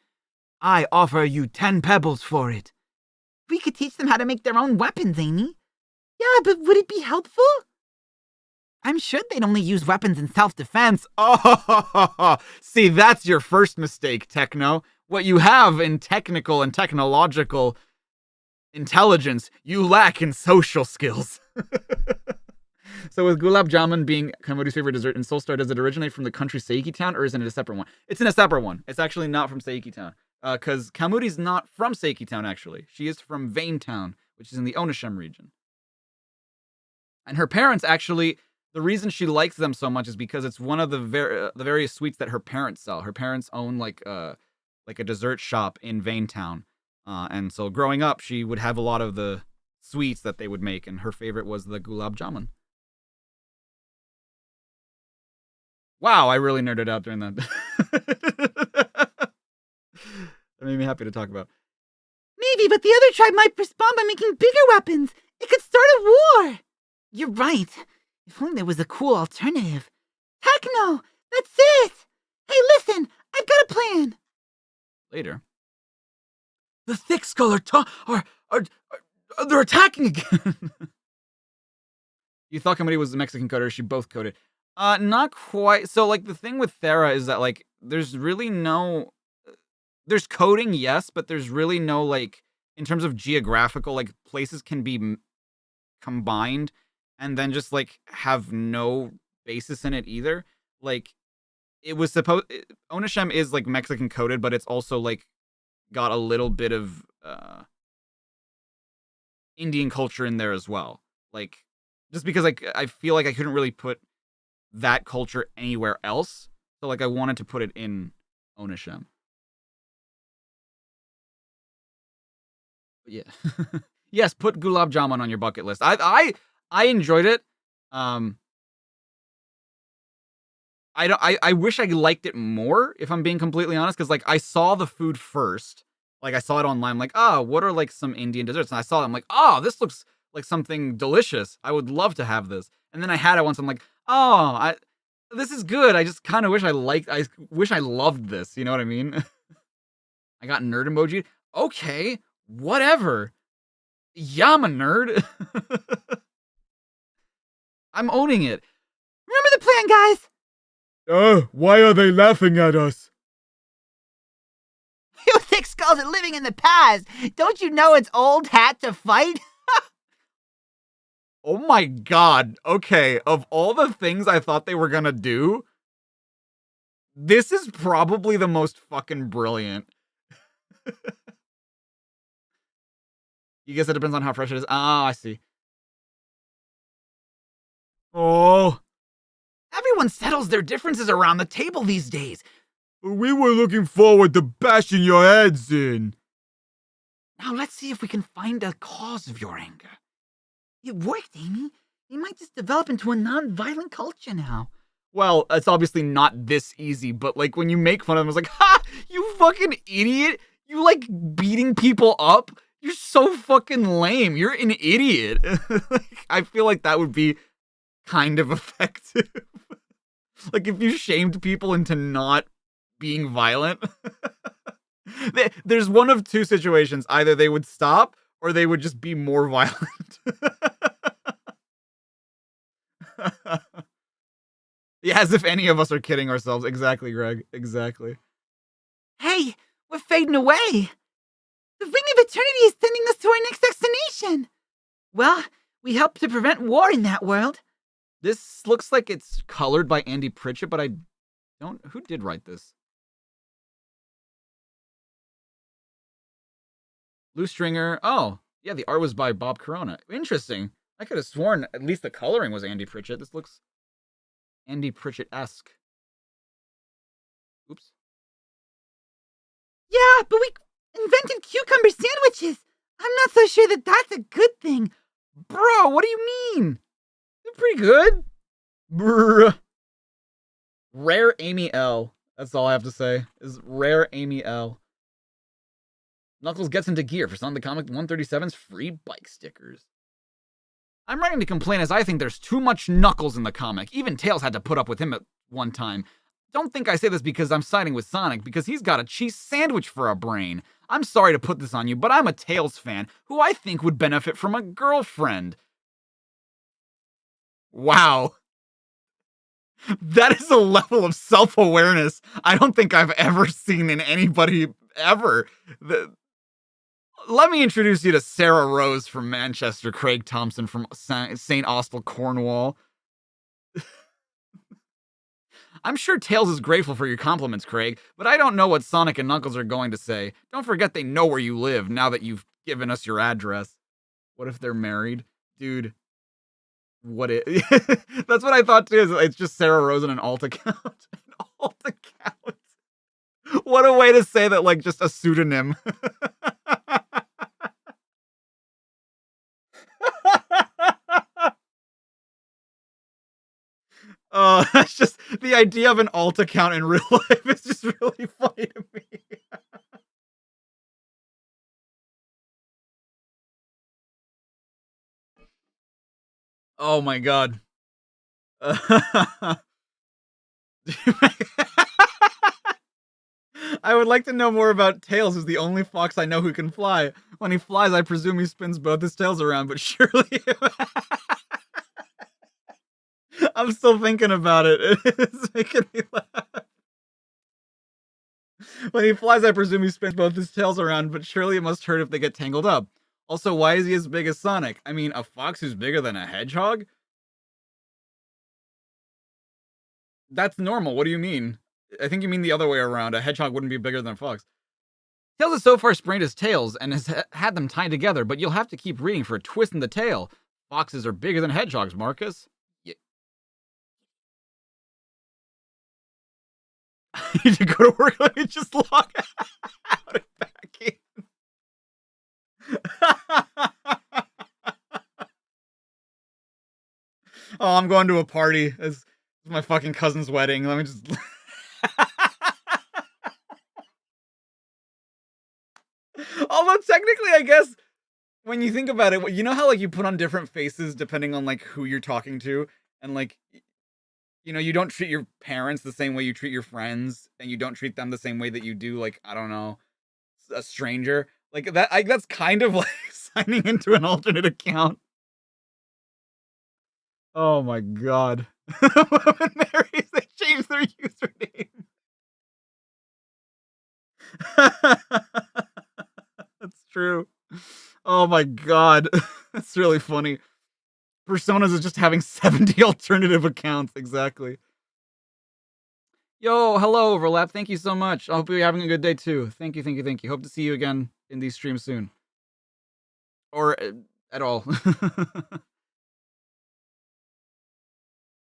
I offer you 10 pebbles for it. We could teach them how to make their own weapons, Amy. Yeah, but would it be helpful? I'm sure they'd only use weapons in self-defense. Oh, see, that's your first mistake, Techno. What you have in technical and technological intelligence, you lack in social skills. So with Gulab Jamun being Kamuri's favorite dessert in Soulstar, does it originate from the country Saiki Town, or is it a separate one? It's in a separate one. It's actually not from Saiki Town. Because Kamuri's not from Saiki Town, actually. She is from Vane Town, which is in the Onisham region. And her parents actually, the reason she likes them so much is because it's one of the various sweets that her parents sell. Her parents own like a dessert shop in Vane Town. And so growing up, she would have a lot of the sweets that they would make, and her favorite was the Gulab Jamun. Wow, I really nerded out during that. That made me happy to talk about. Maybe, but the other tribe might respond by making bigger weapons. It could start a war. You're right. If only there was a cool alternative. Techno, that's it. Hey, listen, I've got a plan. Later. The Thick Skull they're attacking again. You thought Kamuri was the Mexican coder, she both coded. Not quite. So, like, the thing with Thera is that, like, there's really no... There's coding, yes, but there's really no, like, in terms of geographical, like, places can be combined and then just, like, have no basis in it either. Like, it was supposed... Onisham is, like, Mexican coded, but it's also, like, got a little bit of Indian culture in there as well. Like, just because, like, I feel like I couldn't really put that culture anywhere else. So, like, I wanted to put it in Onisham. But yeah. Yes, put Gulab Jamun on your bucket list. I enjoyed it. I wish I liked it more, if I'm being completely honest, because, like, I saw the food first. Like, I saw it online. I'm like, what are, like, some Indian desserts? And I saw it. I'm like, this looks like something delicious. I would love to have this. And then I had it once. I'm like, this is good. I just kind of wish I loved this. You know what I mean? I got nerd emoji. Okay, whatever. Yeah, I'm a nerd. I'm owning it. Remember the plan, guys? Why are they laughing at us? You thick skulls are living in the past. Don't you know it's old hat to fight? Oh my god. Okay, of all the things I thought they were gonna do, this is probably the most fucking brilliant. You guess it depends on how fresh it is. I see. Oh. Everyone settles their differences around the table these days. We were looking forward to bashing your heads in. Now let's see if we can find a cause of your anger. It worked, Amy. You might just develop into a non-violent culture now. Well, it's obviously not this easy, but, like, when you make fun of them, it's like, ha! You fucking idiot! You like beating people up? You're so fucking lame. You're an idiot. Like, I feel like that would be kind of effective. Like, if you shamed people into not being violent. There's one of two situations. Either they would stop, or they would just be more violent. Yeah, as if any of us are kidding ourselves. Exactly, Greg. Exactly. Hey, we're fading away. The Ring of Eternity is sending us to our next destination. Well, we help to prevent war in that world. This looks like it's colored by Andy Pritchett, but I don't... Who did write this? Lou Stringer. Oh, yeah, the art was by Bob Corona. Interesting. I could have sworn at least the coloring was Andy Pritchett. This looks Andy Pritchett-esque. Oops. Yeah, but we invented cucumber sandwiches. I'm not so sure that that's a good thing. Bro, what do you mean? They're pretty good. Brr. Rare Amy L. That's all I have to say. Is Rare Amy L. Knuckles gets into gear for Sonic the Comic 137's free bike stickers. I'm writing to complain as I think there's too much Knuckles in the comic. Even Tails had to put up with him at one time. Don't think I say this because I'm siding with Sonic, because he's got a cheese sandwich for a brain. I'm sorry to put this on you, but I'm a Tails fan who I think would benefit from a girlfriend. Wow. That is a level of self-awareness I don't think I've ever seen in anybody ever. Let me introduce you to Sarah Rose from Manchester, Craig Thompson from St. Austell, Cornwall. I'm sure Tails is grateful for your compliments, Craig, but I don't know what Sonic and Knuckles are going to say. Don't forget they know where you live now that you've given us your address. What if they're married? Dude. That's what I thought too. It's just Sarah Rose in an alt account. An alt account. What a way to say that, like, just a pseudonym. That's just the idea of an alt account in real life is just really funny to me. Oh my god. I would like to know more about Tails, who's the only fox I know who can fly. When he flies, I presume he spins both his tails around, but surely... I'm still thinking about it. It's making me laugh. When he flies, I presume he spins both his tails around, but surely it must hurt if they get tangled up. Also, why is he as big as Sonic? I mean, a fox who's bigger than a hedgehog? That's normal. What do you mean? I think you mean the other way around. A hedgehog wouldn't be bigger than a fox. Tails has so far sprained his tails and has had them tied together, but you'll have to keep reading for a twist in the tail. Foxes are bigger than hedgehogs, Marcus. I need to go to work. Let me just log out and back in. Oh, I'm going to a party. It's my fucking cousin's wedding. Let me just... Although technically, I guess, when you think about it, you know how, like, you put on different faces depending on, like, who you're talking to? And, like, you know, you don't treat your parents the same way you treat your friends, and you don't treat them the same way that you do, like, I don't know, a stranger. Like, that's kind of like signing into an alternate account. Oh my god. Women marries, they change their username. That's true. Oh my god. That's really funny. Personas is just having 70 alternative accounts, exactly. Yo, hello, Overlap. Thank you so much. I hope you're having a good day too. Thank you, thank you, thank you. Hope to see you again in these streams soon. Or at all.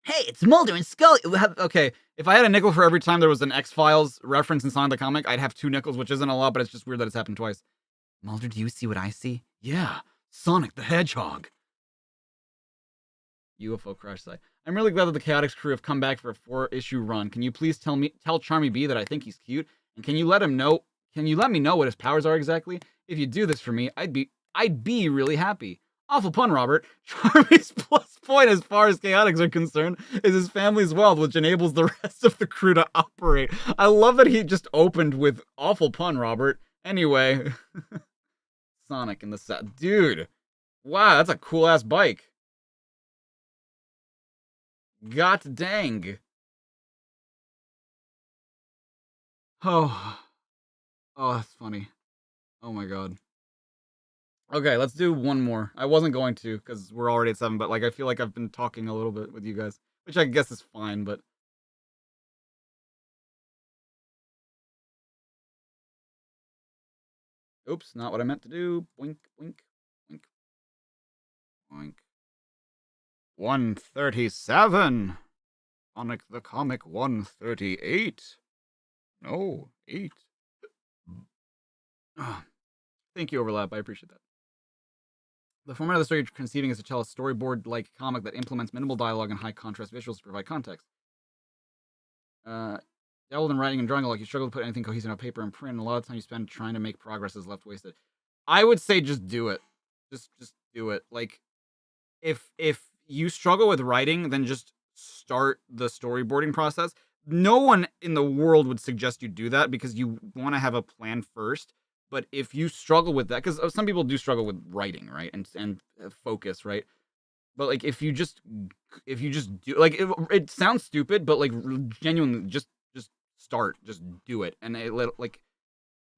Hey, it's Mulder and Scully. Okay, if I had a nickel for every time there was an X-Files reference in Sonic the Comic, I'd have 2 nickels, which isn't a lot, but it's just weird that it's happened twice. Mulder, do you see what I see? Yeah, Sonic the Hedgehog. UFO crash site. I'm really glad that the Chaotix crew have come back for a 4-issue run. Can you please tell Charmy B that I think he's cute? And can you let me know what his powers are exactly? If you do this for me, I'd be really happy. Awful pun, Robert. Charmy's plus point as far as Chaotix are concerned is his family's wealth, which enables the rest of the crew to operate. I love that he just opened with awful pun, Robert. Anyway. Sonic in the set. Dude. Wow, that's a cool ass bike. God dang. Oh. Oh, that's funny. Oh my god. Okay, let's do one more. I wasn't going to, because we're already at 7, but, like, I feel like I've been talking a little bit with you guys, which I guess is fine, but... Oops, not what I meant to do. Boink, boink, boink, boink. 137! Sonic the Comic 138. No, 8. Oh, thank you, Overlap. I appreciate that. The format of the story you're conceiving is to tell a storyboard-like comic that implements minimal dialogue and high-contrast visuals to provide context. Dabbled in writing and drawing, like you struggle to put anything cohesive on paper and print, and a lot of time you spend trying to make progress is left wasted. I would say just do it. Just do it. Like, if you struggle with writing, then just start the storyboarding process. No one in the world would suggest you do that because you want to have a plan first. But if you struggle with that, because some people do struggle with writing, right, and focus, right. But like, if you just do, like, it sounds stupid, but like genuinely, just start, just do it, and like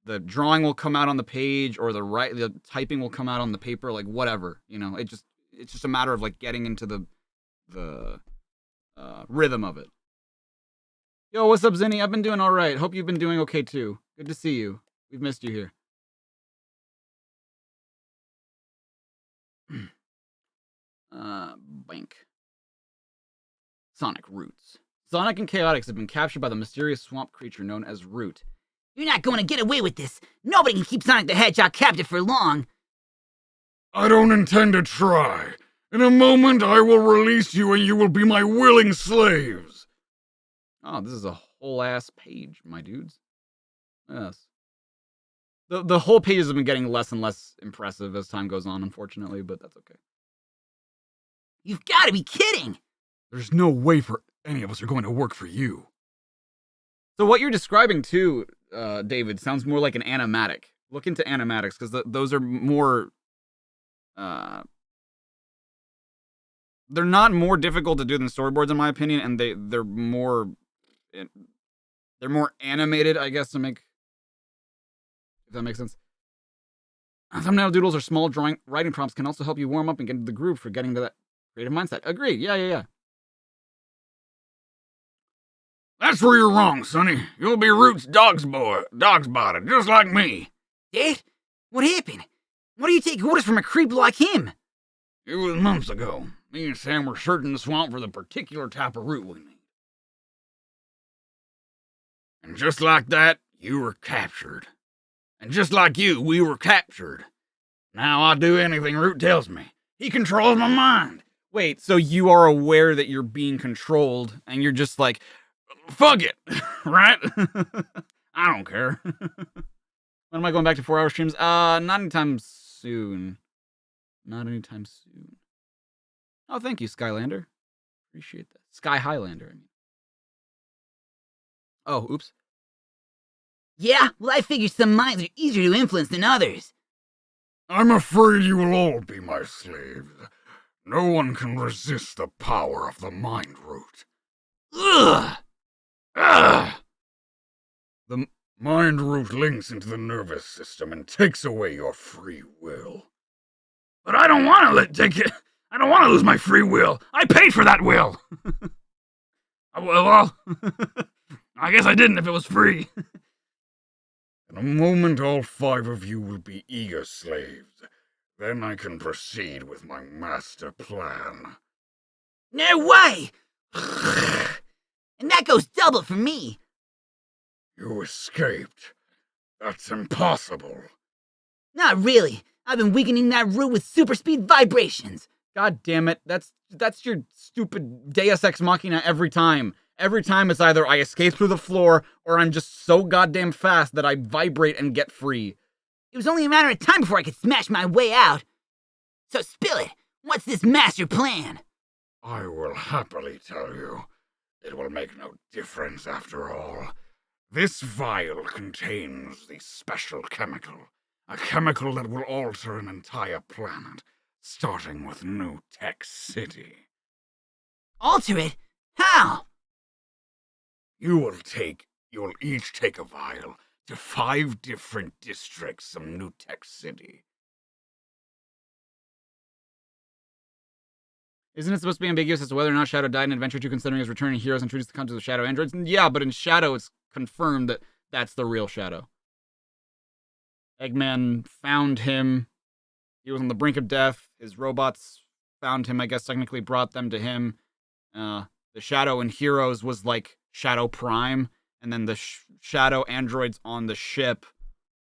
the drawing will come out on the page, or the typing will come out on the paper, like whatever, you know. It's just a matter of like getting into the rhythm of it. Yo, what's up, Zinni? I've been doing all right. Hope you've been doing okay too. Good to see you. We've missed you here. Bank. Sonic Roots. Sonic and Chaotix have been captured by the mysterious swamp creature known as Root. You're not going to get away with this. Nobody can keep Sonic the Hedgehog captive for long. I don't intend to try. In a moment, I will release you and you will be my willing slaves. Oh, this is a whole ass page, my dudes. Yes. The whole pages have been getting less and less impressive as time goes on, unfortunately, but that's okay. You've got to be kidding. There's no way for any of us are going to work for you. So what you're describing too, David, sounds more like an animatic. Look into animatics, because those are more... they're not more difficult to do than storyboards, in my opinion, and they're more animated, I guess, to make... if that makes sense. Thumbnail doodles or small writing prompts can also help you warm up and get into the groove for getting to that creative mindset. Agreed. Yeah. That's where you're wrong, Sonny. You'll be Root's dog's body, just like me. Dad? What happened? Why do you take orders from a creep like him? It was months ago. Me and Sam were searching the swamp for the particular type of root we need. And just like that, you were captured. And just like you, we were captured. Now I'll do anything Root tells me. He controls my mind. Wait, so you are aware that you're being controlled, and you're just like, fuck it, right? I don't care. When am I going back to 4-hour streams? Not anytime soon. Oh, thank you, Skylander. Appreciate that. Sky Highlander, I mean. Oh, oops. Yeah, well, I figure some minds are easier to influence than others. I'm afraid you will all be my slaves. No one can resist the power of the mind root. Ugh! The mind root links into the nervous system and takes away your free will. But I don't want to I don't want to lose my free will. I paid for that will. Well, I guess I didn't if it was free. In a moment, all 5 of you will be eager slaves. Then I can proceed with my master plan. No way! And that goes double for me. You escaped. That's impossible. Not really. I've been weakening that root with super speed vibrations. God damn it. That's your stupid Deus Ex Machina every time. Every time it's either I escape through the floor, or I'm just so goddamn fast that I vibrate and get free. It was only a matter of time before I could smash my way out. So spill it. What's this master plan? I will happily tell you. It will make no difference after all. This vial contains the special chemical. A chemical that will alter an entire planet, starting with New Tech City. Alter it? How? You will each take a vial to 5 different districts of New Tech City. Isn't it supposed to be ambiguous as to whether or not Shadow died in Adventure 2, considering his returning heroes introduced the concept of Shadow androids? Yeah, but in Shadow, it's confirmed that that's the real Shadow. Eggman found him. He was on the brink of death. His robots found him, I guess technically brought them to him. The Shadow in Heroes was like Shadow Prime, and then the Shadow androids on the ship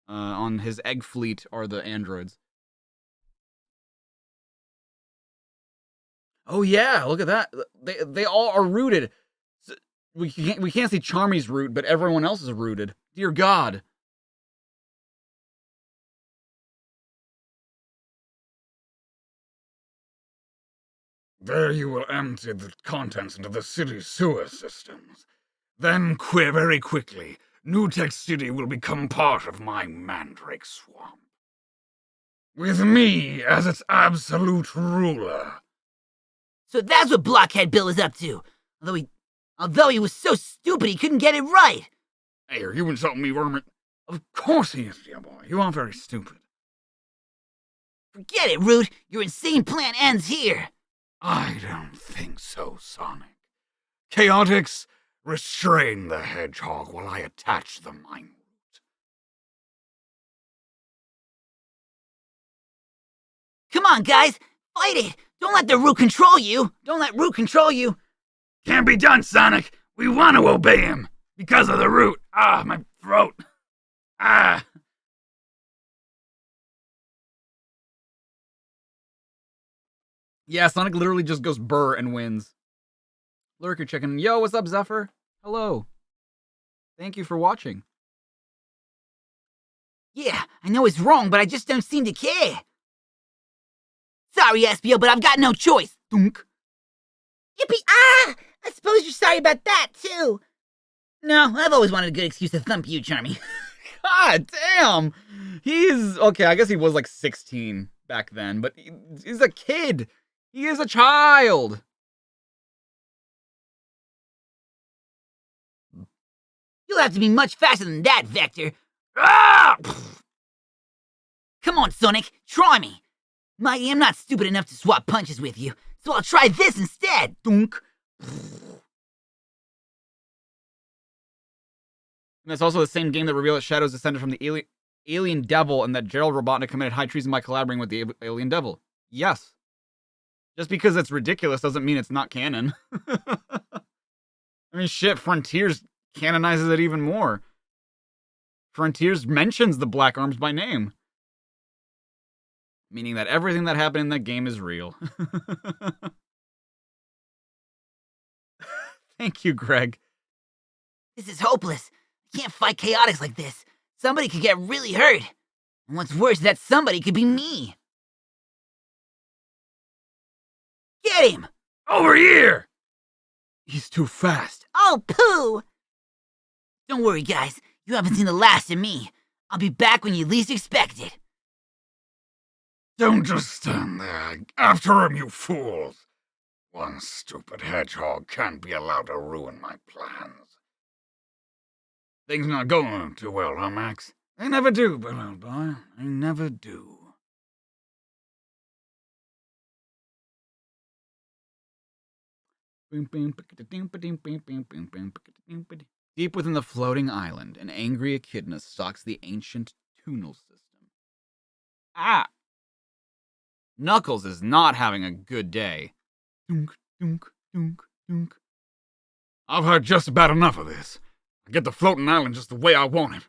on his egg fleet are the androids. Oh yeah, look at that. They all are rooted. We can't see Charmy's root, but everyone else is rooted. Dear God. There you will empty the contents into the city's sewer systems. Then, very quickly, New Tech City will become part of my Mandrake Swamp. With me as its absolute ruler. So that's what Blockhead Bill is up to. Although he was so stupid he couldn't get it right. Hey, are you insulting me, Wormit? Of course he is, dear boy. You are very stupid. Forget it, Root. Your insane plan ends here. I don't think so, Sonic. Chaotix, restrain the hedgehog while I attach the mine root. Come on, guys. Fight it. Don't let the root control you. Don't let root control you. Can't be done, Sonic. We want to obey him. Because of the root. Ah, my throat. Ah. Yeah, Sonic literally just goes burr and wins. Lurker Chicken. Yo, what's up, Zephyr? Hello. Thank you for watching. Yeah, I know it's wrong, but I just don't seem to care. Sorry, SPO, but I've got no choice. Dunk. Yippee! Ah! I suppose you're sorry about that, too. No, I've always wanted a good excuse to thump you, Charmy. God damn! He's... Okay, I guess he was like 16 back then, but he's a kid. He is a child. You'll have to be much faster than that, Vector. Ah! Come on, Sonic, try me. Mighty, I'm not stupid enough to swap punches with you, so I'll try this instead. Dunk. And that's also the same game that revealed that Shadows descended from the alien devil and that Gerald Robotnik committed high treason by collaborating with the alien devil. Yes. Just because it's ridiculous doesn't mean it's not canon. I mean, shit, Frontiers canonizes it even more. Frontiers mentions the Black Arms by name. Meaning that everything that happened in that game is real. Thank you, Greg. This is hopeless. I can't fight Chaotix like this. Somebody could get really hurt. And what's worse, that somebody could be me. Get him! Over here! He's too fast. Oh, pooh! Don't worry, guys. You haven't seen the last of me. I'll be back when you least expect it. Don't just stand there. After him, you fools. One stupid hedgehog can't be allowed to ruin my plans. Things not going too well, huh, Max? They never do, but old boy. They never do. Deep within the floating island, an angry echidna stalks the ancient tunnel system. Ah! Knuckles is not having a good day. Dunk, dunk, dunk, dunk. I've had just about enough of this. I get the floating island just the way I want it.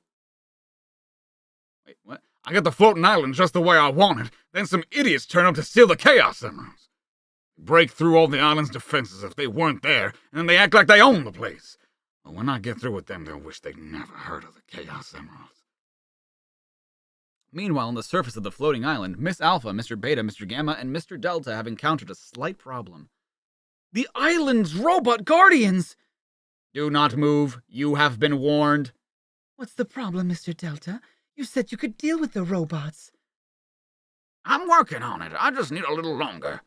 Wait, what? I get the floating island just the way I want it, then some idiots turn up to steal the Chaos Emeralds. They break through all the island's defenses if they weren't there, and then they act like they own the place. But when I get through with them, they'll wish they'd never heard of the Chaos Emeralds. Meanwhile, on the surface of the floating island, Miss Alpha, Mr. Beta, Mr. Gamma, and Mr. Delta have encountered a slight problem. The island's robot guardians! Do not move. You have been warned. What's the problem, Mr. Delta? You said you could deal with the robots. I'm working on it. I just need a little longer.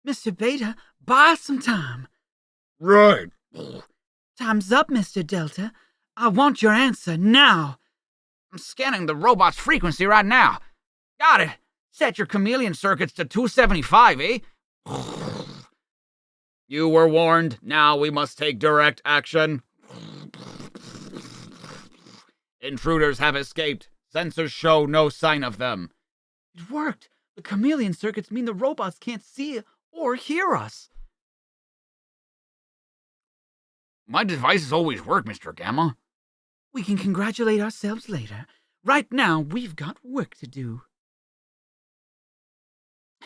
Mr. Beta, buy some time. Right. Time's up, Mr. Delta. I want your answer now. I'm scanning the robot's frequency right now. Got it. Set your chameleon circuits to 275, eh? You were warned. Now we must take direct action. Intruders have escaped. Sensors show no sign of them. It worked. The chameleon circuits mean the robots can't see or hear us. My devices always work, Mr. Gamma. We can congratulate ourselves later. Right now, we've got work to do.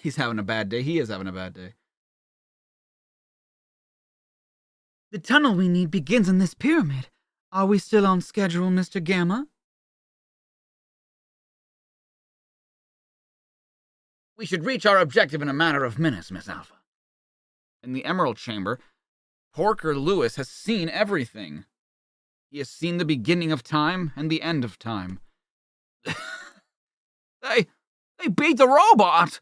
He's having a bad day. He is having a bad day. The tunnel we need begins in this pyramid. Are we still on schedule, Mr. Gamma? We should reach our objective in a matter of minutes, Miss Alpha. In the Emerald Chamber, Porker Lewis has seen everything. He has seen the beginning of time and the end of time. They beat the robot.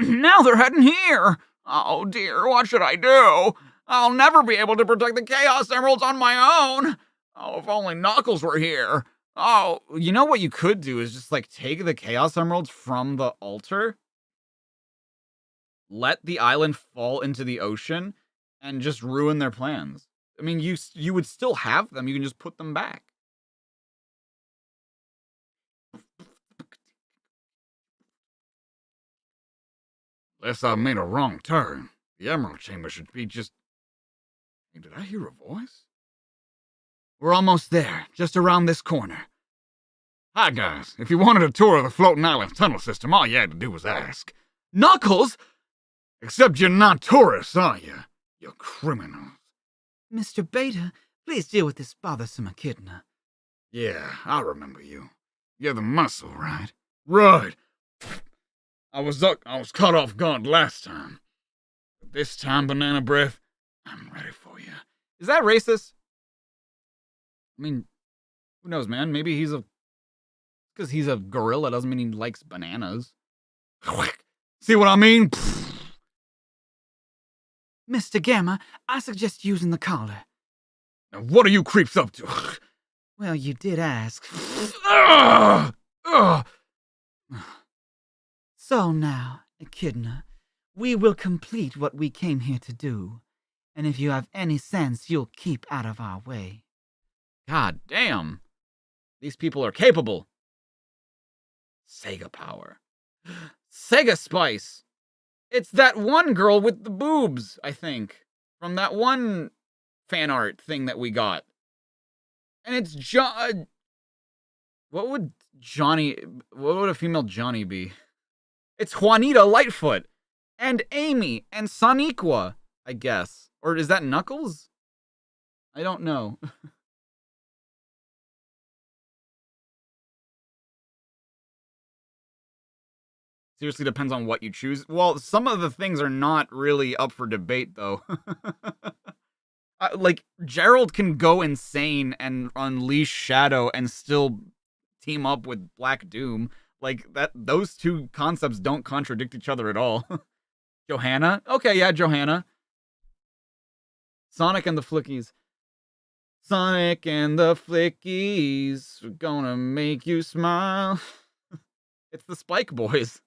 Now they're heading here. Oh dear, what should I do? I'll never be able to protect the Chaos Emeralds on my own. Oh, if only Knuckles were here. Oh, You know what you could do is just like take the Chaos Emeralds from the altar, let the island fall into the ocean, and just ruin their plans. I mean, you would still have them. You can just put them back. unless I made a wrong turn. The Emerald Chamber should be just... Hey, did I hear a voice? We're almost there, just around this corner. Hi, guys. If you wanted a tour of the floating island tunnel system, all you had to do was ask. Knuckles! Except you're not tourists, are you? You criminals. Mr. Beta, please deal with this bothersome echidna. Yeah, I remember you. You're the muscle, right? Right. I was caught off guard last time. But this time, Banana Breath, I'm ready for you. Is that racist? I mean, who knows, man? Maybe because he's a gorilla doesn't mean he likes bananas. See what I mean? Mr. Gamma, I suggest using the collar. Now, what are you creeps up to? Well, you did ask. Ugh! Ugh! So now, echidna, we will complete what we came here to do. And if you have any sense, you'll keep out of our way. God damn. These people are capable. Sega power. Sega Spice. It's that one girl with the boobs, I think. From that one fan art thing that we got. And it's what would a female Johnny be? It's Juanita Lightfoot. And Amy. And Soniqua, I guess. Or is that Knuckles? I don't know. Seriously depends on what you choose. Well, some of the things are not really up for debate, though. Like, Gerald can go insane and unleash Shadow and still team up with Black Doom. Like, those two concepts don't contradict each other at all. Johanna? Okay, yeah, Johanna. Sonic and the Flickies. Sonic and the Flickies, we're gonna make you smile. It's the Spike Boys.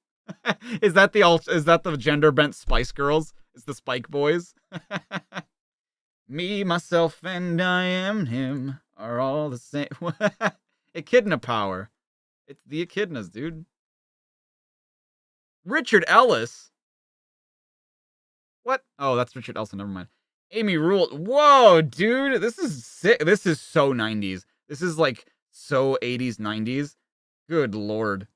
Is that the gender bent Spice Girls? It's the Spike Boys. Me, myself, and I am him are all the same. Echidna power. It's the echidnas, dude. Richard Ellis. What? Oh, that's Richard Elson. Never mind. Amy ruled. Whoa, dude. This is sick. This is so 90s. This is like so 80s, 90s. Good lord.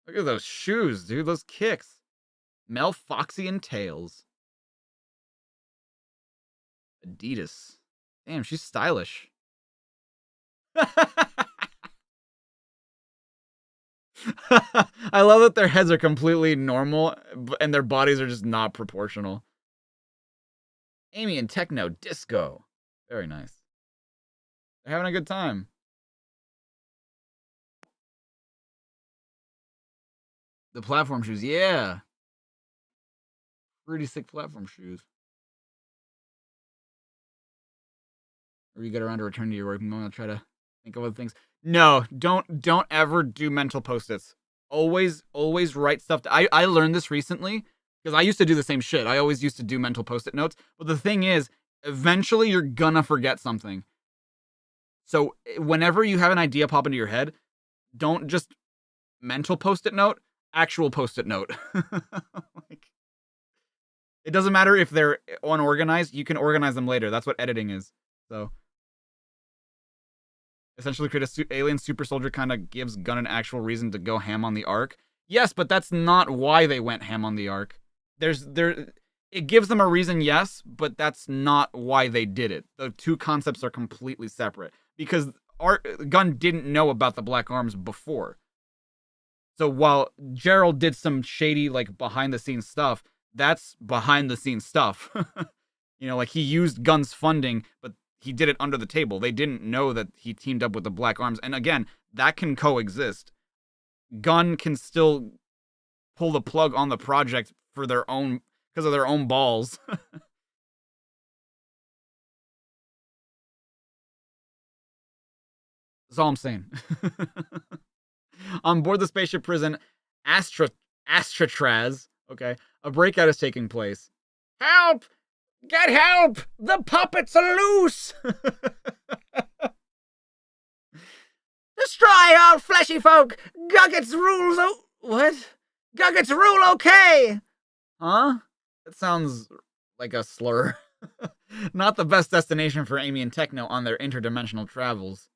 Look at those shoes, dude. Those kicks. Mel, Foxy, and Tails. Adidas. Damn, she's stylish. I love that their heads are completely normal and their bodies are just not proportional. Amy and Techno Disco. Very nice. They're having a good time. The platform shoes, yeah. Pretty sick platform shoes. Or you get around to return to your work and try to think of other things. No, don't ever do mental post-its. Always write stuff. I learned this recently because I used to do the same shit. I always used to do mental post-it notes. But the thing is, eventually you're gonna forget something. So whenever you have an idea pop into your head, don't just mental post-it note, actual post-it note. Like, it doesn't matter if they're unorganized. You can organize them later. That's what editing is. So essentially create a alien super soldier kind of gives Gunn an actual reason to go ham on the Ark. Yes, but that's not why they went ham on the Ark. It gives them a reason, yes, but that's not why they did it. The two concepts are completely separate because Gunn didn't know about the Black Arms before. So while Gerald did some shady, like, behind-the-scenes stuff, that's behind-the-scenes stuff. You know, like, he used Gunn's funding, but he did it under the table. They didn't know that he teamed up with the Black Arms. And again, that can coexist. Gunn can still pull the plug on the project for their own, because of their own balls. That's all I'm saying. On board the spaceship prison Astratraz, okay, a breakout is taking place. Help! Get help! The puppets are loose! Destroy all fleshy folk! Guggets rules what? Guggets rule okay! Huh? That sounds like a slur. Not the best destination for Amy and Techno on their interdimensional travels.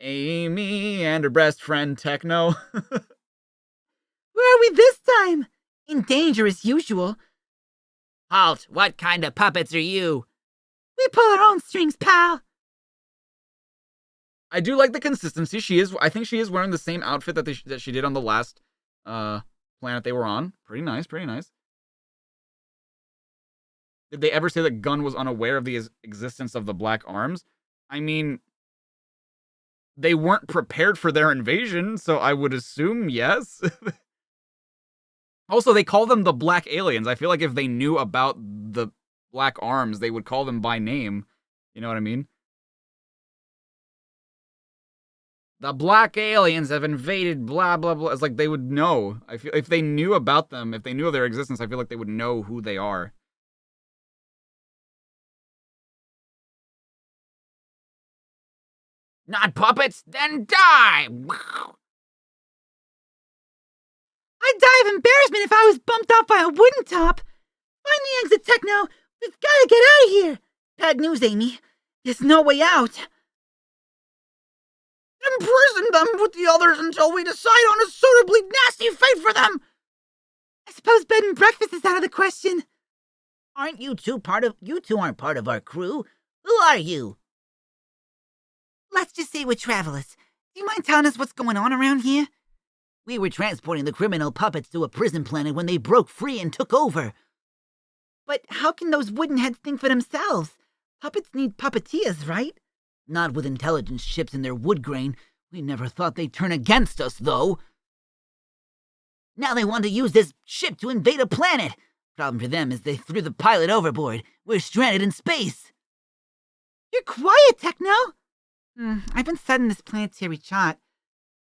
Amy and her best friend Techno. Where are we this time? In danger as usual. Halt! What kind of puppets are you? We pull our own strings, pal. I do like the consistency. I think she is wearing the same outfit that she did on the last planet they were on. Pretty nice, pretty nice. Did they ever say that Gunn was unaware of the existence of the Black Arms? I mean, they weren't prepared for their invasion, so I would assume yes. Also, they call them the Black Aliens. I feel like if they knew about the Black Arms, they would call them by name. You know what I mean? The Black Aliens have invaded blah, blah, blah. It's like they would know. I feel if they knew about them, if they knew of their existence, I feel like they would know who they are. Not puppets? Then die! I'd die of embarrassment if I was bumped off by a wooden top. Find the exit, Techno. We've gotta get out of here. Bad news, Amy. There's no way out. Imprison them with the others until we decide on a suitably nasty fate for them! I suppose bed and breakfast is out of the question. Aren't you two aren't part of our crew? Who are you? Let's just say we're travelers. Do you mind telling us what's going on around here? We were transporting the criminal puppets to a prison planet when they broke free and took over. But how can those wooden heads think for themselves? Puppets need puppeteers, right? Not with intelligence chips in their wood grain. We never thought they'd turn against us, though. Now they want to use this ship to invade a planet. Problem for them is they threw the pilot overboard. We're stranded in space. You're quiet, Techno. I've been studying this planetary chart.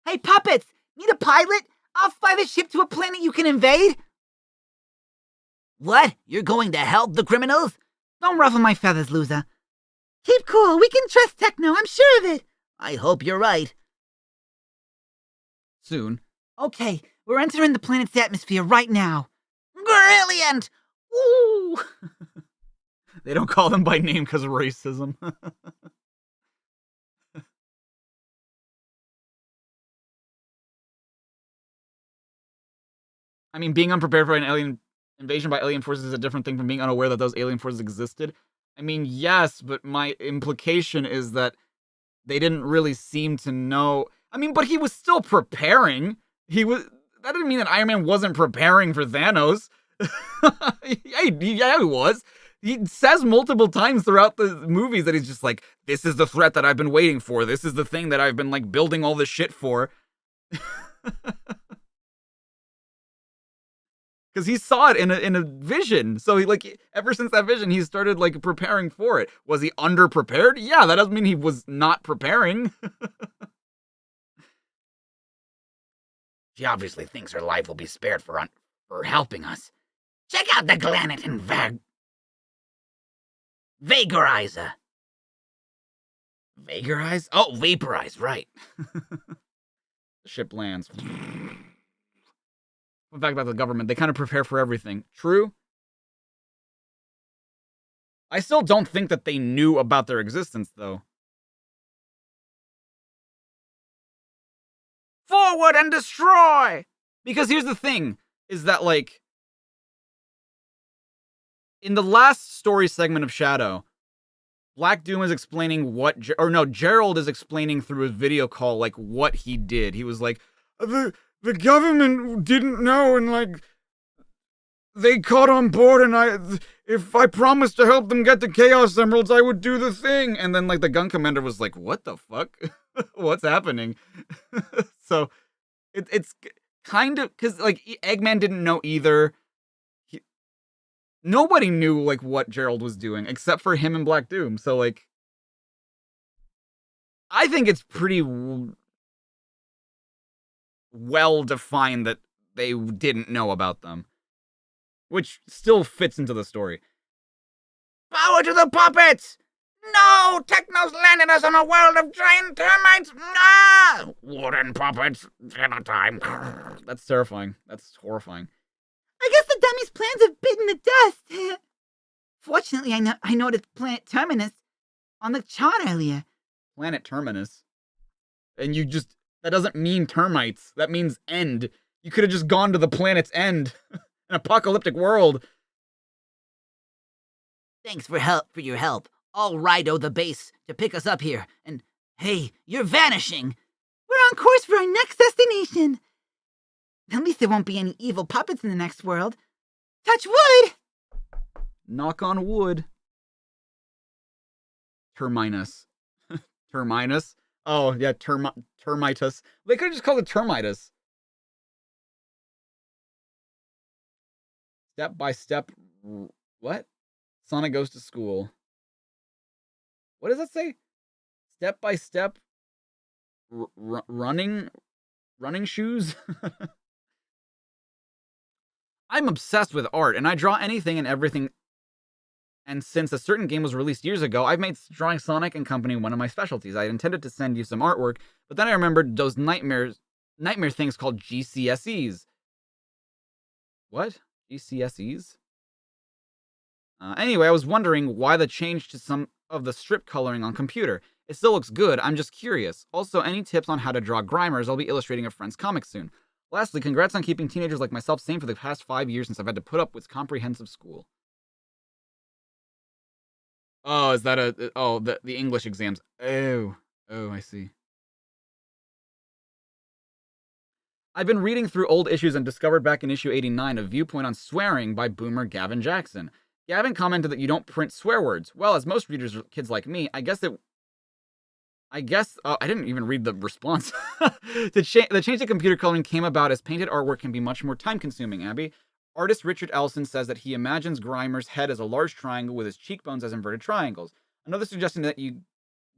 Hey, puppets! Need a pilot? I'll fly the ship to a planet you can invade. What? You're going to help the criminals? Don't ruffle my feathers, loser. Keep cool. We can trust Techno. I'm sure of it. I hope you're right. Soon. Okay, we're entering the planet's atmosphere right now. Brilliant! Ooh! They don't call them by name because of racism. I mean, being unprepared for an alien invasion by alien forces is a different thing from being unaware that those alien forces existed. I mean, yes, but my implication is that they didn't really seem to know. I mean, but he was still preparing. That didn't mean that Iron Man wasn't preparing for Thanos. Yeah, he was. He says multiple times throughout the movies that he's just like, this is the threat that I've been waiting for. This is the thing that I've been, like, building all this shit for. Because he saw it in a vision. So, ever since that vision, he started, like, preparing for it. Was he underprepared? Yeah, that doesn't mean he was not preparing. She obviously thinks her life will be spared for helping us. Check out the planet and Vaporizer. Vaporize? Oh, vaporize, right. The ship lands. Fun fact about the government, they kind of prepare for everything. True. I still don't think that they knew about their existence, though. Forward and destroy! Because here's the thing, is that, like, in the last story segment of Shadow, Black Doom is explaining Gerald is explaining through his video call, like, what he did. He was like, the government didn't know, and, like, they caught on board, and if I promised to help them get the Chaos Emeralds, I would do the thing. And then, like, the gun commander was like, what the fuck? What's happening? So, it's kind of, because, like, Eggman didn't know either. Nobody knew, like, what Gerald was doing, except for him and Black Doom. So, like, I think it's pretty well defined that they didn't know about them. Which still fits into the story. Power to the puppets! No! Techno's landed us on a world of giant termites! Ah! Wooden puppets, dinner time. That's terrifying. That's horrifying. I guess the dummy's plans have bitten the dust. Fortunately, I noticed Planet Terminus on the chart earlier. Planet Terminus? And that doesn't mean termites. That means end. You could have just gone to the planet's end. An apocalyptic world. Thanks for your help. I'll rido the base to pick us up here. And hey, you're vanishing. We're on course for our next destination. At least there won't be any evil puppets in the next world. Touch wood! Knock on wood. Terminus. Terminus? Oh, yeah, termitus. They could have just called it termitus. Step by step. What? Sonic goes to school. What does that say? Step by step. Running shoes? I'm obsessed with art, and I draw anything and everything. And since a certain game was released years ago, I've made drawing Sonic and Company one of my specialties. I intended to send you some artwork, but then I remembered those nightmare things called GCSEs. What? GCSEs? Anyway, I was wondering why the change to some of the strip coloring on computer. It still looks good, I'm just curious. Also, any tips on how to draw Grimers? I'll be illustrating a friend's comic soon. Lastly, congrats on keeping teenagers like myself sane for the past 5 years since I've had to put up with comprehensive school. Oh, is that the English exams? Oh, I see. I've been reading through old issues and discovered back in issue 89 a viewpoint on swearing by boomer Gavin Jackson. Gavin commented that you don't print swear words. Well, as most readers are kids like me, I didn't even read the response. The change to computer coloring came about as painted artwork can be much more time-consuming, Abby. Artist Richard Ellison says that he imagines Grimer's head as a large triangle with his cheekbones as inverted triangles. Another suggestion that you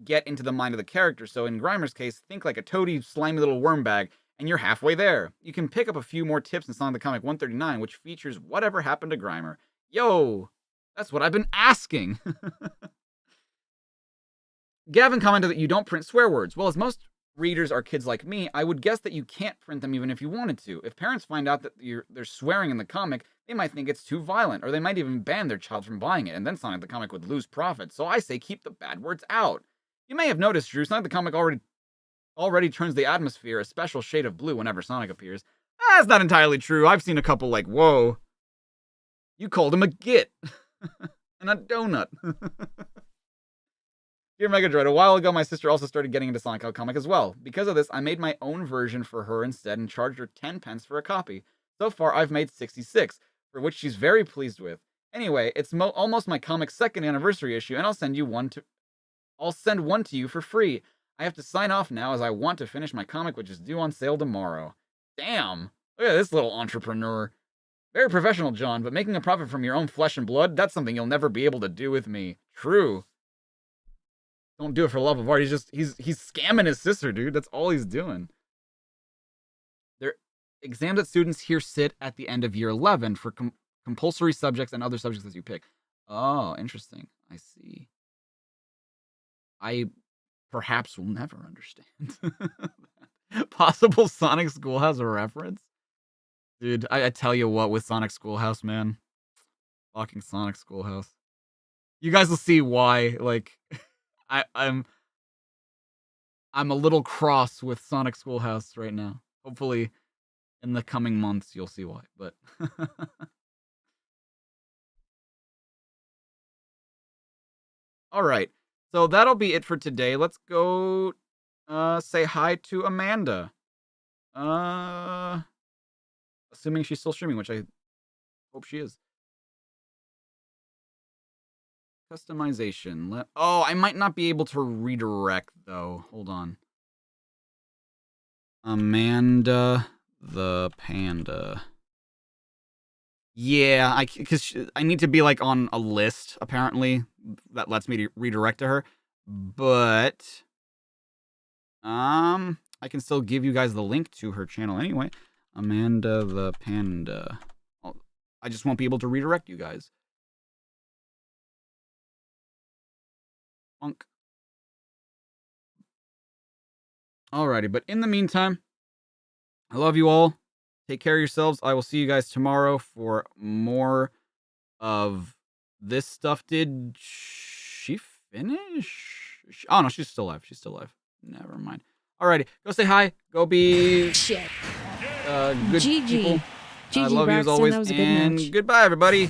get into the mind of the character, so in Grimer's case, think like a toady, slimy little worm bag, and you're halfway there. You can pick up a few more tips in Sonic the Comic 139, which features Whatever Happened to Grimer. Yo, that's what I've been asking. Gavin commented that you don't print swear words. Well, as most readers are kids like me, I would guess that you can't print them even if you wanted to. If parents find out that they're swearing in the comic, they might think it's too violent, or they might even ban their child from buying it, and then Sonic the Comic would lose profit. So I say keep the bad words out. You may have noticed, Drew, Sonic the Comic already turns the atmosphere a special shade of blue whenever Sonic appears. That's not entirely true. I've seen a couple like, whoa, you called him a git. And a donut. Dear Mega Droid, a while ago my sister also started getting into Sonic the Comic as well. Because of this, I made my own version for her instead and charged her 10 pence for a copy. So far, I've made 66, for which she's very pleased with. Anyway, it's almost my comic's second anniversary issue, and I'll send one to you for free. I have to sign off now as I want to finish my comic, which is due on sale tomorrow. Damn! Look at this little entrepreneur. Very professional, John, but making a profit from your own flesh and blood, that's something you'll never be able to do with me. True. Don't do it for love of art. He's scamming his sister, dude. That's all he's doing. They're exams that students here sit at the end of year 11 for compulsory subjects and other subjects that you pick. Oh, interesting. I see. I perhaps will never understand. Possible Sonic Schoolhouse reference? Dude, I tell you what, with Sonic Schoolhouse, man. Fucking Sonic Schoolhouse. You guys will see why, like, I'm a little cross with Sonic Schoolhouse right now. Hopefully, in the coming months, you'll see why. But all right, so that'll be it for today. Let's go say hi to Amanda. Assuming she's still streaming, which I hope she is. Customization. Oh, I might not be able to redirect though. Hold on. Amanda the Panda. Yeah, because I need to be like on a list apparently that lets me redirect to her. But I can still give you guys the link to her channel anyway. Amanda the Panda. Oh, I just won't be able to redirect you guys. Funk. Alrighty, but in the meantime, I love you all. Take care of yourselves. I will see you guys tomorrow for more of this stuff. Did she finish? Oh, no, she's still alive. She's still alive. Never mind. Alrighty, go say hi. Go be Shit. good GG. people. I GG, love you as Braxton. always. That was a good And match. goodbye, everybody.